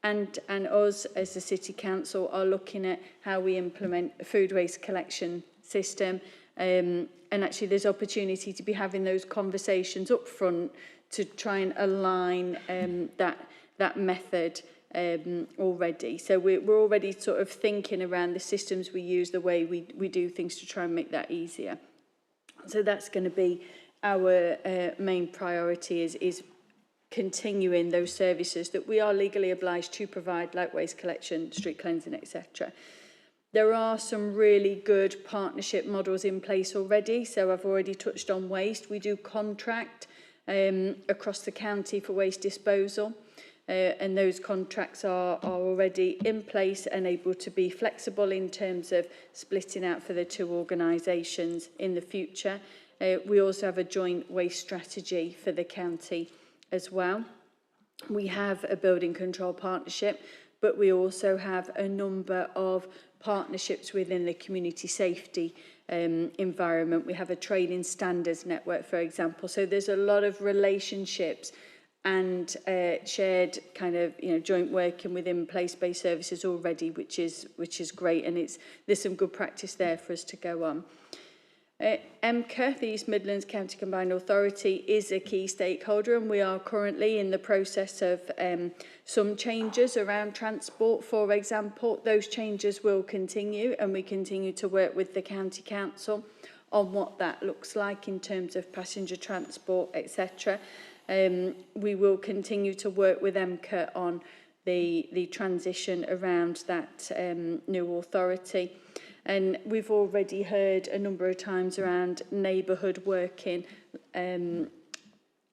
Speaker 9: and us as the City Council are looking at how we implement a food waste collection system. And actually there's opportunity to be having those conversations up front to try and align that method already. So we're already sort of thinking around the systems we use, the way we do things to try and make that easier. So that's going to be our main priority is continuing those services that we are legally obliged to provide, like waste collection, street cleansing, etc. There are some really good partnership models in place already. So I've already touched on waste. We do contract across the county for waste disposal. And those contracts are already in place and able to be flexible in terms of splitting out for the two organisations in the future. We also have a joint waste strategy for the county as well. We have a building control partnership, but we also have a number of partnerships within the community safety environment. We have a training standards network, for example. So there's a lot of relationships and shared kind of joint working within place-based services already, which is great, and there's some good practice there for us to go on. MCA, the East Midlands County Combined Authority, is a key stakeholder, and we are currently in the process of some changes around transport. For example, those changes will continue, and we continue to work with the County Council on what that looks like in terms of passenger transport, etc. We will continue to work with MCA on the transition around that new authority. And we've already heard a number of times around neighbourhood working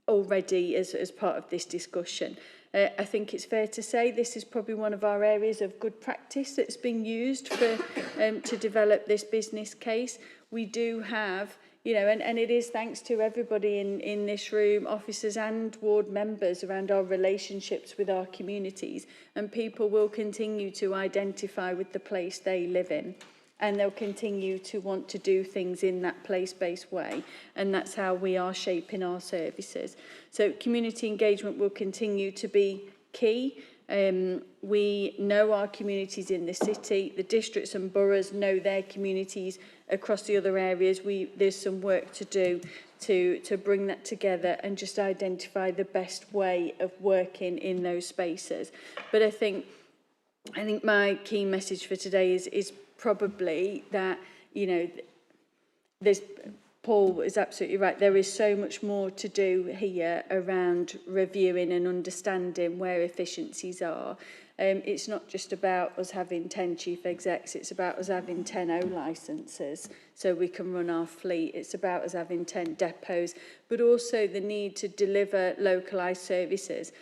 Speaker 9: already as part of this discussion. I think it's fair to say this is probably one of our areas of good practice that's been used for to develop this business case. We do have, and it is thanks to everybody in this room, officers and ward members, around our relationships with our communities, and people will continue to identify with the place they live in, and they'll continue to want to do things in that place-based way, and that's how we are shaping our services. So community engagement will continue to be key. We know our communities in the city, the districts and boroughs know their communities across the other areas. There's some work to do to bring that together and just identify the best way of working in those spaces. But I think my key message for today is probably that, Paul is absolutely right. There is so much more to do here around reviewing and understanding where efficiencies are. It's not just about us having 10 chief execs, it's about us having 10 O licences so we can run our fleet. It's about us having 10 depots, but also the need to deliver localised services.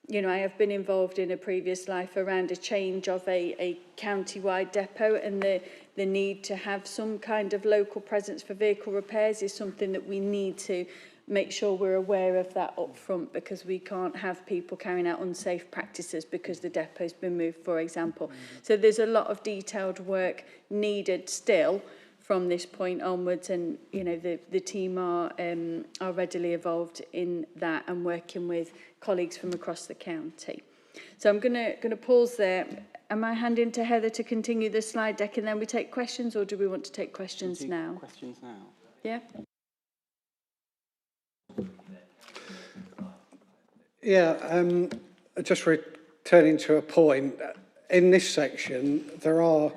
Speaker 9: I have been involved in a previous life around a change of a county-wide depot, and the need to have some kind of local presence for vehicle repairs is something that we need to make sure we're aware of that up front, because we can't have people carrying out unsafe practices because the depot's been moved, for example. So there's a lot of detailed work needed still from this point onwards, and the team are readily involved in that and working with colleagues from across the county. So I'm going to pause there. Am I handing to Heather to continue the slide deck and then we take questions, or do we want to take questions now?
Speaker 16: Questions now.
Speaker 9: Yeah.
Speaker 4: Yeah, just returning to a point, in this section, there are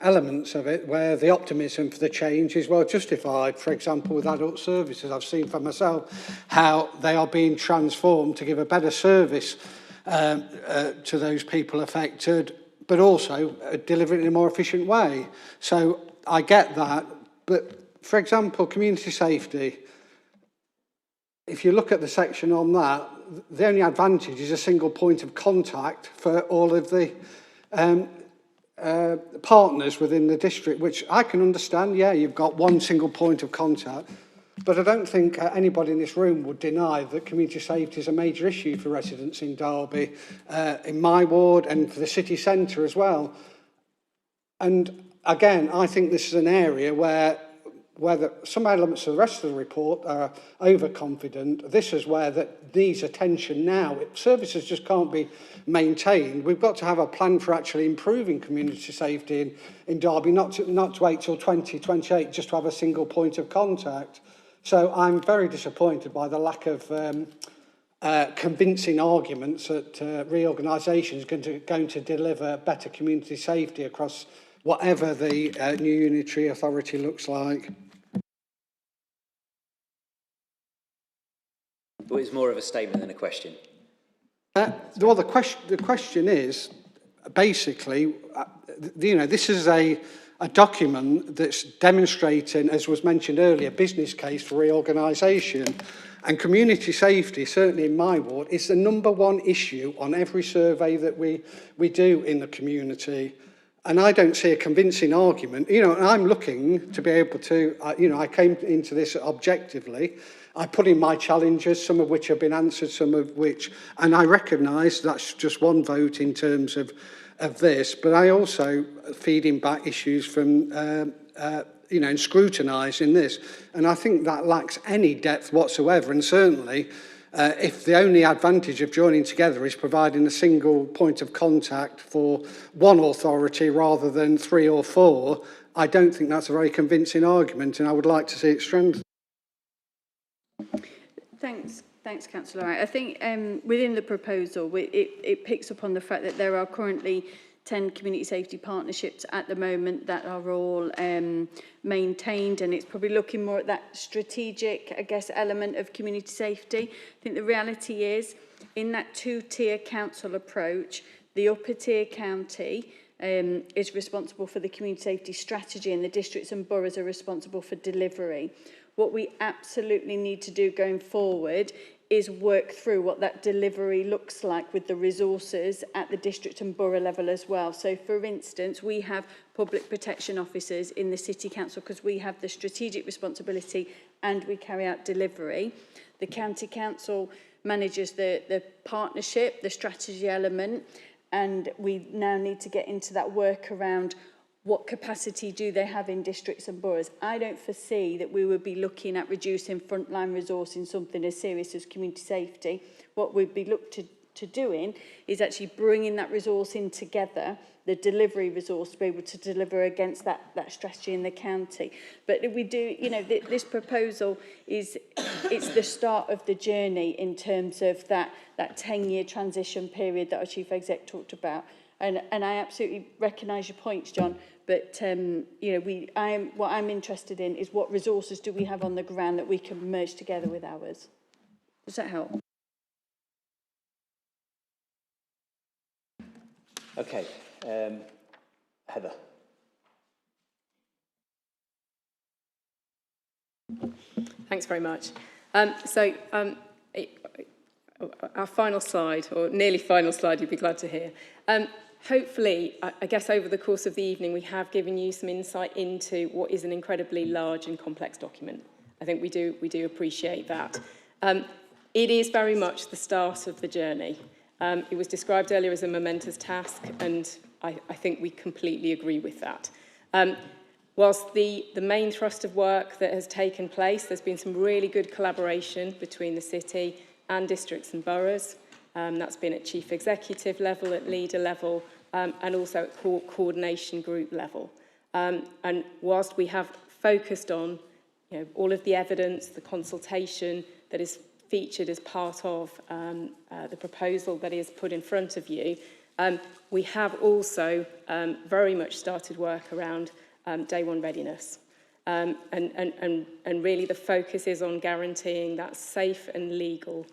Speaker 4: elements of it where the optimism for the change is well justified. For example, with adult services, I've seen for myself how they are being transformed to give a better service to those people affected, but also deliver it in a more efficient way. So I get that, but for example, community safety, if you look at the section on that, the only advantage is a single point of contact for all of the partners within the district, which I can understand. Yeah, you've got one single point of contact, but I don't think anybody in this room would deny that community safety is a major issue for residents in Derby, in my ward and for the city centre as well. And again, I think this is an area where some elements of the rest of the report are overconfident. This is where that needs attention now. Services just can't be maintained. We've got to have a plan for actually improving community safety in Derby, not to wait till 2028 just to have a single point of contact. So I'm very disappointed by the lack of convincing arguments that reorganisation is going to deliver better community safety across whatever the new unitary authority looks like.
Speaker 1: Well, it's more of a statement than a question.
Speaker 4: Well, the question is, basically, this is a document that's demonstrating, as was mentioned earlier, a business case for reorganisation. And community safety, certainly in my ward, is the #1 issue on every survey that we do in the community. And I don't see a convincing argument. And I'm looking to be able to, I came into this objectively. I put in my challenges, some of which have been answered, some of which, and I recognise that's just one vote in terms of this, but I also feeding back issues from, and scrutinising this. And I think that lacks any depth whatsoever. And certainly, if the only advantage of joining together is providing a single point of contact for one authority rather than 3 or 4, I don't think that's a very convincing argument, and I would like to see it strengthened.
Speaker 9: Thanks, Councillor. I think within the proposal, it picks up on the fact that there are currently 10 community safety partnerships at the moment that are all maintained, and it's probably looking more at that strategic, I guess, element of community safety. I think the reality is, in that 2-tier council approach, the upper tier county is responsible for the community safety strategy, and the districts and boroughs are responsible for delivery. What we absolutely need to do going forward is work through what that delivery looks like with the resources at the district and borough level as well. So, for instance, we have public protection officers in the City Council because we have the strategic responsibility and we carry out delivery. The County Council manages the partnership, the strategy element, and we now need to get into that work around what capacity do they have in districts and boroughs. I don't foresee that we would be looking at reducing frontline resource in something as serious as community safety. What we'd be looking to doing is actually bringing that resource in together, the delivery resource, to be able to deliver against that strategy in the county. But we do, this proposal it's the start of the journey in terms of that 10-year transition period that our Chief Exec talked about. And I absolutely recognise your points, John. But what I'm interested in is what resources do we have on the ground that we can merge together with ours. Does that help?
Speaker 1: Okay, Heather.
Speaker 17: Thanks very much. Our final slide, or nearly final slide, you'd be glad to hear. Hopefully, I guess over the course of the evening, we have given you some insight into what is an incredibly large and complex document. I think we do appreciate that. It is very much the start of the journey. It was described earlier as a momentous task, and I think we completely agree with that. Whilst the main thrust of work that has taken place, there's been some really good collaboration between the city and districts and boroughs. That's been at chief executive level, at leader level, and also at coordination group level. And whilst we have focused on all of the evidence, the consultation that is featured as part of the proposal that is put in front of you, We have also very much started work around day one readiness. And really the focus is on guaranteeing that safe and legal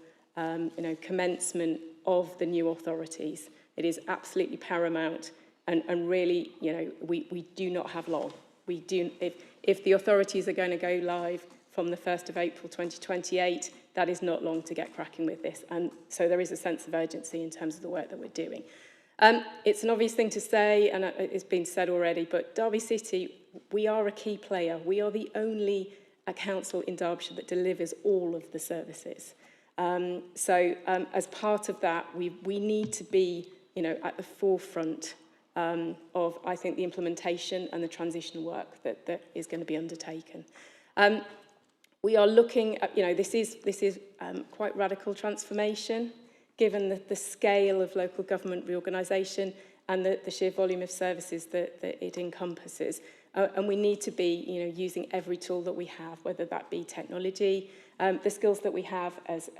Speaker 17: commencement of the new authorities. It is absolutely paramount, and really, we do not have long. If the authorities are going to go live from the 1st of April 2028, that is not long to get cracking with this. And so there is a sense of urgency in terms of the work that we're doing. It's an obvious thing to say, and it's been said already, but Derby City, we are a key player. We are the only council in Derbyshire that delivers all of the services. So as part of that, we need to be, at the forefront of, I think, the implementation and the transition work that is going to be undertaken. We are looking at, this is quite radical transformation, given the scale of local government reorganisation and the sheer volume of services that it encompasses. And we need to be, using every tool that we have, whether that be technology, the skills that we have as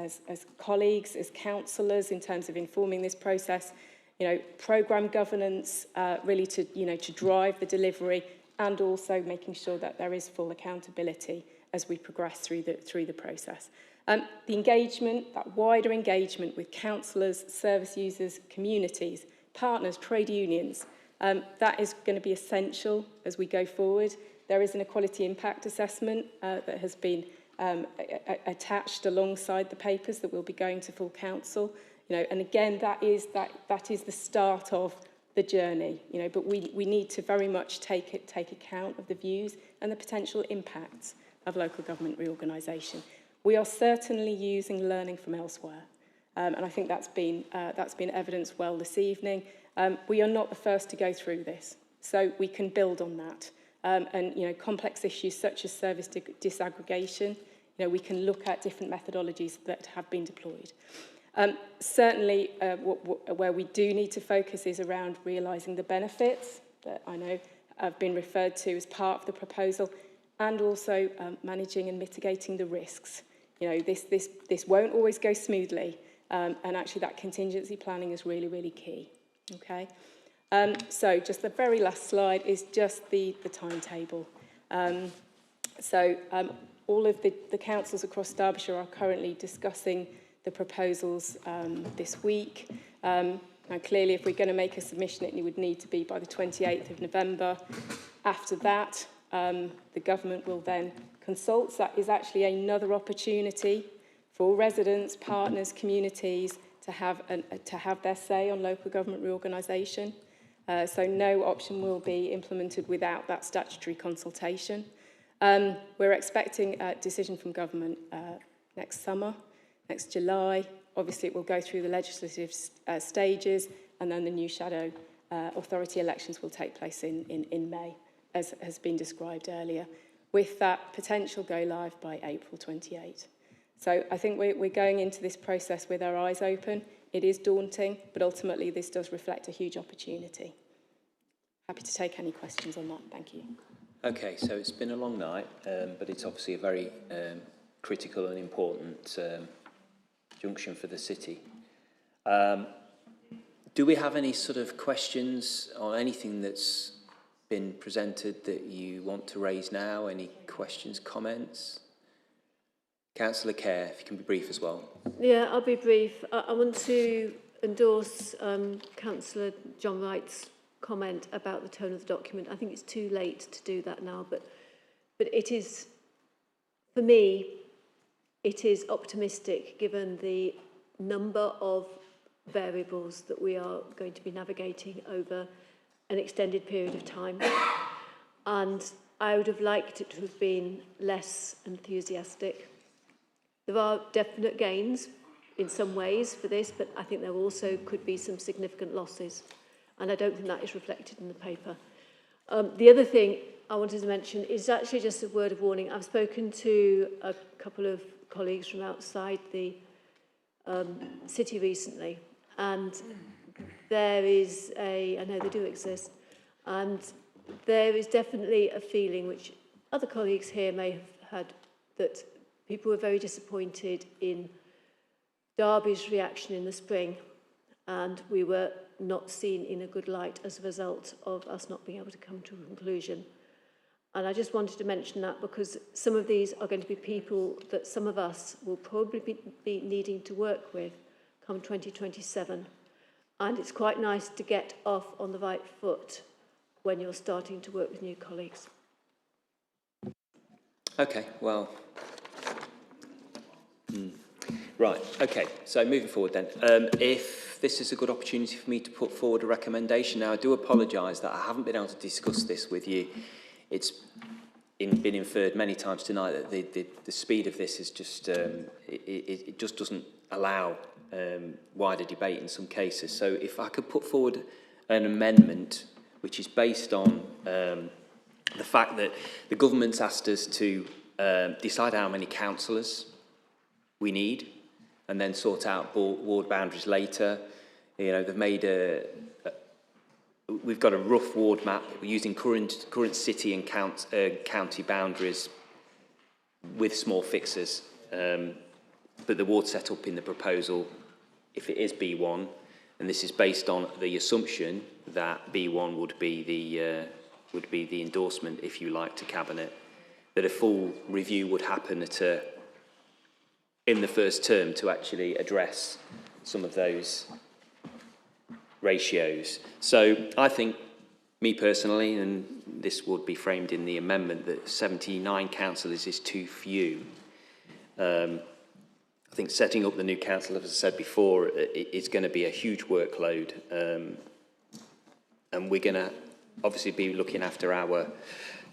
Speaker 17: colleagues, as councillors, in terms of informing this process, programme governance, really to drive the delivery, and also making sure that there is full accountability as we progress through the process. The engagement, that wider engagement with councillors, service users, communities, partners, trade unions, that is going to be essential as we go forward. There is an equality impact assessment that has been attached alongside the papers that will be going to full council. And again, that is the start of the journey. But we need to very much take account of the views and the potential impacts of local government reorganisation. We are certainly using learning from elsewhere, and I think that's been evidenced well this evening. We are not the first to go through this, so we can build on that. And complex issues such as service disaggregation, we can look at different methodologies that have been deployed. Certainly, where we do need to focus is around realising the benefits that I know have been referred to as part of the proposal, and also managing and mitigating the risks. This won't always go smoothly, and actually that contingency planning is really, really key. Okay, so just the very last slide is just the timetable. All of the councils across Derbyshire are currently discussing the proposals this week. Now clearly, if we're going to make a submission, it would need to be by the 28th of November. After that, the government will then consult. So that is actually another opportunity for residents, partners, communities to have their say on local government reorganisation. So no option will be implemented without that statutory consultation. We're expecting a decision from government next summer, next July. Obviously, it will go through the legislative stages, and then the new shadow authority elections will take place in May, as has been described earlier, with that potential go live by April 28. So I think we're going into this process with our eyes open. It is daunting, but ultimately this does reflect a huge opportunity. Happy to take any questions on that. Thank you.
Speaker 1: Okay, so it's been a long night, but it's obviously a very critical and important junction for the city. Do we have any sort of questions or anything that's been presented that you want to raise now? Any questions, comments? Councillor Kerr, if you can be brief as well.
Speaker 10: Yeah, I'll be brief. I want to endorse Councillor John Wright's comment about the tone of the document. I think it's too late to do that now, but it is, for me, it is optimistic given the number of variables that we are going to be navigating over an extended period of time. And I would have liked it to have been less enthusiastic. There are definite gains in some ways for this, but I think there also could be some significant losses. And I don't think that is reflected in the paper. The other thing I wanted to mention is actually just a word of warning. I've spoken to a couple of colleagues from outside the city recently, and there is I know they do exist, and there is definitely a feeling, which other colleagues here may have had, that people were very disappointed in Derby's reaction in the spring, and we were not seen in a good light as a result of us not being able to come to a conclusion. And I just wanted to mention that because some of these are going to be people that some of us will probably be needing to work with come 2027. And it's quite nice to get off on the right foot when you're starting to work with new colleagues.
Speaker 1: Okay, well, right, okay, so moving forward then. If this is a good opportunity for me to put forward a recommendation, now I do apologise that I haven't been able to discuss this with you. It's been inferred many times tonight that the speed of this is just, it just doesn't allow wider debate in some cases. So if I could put forward an amendment which is based on the fact that the government's asked us to decide how many councillors we need and then sort out ward boundaries later. You know, they've made we've got a rough ward map using current city and county boundaries with small fixes. But the ward set up in the proposal, if it is B1, and this is based on the assumption that B1 would be the endorsement, if you like, to Cabinet, that a full review would happen in the first term to actually address some of those ratios. So I think, me personally, and this would be framed in the amendment, that 79 councillors is too few. I think setting up the new council, as I said before, it's going to be a huge workload, and we're going to obviously be looking after our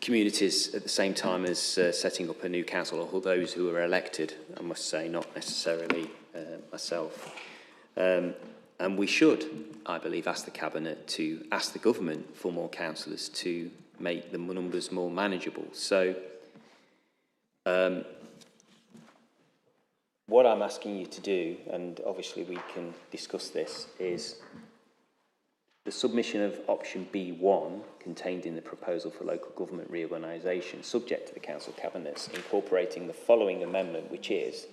Speaker 1: communities at the same time as setting up a new council, or those who are elected, I must say, not necessarily myself. And we should, I believe, ask the Cabinet to ask the government for more councillors to make the numbers more manageable. So what I'm asking you to do, and obviously we can discuss this, is the submission of option B1 contained in the proposal for local government reorganisation, subject to the Council Cabinets, incorporating the following amendment, which is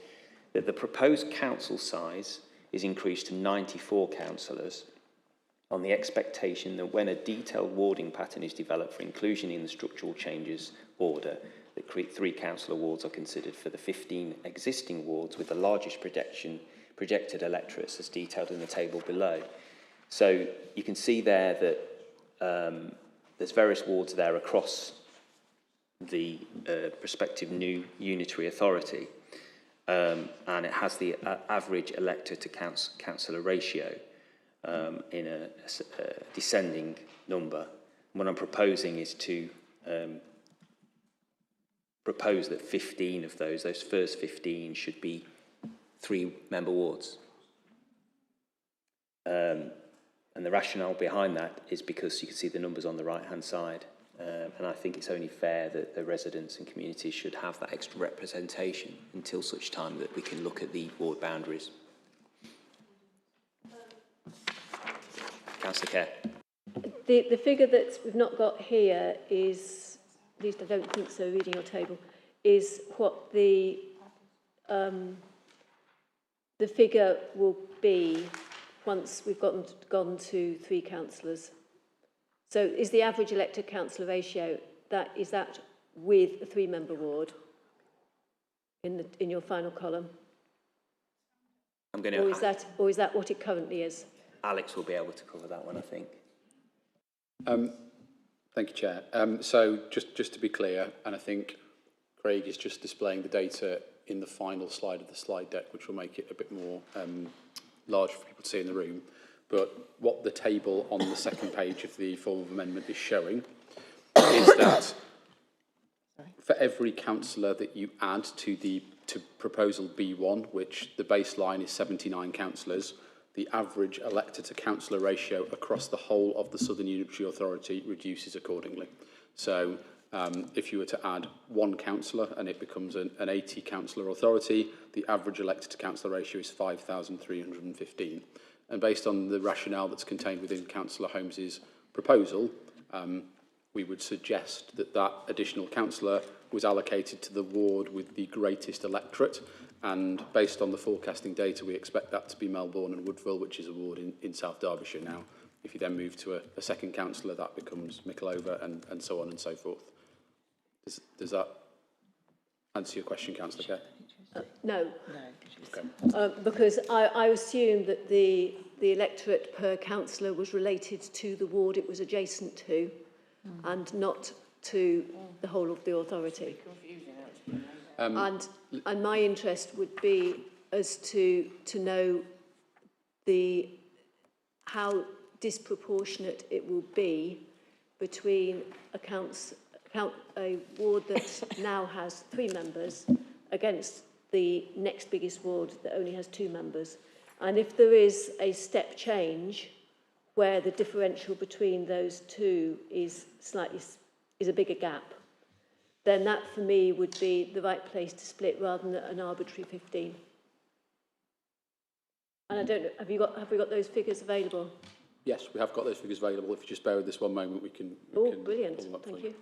Speaker 1: that the proposed council size is increased to 94 councillors on the expectation that when a detailed warding pattern is developed for inclusion in the structural changes order, that 3 councillor wards are considered for the 15 existing wards with the largest projected electorates as detailed in the table below. So you can see there that there's various wards there across the prospective new unitary authority, and it has the average elector to councillor ratio in a descending number. What I'm proposing is to propose that 15 of those first 15 should be 3-member wards. And the rationale behind that is because you can see the numbers on the right-hand side. And I think it's only fair that the residents and communities should have that extra representation until such time that we can look at the ward boundaries. Councillor Kerr.
Speaker 10: The figure that we've not got here is, at least I don't think so, reading your table, is what the figure will be once we've gone to 3 councillors. So is the average elected councillor ratio, is that with a 3-member ward in your final column? Or is that what it currently is?
Speaker 1: Alex will be able to cover that one, I think.
Speaker 14: Thank you, Chair. So just to be clear, and I think Craig is just displaying the data in the final slide of the slide deck, which will make it a bit more large for people to see in the room. But what the table on the second page of the form of amendment is showing is that for every councillor that you add to proposal B1, which the baseline is 79 councillors, the average elector to councillor ratio across the whole of the Southern Unitary Authority reduces accordingly. So if you were to add 1 councillor and it becomes an 80 councillor authority, the average elector to councillor ratio is 5,315. And based on the rationale that's contained within Councillor Holmes's proposal, we would suggest that that additional councillor was allocated to the ward with the greatest electorate. And based on the forecasting data, we expect that to be Melbourne and Woodville, which is a ward in South Derbyshire now. If you then move to a second councillor, that becomes Micklova and so on and so forth. Does that answer your question, Councillor Kerr?
Speaker 10: No.
Speaker 14: Okay.
Speaker 10: Because I assumed that the electorate per councillor was related to the ward it was adjacent to and not to the whole of the authority. And my interest would be as to know how disproportionate it will be between a ward that now has 3 members against the next biggest ward that only has 2 members. And if there is a step change where the differential between those two is a bigger gap, then that for me would be the right place to split rather than an arbitrary 15. And I don't know, have we got those figures available?
Speaker 14: Yes, we have got those figures available. If you just bear with this one moment, we can
Speaker 10: brilliant.
Speaker 14: Pull them up
Speaker 10: Thank
Speaker 14: for
Speaker 10: you.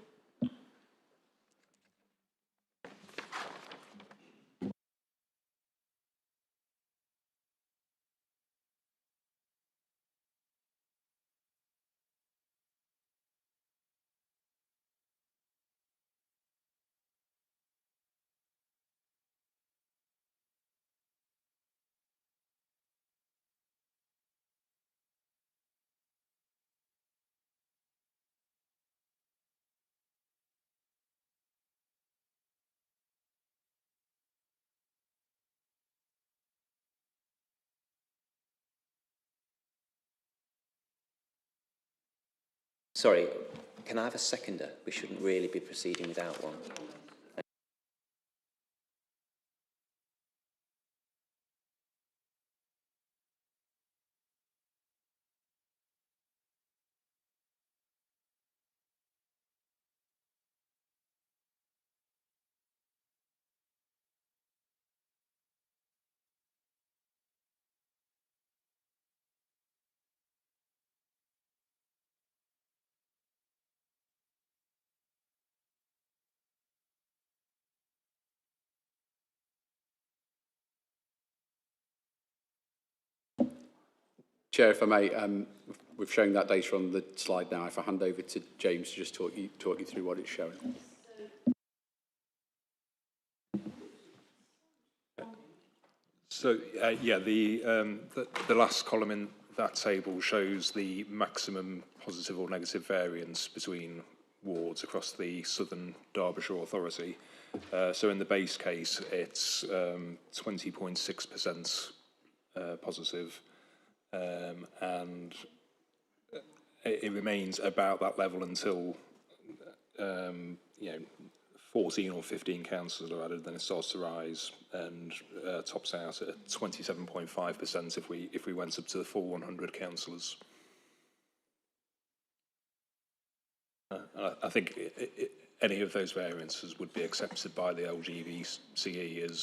Speaker 1: Sorry, can I have a seconder? We shouldn't really be proceeding without one.
Speaker 14: Chair, if I may, we've shown that data on the slide now. If I hand over to James to just talk you through what it's showing.
Speaker 15: So, yeah, the last column in that table shows the maximum positive or negative variance between wards across the Southern Derbyshire Authority. So in the base case, it's 20.6% positive, and it remains about that level until 14 or 15 councillors are added, then it starts to rise and tops out at 27.5% if we went up to the full 100 councillors. I think any of those variances would be accepted by the LGVCE as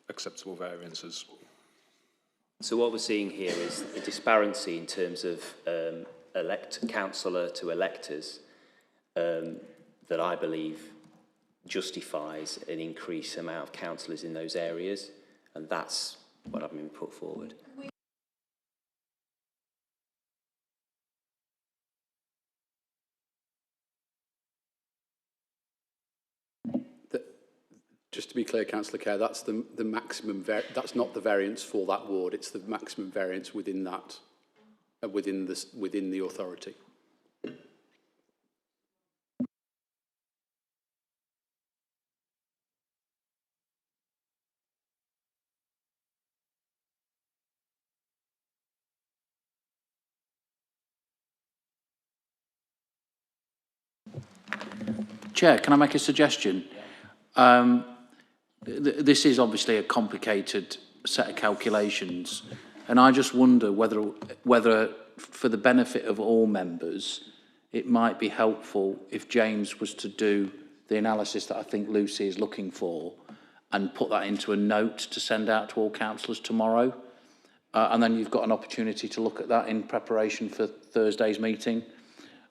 Speaker 15: acceptable variances.
Speaker 1: So what we're seeing here is a disparity in terms of councillor to electors that I believe justifies an increased amount of councillors in those areas, and that's what I've been put forward.
Speaker 14: Just to be clear, Councillor Kerr, that's the maximum. That's not the variance for that ward. It's the maximum variance within that, within the authority.
Speaker 6: Chair, can I make a suggestion? This is obviously a complicated set of calculations, and I just wonder whether for the benefit of all members, it might be helpful if James was to do the analysis that I think Lucy is looking for and put that into a note to send out to all councillors tomorrow. And then you've got an opportunity to look at that in preparation for Thursday's meeting.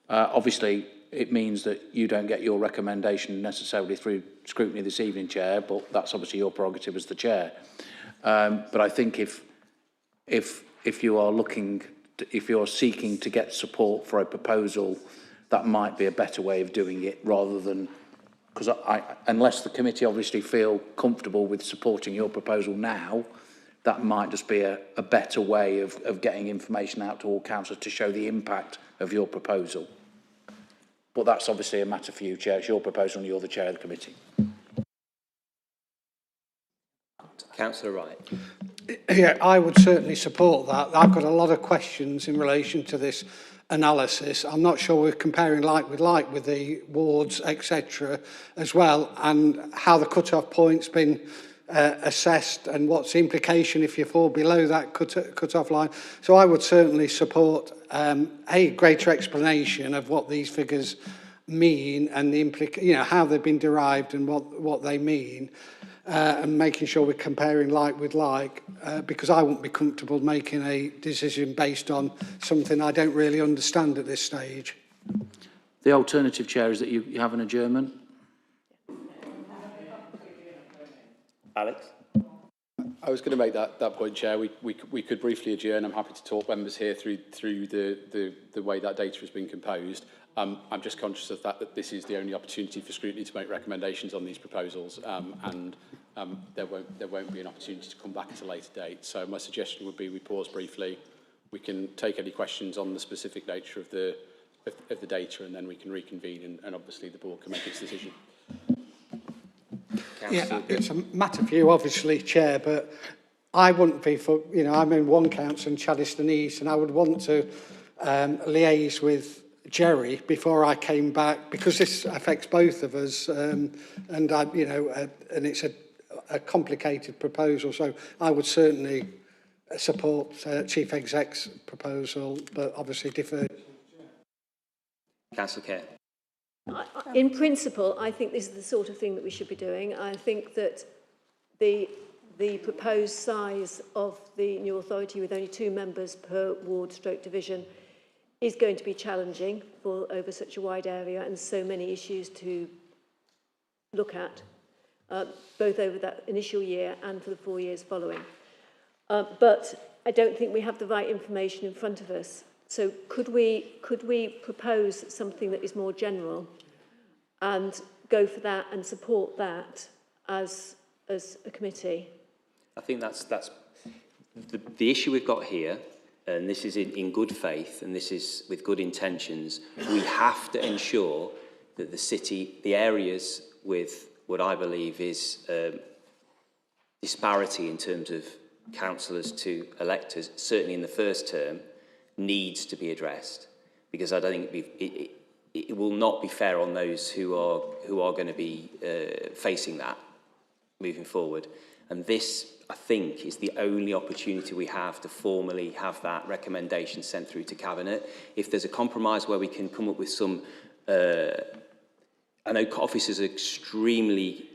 Speaker 6: Obviously, it means that you don't get your recommendation necessarily through scrutiny this evening, Chair, but that's obviously your prerogative as the Chair. But I think if you are looking if you're seeking to get support for a proposal, that might be a better way of doing it rather than, because unless the committee obviously feel comfortable with supporting your proposal now, that might just be a better way of getting information out to all councillors to show the impact of your proposal. But that's obviously a matter for you, Chair. It's your proposal and you're the Chair of the committee.
Speaker 1: Councillor Wright.
Speaker 4: Yeah, I would certainly support that. I've got a lot of questions in relation to this analysis. I'm not sure we're comparing like with the wards, etc. as well, and how the cut-off point's been assessed and what's the implication if you fall below that cut-off line. So I would certainly support a greater explanation of what these figures mean and the how they've been derived and what they mean. And making sure we're comparing like with like, because I won't be comfortable making a decision based on something I don't really understand at this stage.
Speaker 6: The alternative, Chair, is that you have an adjournment.
Speaker 1: Alex?
Speaker 14: I was going to make that point, Chair. We could briefly adjourn. I'm happy to talk members here through the way that data has been composed. I'm just conscious of that this is the only opportunity for Scrutiny to make recommendations on these proposals, and there won't be an opportunity to come back at a later date. So my suggestion would be we pause briefly. We can take any questions on the specific nature of the data, and then we can reconvene, and obviously the board can make its decision.
Speaker 4: Yeah, it's a matter for you, obviously, Chair, but I wouldn't be for, I'm in one council in Chaddeston East, and I would want to liaise with Jerry before I came back, because this affects both of us, and it's a complicated proposal, so I would certainly support Chief Exec's proposal, but obviously defer.
Speaker 1: Councillor Kerr.
Speaker 10: In principle, I think this is the sort of thing that we should be doing. I think that the proposed size of the new authority with only 2 members per ward stroke division is going to be challenging for over such a wide area and so many issues to look at, both over that initial year and for the 4 years following. But I don't think we have the right information in front of us. So could we propose something that is more general and go for that and support that as a committee?
Speaker 1: I think that's the issue we've got here, and this is in good faith, and this is with good intentions. We have to ensure that the areas with what I believe is disparity in terms of councillors to electors, certainly in the first term, needs to be addressed, because I don't think it will not be fair on those who are going to be facing that moving forward. And this, I think, is the only opportunity we have to formally have that recommendation sent through to Cabinet. If there's a compromise where we can come up with some, I know officers are extremely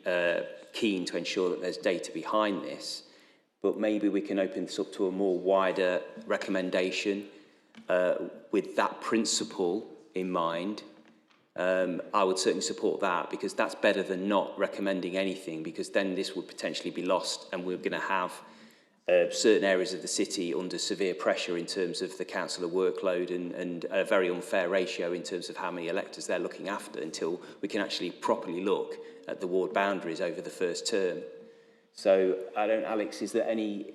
Speaker 1: keen to ensure that there's data behind this, but maybe we can open this up to a more wider recommendation with that principle in mind. I would certainly support that, because that's better than not recommending anything, because then this would potentially be lost and we're going to have certain areas of the city under severe pressure in terms of the councillor workload and a very unfair ratio in terms of how many electors they're looking after until we can actually properly look at the ward boundaries over the first term. So, Alex, is there any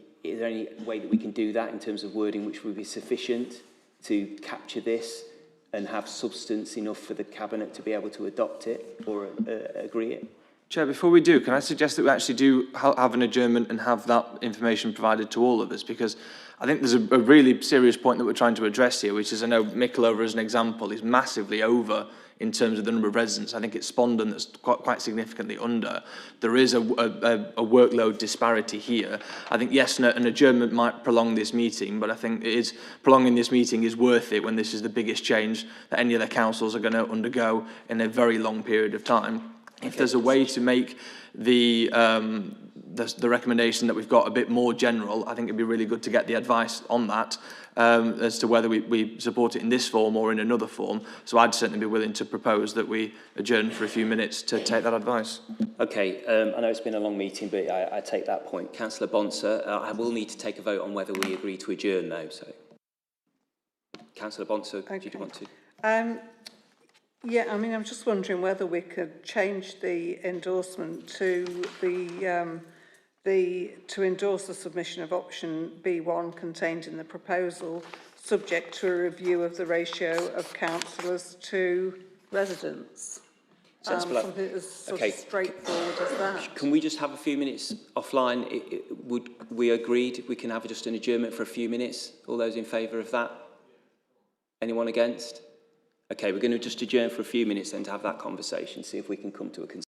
Speaker 1: way that we can do that in terms of wording which would be sufficient to capture this and have substance enough for the Cabinet to be able to adopt it or agree it?
Speaker 3: Chair, before we do, can I suggest that we actually do have an adjournment and have that information provided to all of us? Because I think there's a really serious point that we're trying to address here, which is, I know Mickleover, as an example, is massively over in terms of the number of residents. I think it's Spondon that's quite significantly under. There is a workload disparity here. I think, yes, an adjournment might prolong this meeting, but I think prolonging this meeting is worth it when this is the biggest change that any of the councils are going to undergo in a very long period of time. If there's a way to make the recommendation that we've got a bit more general, I think it'd be really good to get the advice on that as to whether we support it in this form or in another form. So I'd certainly be willing to propose that we adjourn for a few minutes to take that advice.
Speaker 1: Okay, I know it's been a long meeting, but I take that point. Councillor Bonser, I will need to take a vote on whether we agree to adjourn though. So. Councillor Bonso, did you want to?
Speaker 18: Yeah, I mean, I'm just wondering whether we could change the endorsement to to endorse the submission of option B1 contained in the proposal, subject to a review of the ratio of councillors to residents. Something as sort of straightforward as that.
Speaker 1: Can we just have a few minutes offline? Would we agreed we can have just an adjournment for a few minutes? All those in favour of that? Anyone against? Okay, we're going to just adjourn for a few minutes then to have that conversation, see if we can come to a consensus.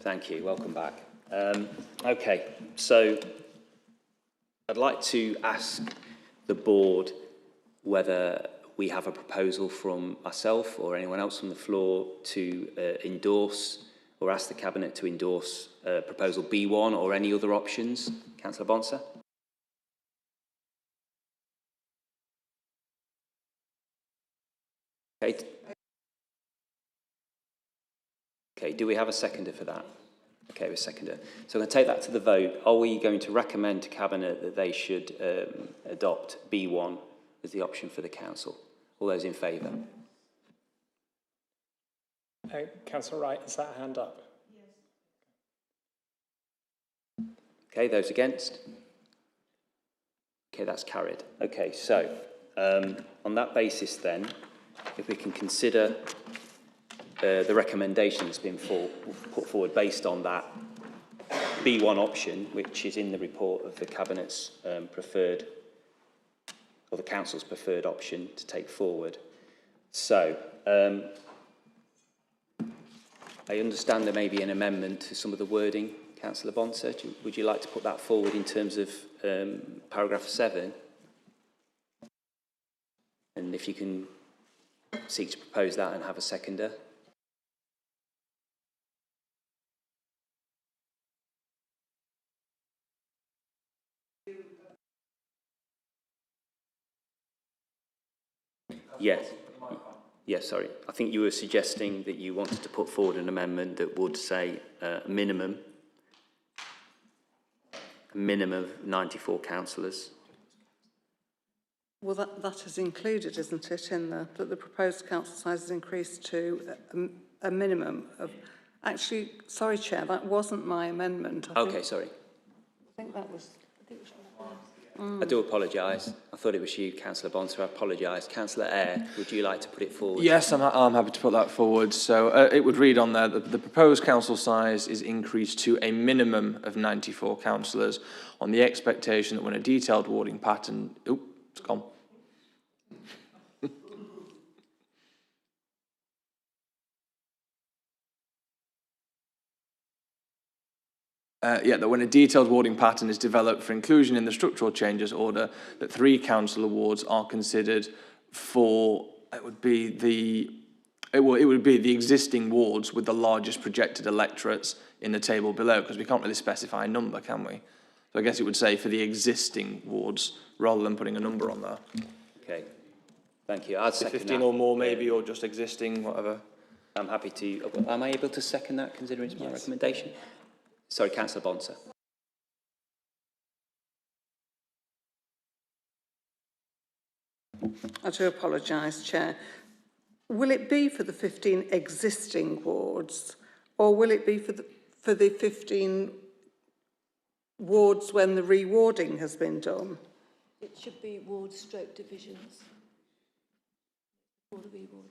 Speaker 1: Thank you. Welcome back. Okay, so I'd like to ask the board whether we have a proposal from myself or anyone else on the floor to endorse or ask the Cabinet to endorse proposal B1 or any other options. Councillor Bonser. Okay, do we have a seconder for that? Okay, a seconder. So I'm going to take that to the vote. Are we going to recommend to Cabinet that they should adopt B1 as the option for the Council? All those in favour?
Speaker 2: Councillor Wright, is that a hand up?
Speaker 1: Yes. Okay, those against? Okay, that's carried. Okay, so on that basis then, if we can consider the recommendation that's been put forward based on that B1 option, which is in the report of the Cabinet's preferred, or the Council's preferred option to take forward. So, I understand there may be an amendment to some of the wording. Councillor Bonser, would you like to put that forward in terms of paragraph 7? And if you can seek to propose that and have a seconder. Yes. Yes, sorry. I think you were suggesting that you wanted to put forward an amendment that would say a minimum of 94 councillors.
Speaker 18: Well, that is included, isn't it, in that the proposed council size is increased to a minimum of... Actually, sorry, Chair, that wasn't my amendment.
Speaker 1: Sorry.
Speaker 18: I think that was...
Speaker 1: I do apologise. I thought it was you, Councillor Bonser. I apologise. Councillor Eyre, would you like to put it forward?
Speaker 3: Yes, I'm happy to put that forward. So it would read on there that the proposed council size is increased to a minimum of 94 councillors on the expectation that when a detailed warding pattern... Oh, it's gone. That when a detailed warding pattern is developed for inclusion in the structural changes order, that 3 councillor wards are considered for, it would be the existing wards with the largest projected electorates in the table below, because we can't really specify a number, can we? So I guess it would say for the existing wards, rather than putting a number on there.
Speaker 1: Okay, thank you. I'd second
Speaker 3: 15
Speaker 1: that.
Speaker 3: or more maybe, or just existing, whatever.
Speaker 1: I'm happy to... Am I able to second that, considering it's my recommendation? Sorry, Councillor Bonser.
Speaker 18: I do apologise, Chair. Will it be for the 15 existing wards, or will it be for the 15 wards when the rewarding has been done?
Speaker 10: It should be ward/divisions for the rewarding.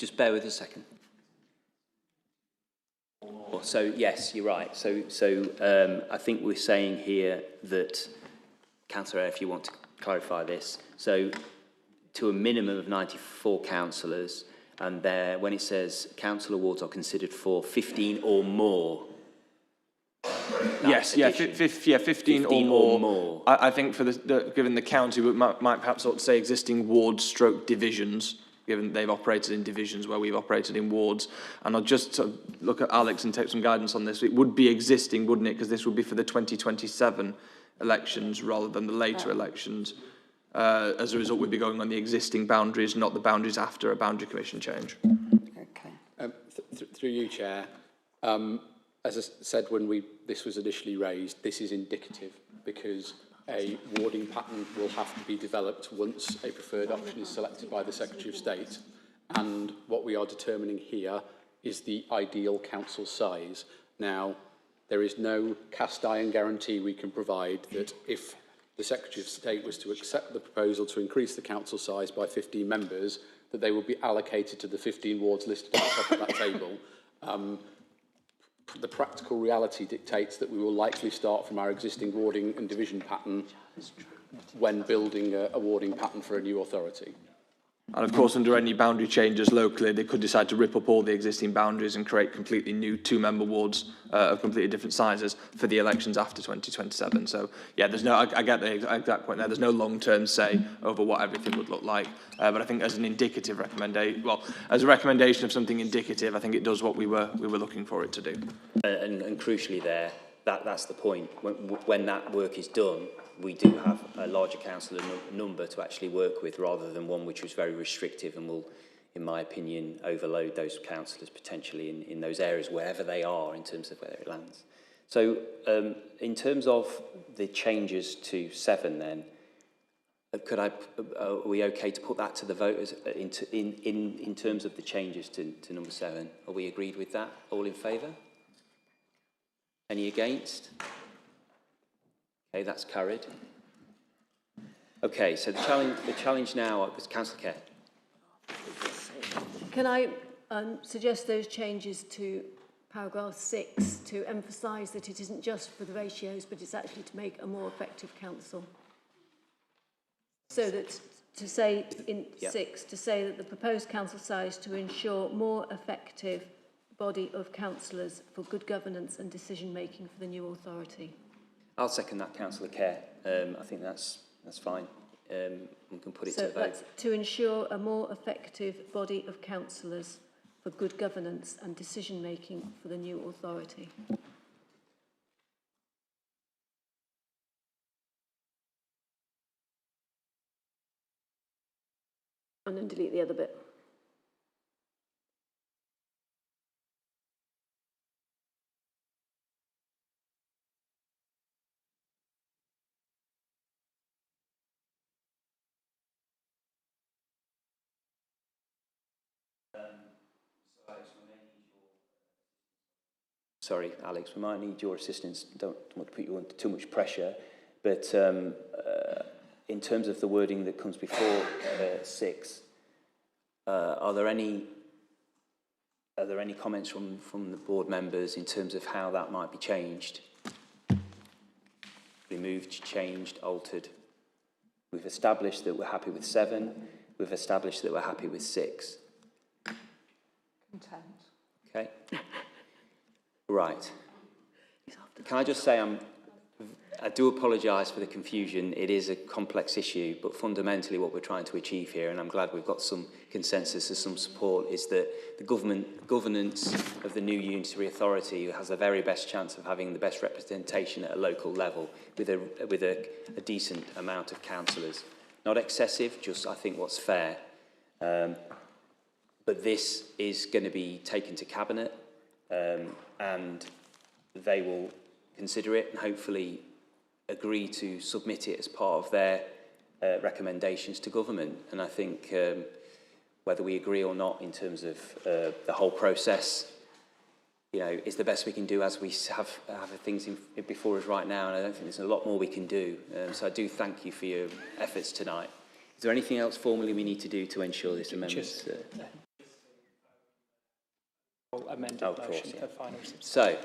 Speaker 1: Just bear with us a second. So, yes, you're right. So I think we're saying here that, Councillor Eyre, if you want to clarify this, so to a minimum of 94 councillors, and there, when it says council awards are considered for 15 or more.
Speaker 3: Yes, 15 or more. I think for given the county, we might perhaps ought to say existing wards/divisions, given they've operated in divisions where we've operated in wards. And I'll just look at Alex and take some guidance on this. It would be existing, wouldn't it? Because this would be for the 2027 elections rather than the later elections. As a result, we'd be going on the existing boundaries, not the boundaries after a boundary commission change.
Speaker 18: Okay.
Speaker 14: Through you, Chair. As I said when this was initially raised, this is indicative because a warding pattern will have to be developed once a preferred option is selected by the Secretary of State. And what we are determining here is the ideal council size. Now, there is no cast iron guarantee we can provide that if the Secretary of State was to accept the proposal to increase the council size by 15 members, that they will be allocated to the 15 wards listed at the top of that table. The practical reality dictates that we will likely start from our existing warding and division pattern when building a warding pattern for a new authority.
Speaker 3: And of course, under any boundary changes locally, they could decide to rip up all the existing boundaries and create completely new two-member wards of completely different sizes for the elections after 2027. So, yeah, there's no, I get the exact point there. There's no long-term say over what everything would look like. But I think as an indicative recommendation, well, as a recommendation of something indicative, I think it does what we were looking for it to do.
Speaker 1: And crucially there, that's the point. When that work is done, we do have a larger council number to actually work with, rather than one which was very restrictive and will, in my opinion, overload those councillors potentially in those areas, wherever they are, in terms of where it lands. So in terms of the changes to 7 then, are we okay to put that to the voters in terms of the changes to number 7? Are we agreed with that? All in favour? Any against? Okay, that's carried. Okay, so the challenge now is Councillor Kerr.
Speaker 10: Can I suggest those changes to paragraph 6 to emphasise that it isn't just for the ratios, but it's actually to make a more effective council? So that to say in 6, to say that the proposed council size to ensure more effective body of councillors for good governance and decision making for the new authority.
Speaker 1: I'll second that, Councillor Kerr. I think that's fine. We can put it to the vote. So
Speaker 10: that's to ensure a more effective body of councillors for good governance and decision making for the new authority. And then delete the other bit.
Speaker 1: Sorry, Alex, we might need your assistance. Don't want to put you under too much pressure, but in terms of the wording that comes before 6, are there any comments from the board members in terms of how that might be changed? Removed, changed, altered? We've established that we're happy with 7. We've established that we're happy with 6.
Speaker 18: Content.
Speaker 1: Okay. Right. Can I just say I do apologise for the confusion. It is a complex issue, but fundamentally what we're trying to achieve here, and I'm glad we've got some consensus and some support, is that the governance of the new unitary authority has the very best chance of having the best representation at a local level with a decent amount of councillors. Not excessive, just I think what's fair. But this is going to be taken to Cabinet, and they will consider it and hopefully agree to submit it as part of their recommendations to government. And I think whether we agree or not in terms of the whole process, you know, is the best we can do as we have things before us right now. And I don't think there's a lot more we can do. So I do thank you for your efforts tonight. Is there anything else formally we need to do to ensure this amendment?
Speaker 2: Amended motion for final submission.
Speaker 1: So,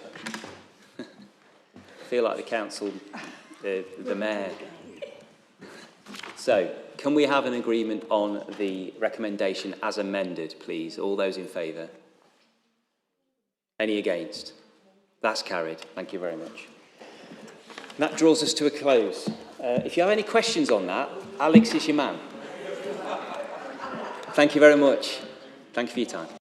Speaker 1: I feel like the council, the mayor. So, can we have an agreement on the recommendation as amended, please? All those in favour? Any against? That's carried. Thank you very much. And that draws us to a close. If you have any questions on that, Alex is your man. Thank you very much. Thank you for your time.